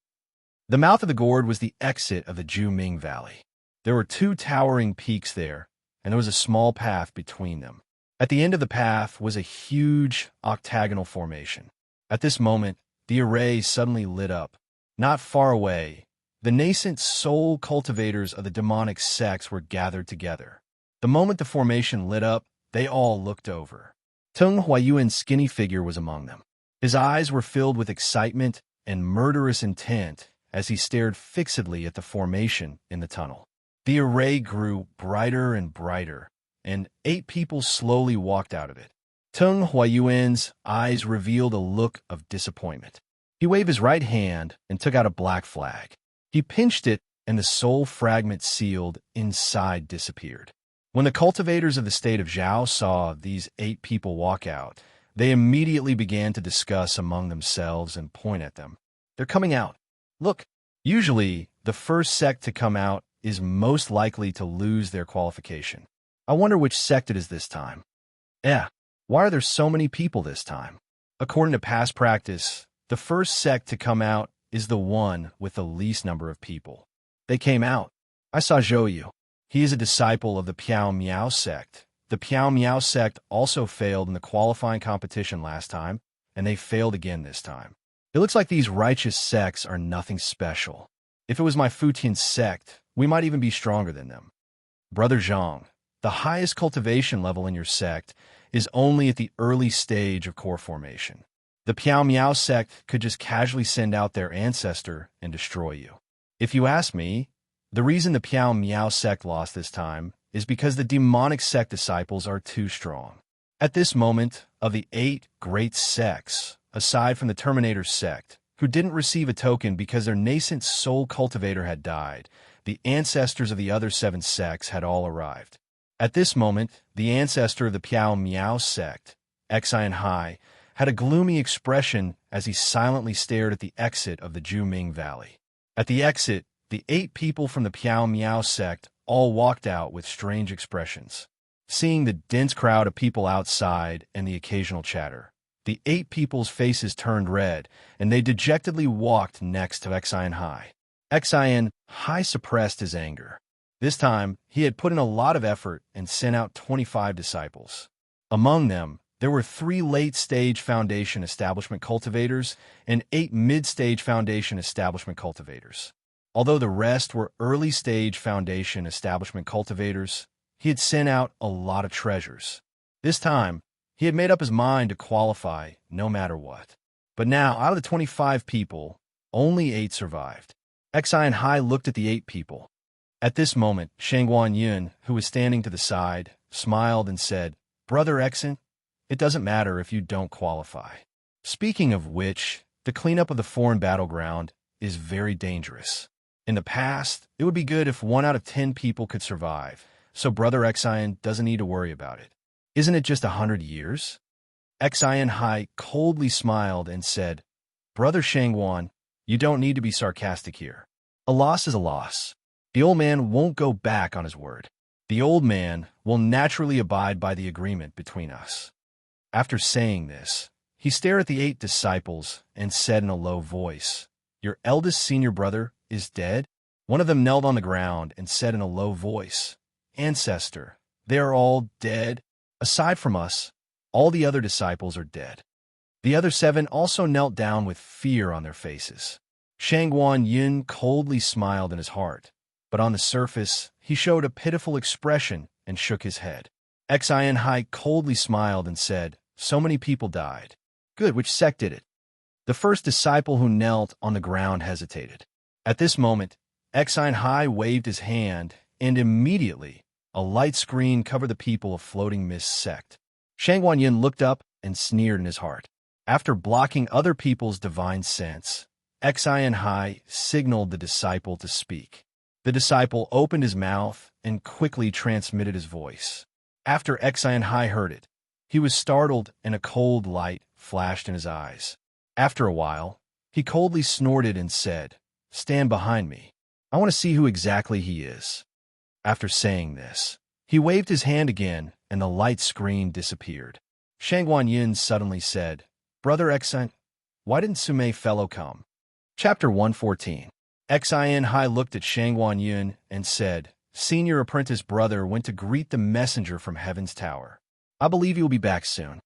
The mouth of the gourd was the exit of the Juming Valley. There were two towering peaks there, and there was a small path between them. At the end of the path was a huge octagonal formation. At this moment, the array suddenly lit up. Not far away, the nascent soul cultivators of the demonic sects were gathered together. The moment the formation lit up, they all looked over. Tung Huayuan's skinny figure was among them. His eyes were filled with excitement and murderous intent as he stared fixedly at the formation in the tunnel. The array grew brighter and brighter, and 8 people slowly walked out of it. Tung Huayuan's eyes revealed a look of disappointment. He waved his right hand and took out a black flag. He pinched it, and the soul fragment sealed inside disappeared. When the cultivators of the state of Zhao saw these 8 people walk out, they immediately began to discuss among themselves and point at them. They're coming out. Look, usually the first sect to come out is most likely to lose their qualification. I wonder which sect it is this time. Why are there so many people this time? According to past practice, the first sect to come out is the one with the least number of people. They came out. I saw Zhou Yu. He is a disciple of the Piao Miao sect. The Piao Miao sect also failed in the qualifying competition last time, and they failed again this time. It looks like these righteous sects are nothing special. If it was my Futian sect, we might even be stronger than them. Brother Zhang, the highest cultivation level in your sect is only at the early stage of core formation. The Piao Miao sect could just casually send out their ancestor and destroy you. If you ask me, the reason the Piao Miao sect lost this time is because the demonic sect disciples are too strong. At this moment, of the 8 great sects, aside from the Terminator sect, who didn't receive a token because their nascent soul cultivator had died, the ancestors of the other 7 sects had all arrived. At this moment, the ancestor of the Piao Miao sect, Xian Hai, had a gloomy expression as he silently stared at the exit of the Juming Valley. At the exit, the 8 people from the Piao Miao sect all walked out with strange expressions. Seeing the dense crowd of people outside and the occasional chatter, the 8 people's faces turned red, and they dejectedly walked next to Xian Hai. Xian Hai suppressed his anger. This time, he had put in a lot of effort and sent out 25 disciples. Among them, there were 3 late-stage Foundation Establishment cultivators and 8 mid-stage Foundation Establishment cultivators. Although the rest were early-stage Foundation Establishment cultivators, he had sent out a lot of treasures. This time, he had made up his mind to qualify no matter what. But now, out of the 25 people, only 8 survived. Xian Hai looked at the 8 people. At this moment, Shangguan Yun, who was standing to the side, smiled and said, "Brother Exant, it doesn't matter if you don't qualify." Speaking of which, the cleanup of the foreign battleground is very dangerous. In the past, it would be good if 1 out of 10 people could survive, so Brother Xian doesn't need to worry about it. Isn't it just 100 years? Xian Hai coldly smiled and said, "Brother Shangguan, you don't need to be sarcastic here. A loss is a loss. The old man won't go back on his word. The old man will naturally abide by the agreement between us." After saying this, he stared at the 8 disciples and said in a low voice, "Your eldest senior brother is dead?" One of them knelt on the ground and said in a low voice, "Ancestor, they are all dead. Aside from us, all the other disciples are dead." The other 7 also knelt down with fear on their faces. Shangguan Yun coldly smiled in his heart, but on the surface, he showed a pitiful expression and shook his head. Xian Hai coldly smiled and said, "So many people died. Good, which sect did it?" The first disciple who knelt on the ground hesitated. At this moment, Xian Hai waved his hand, and immediately, a light screen covered the people of Floating Mist sect. Shangguan Yin looked up and sneered in his heart. After blocking other people's divine sense, Xian Hai signaled the disciple to speak. The disciple opened his mouth and quickly transmitted his voice. After Xian Hai heard it, he was startled and a cold light flashed in his eyes. After a while, he coldly snorted and said, "Stand behind me. I want to see who exactly he is." After saying this, he waved his hand again and the light screen disappeared. Shangguan Yin suddenly said, "Brother Exant, why didn't Sumei Fellow come?" Chapter 114. Xian Hai looked at Shangguan Yun and said, "Senior apprentice brother went to greet the messenger from Heaven's Tower. I believe he will be back soon."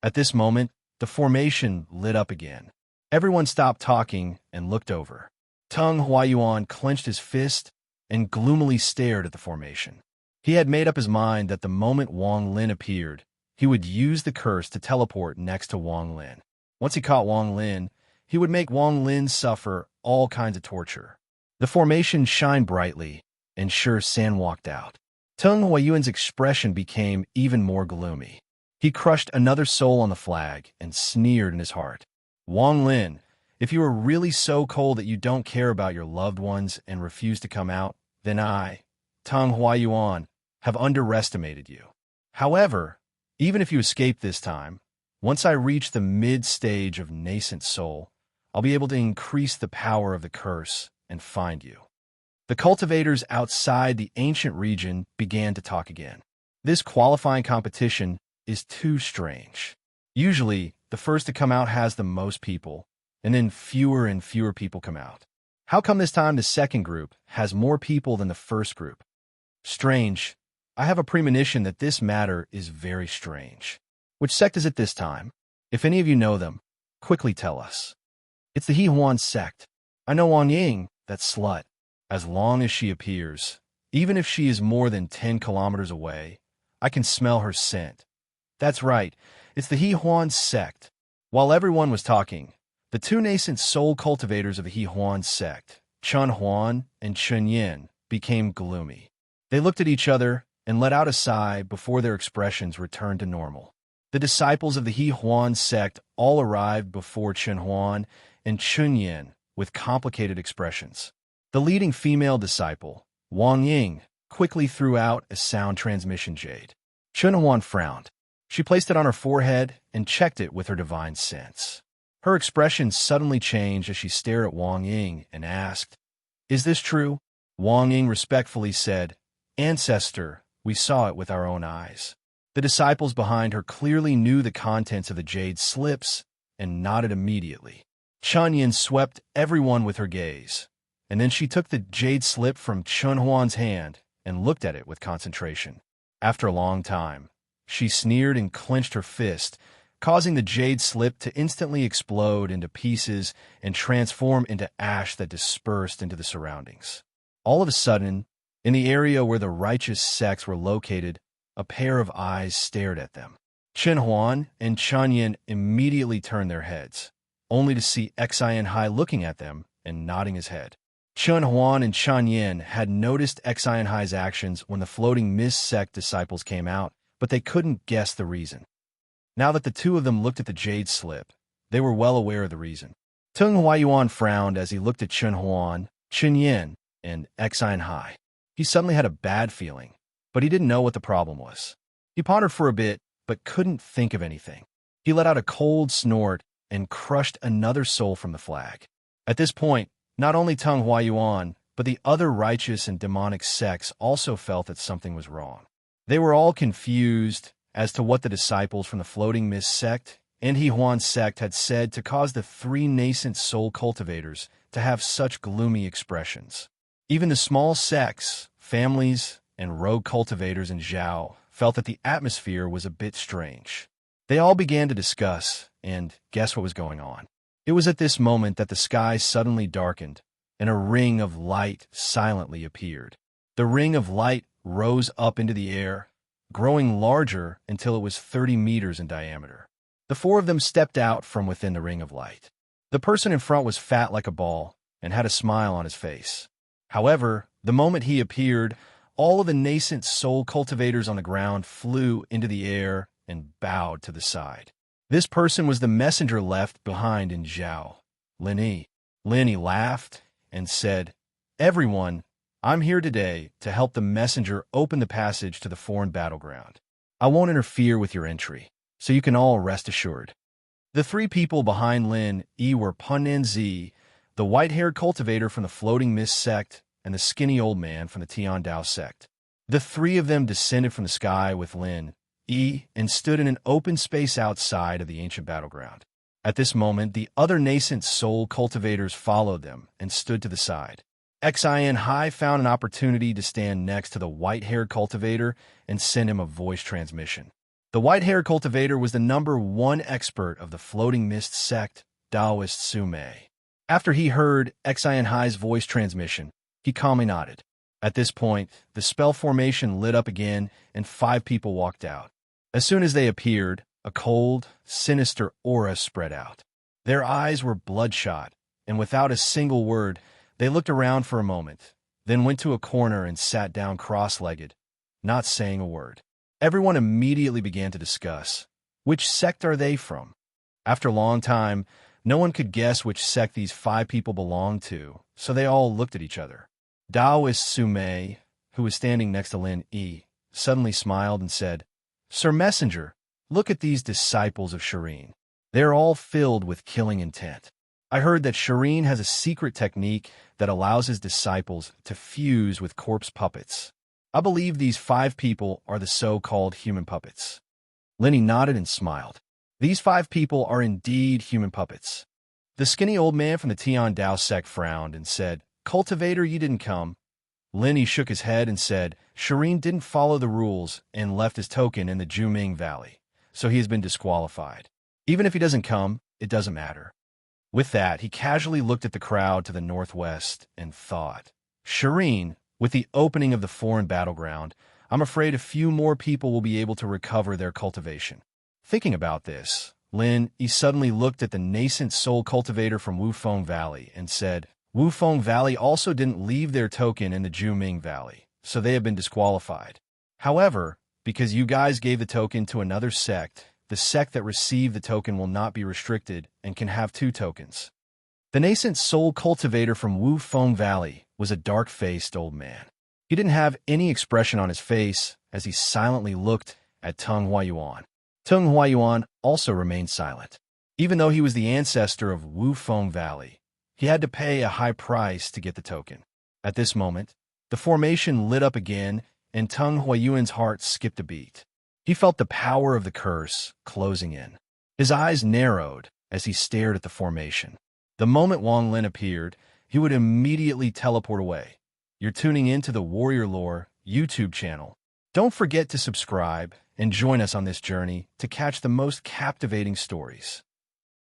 At this moment, the formation lit up again. Everyone stopped talking and looked over. Tung Huayuan clenched his fist and gloomily stared at the formation. He had made up his mind that the moment Wang Lin appeared, he would use the curse to teleport next to Wang Lin. Once he caught Wang Lin, he would make Wang Lin suffer all kinds of torture. The formation shined brightly, and Shi San walked out. Tung Huayuan's expression became even more gloomy. He crushed another soul on the flag and sneered in his heart. "Wang Lin, if you are really so cold that you don't care about your loved ones and refuse to come out, then I, Tung Huayuan, have underestimated you. However, even if you escape this time, once I reach the mid-stage of nascent soul, I'll be able to increase the power of the curse and find you." The cultivators outside the ancient region began to talk again. This qualifying competition is too strange. Usually, the first to come out has the most people, and then fewer and fewer people come out. How come this time the second group has more people than the first group? Strange, I have a premonition that this matter is very strange. Which sect is it this time? If any of you know them, quickly tell us. It's the He Huan sect. I know Wang Ying, that slut. As long as she appears, even if she is more than 10 kilometers away, I can smell her scent. That's right, it's the He Huan sect. While everyone was talking, the two nascent soul cultivators of the He Huan sect, Chun Huan and Chun Yin, became gloomy. They looked at each other and let out a sigh before their expressions returned to normal. The disciples of the He Huan sect all arrived before Chun Huan and Chun Yin with complicated expressions. The leading female disciple, Wang Ying, quickly threw out a sound transmission jade. Chun Huan frowned. She placed it on her forehead and checked it with her divine sense. Her expression suddenly changed as she stared at Wang Ying and asked, "Is this true?" Wang Ying respectfully said, "Ancestor, we saw it with our own eyes." The disciples behind her clearly knew the contents of the jade slips and nodded immediately. Chun Yin swept everyone with her gaze, and then she took the jade slip from Chun Huan's hand and looked at it with concentration. After a long time, she sneered and clenched her fist, causing the jade slip to instantly explode into pieces and transform into ash that dispersed into the surroundings. All of a sudden, in the area where the righteous sects were located, a pair of eyes stared at them. Chun Huan and Chun Yin immediately turned their heads, only to see Xian Hai looking at them and nodding his head. Chun Huan and Chun Yin had noticed Xian Hai's actions when the floating mist sect disciples came out, but they couldn't guess the reason. Now that the two of them looked at the jade slip, they were well aware of the reason. Tung Huayuan frowned as he looked at Chun Huan, Chun Yin, and Xian Hai. He suddenly had a bad feeling, but he didn't know what the problem was. He pondered for a bit, but couldn't think of anything. He let out a cold snort and crushed another soul from the flag. At this point, not only Tung Huayuan, but the other righteous and demonic sects also felt that something was wrong. They were all confused as to what the disciples from the Floating Mist sect and He Huan sect had said to cause the three nascent soul cultivators to have such gloomy expressions. Even the small sects, families, and rogue cultivators in Zhao felt that the atmosphere was a bit strange. They all began to discuss and guess what was going on. It was at this moment that the sky suddenly darkened and a ring of light silently appeared. The ring of light rose up into the air, growing larger until it was 30 meters in diameter. The four of them stepped out from within the ring of light. The person in front was fat like a ball and had a smile on his face. However, the moment he appeared, all of the nascent soul cultivators on the ground flew into the air and bowed to the side. This person was the messenger left behind in Zhao, Lin Yi. Lin Yi laughed and said, "Everyone, I'm here today to help the messenger open the passage to the foreign battleground. I won't interfere with your entry, so you can all rest assured." The three people behind Lin Yi were Pun Nanzi, the white-haired cultivator from the Floating Mist sect, and the skinny old man from the Tian Dao sect. The three of them descended from the sky with Lin Yi and stood in an open space outside of the ancient battleground. At this moment, the other nascent soul cultivators followed them and stood to the side. Xian Hai found an opportunity to stand next to the white-haired cultivator and send him a voice transmission. The white-haired cultivator was the #1 expert of the Floating Mist sect, Taoist Sumei. After he heard Xian Hai's voice transmission, he calmly nodded. At this point, the spell formation lit up again and 5 people walked out. As soon as they appeared, a cold, sinister aura spread out. Their eyes were bloodshot, and without a single word, they looked around for a moment, then went to a corner and sat down cross-legged, not saying a word. Everyone immediately began to discuss, which sect are they from? After a long time, no one could guess which sect these 5 people belonged to, so they all looked at each other. Taoist Sumei, who was standing next to Lin Yi, suddenly smiled and said, "Sir Messenger, look at these disciples of Serene. They are all filled with killing intent. I heard that Serene has a secret technique that allows his disciples to fuse with corpse puppets. I believe these 5 people are the so-called human puppets." Linny nodded and smiled. These 5 people are indeed human puppets. The skinny old man from the Tian Dao sect frowned and said, "Cultivator, you didn't come. Linny shook his head and said, Serene didn't follow the rules and left his token in the Juming Valley, so he has been disqualified. Even if he doesn't come, it doesn't matter. With that, he casually looked at the crowd to the northwest and thought, Serene, with the opening of the foreign battleground, I'm afraid a few more people will be able to recover their cultivation. Thinking about this, he suddenly looked at the nascent soul cultivator from Wufeng Valley and said, Wufeng Valley also didn't leave their token in the Juming Valley, so they have been disqualified. However, because you guys gave the token to another sect, the sect that received the token will not be restricted and can have 2 tokens. The nascent soul cultivator from Wufeng Valley was a dark-faced old man. He didn't have any expression on his face as he silently looked at Tung Huayuan. Tung Huayuan also remained silent. Even though he was the ancestor of Wufeng Valley, he had to pay a high price to get the token. At this moment, the formation lit up again, and Tung Huayuan's heart skipped a beat. He felt the power of the curse closing in. His eyes narrowed as he stared at the formation. The moment Wang Lin appeared, he would immediately teleport away. You're tuning in to the Warrior Lore YouTube channel. Don't forget to subscribe and join us on this journey to catch the most captivating stories.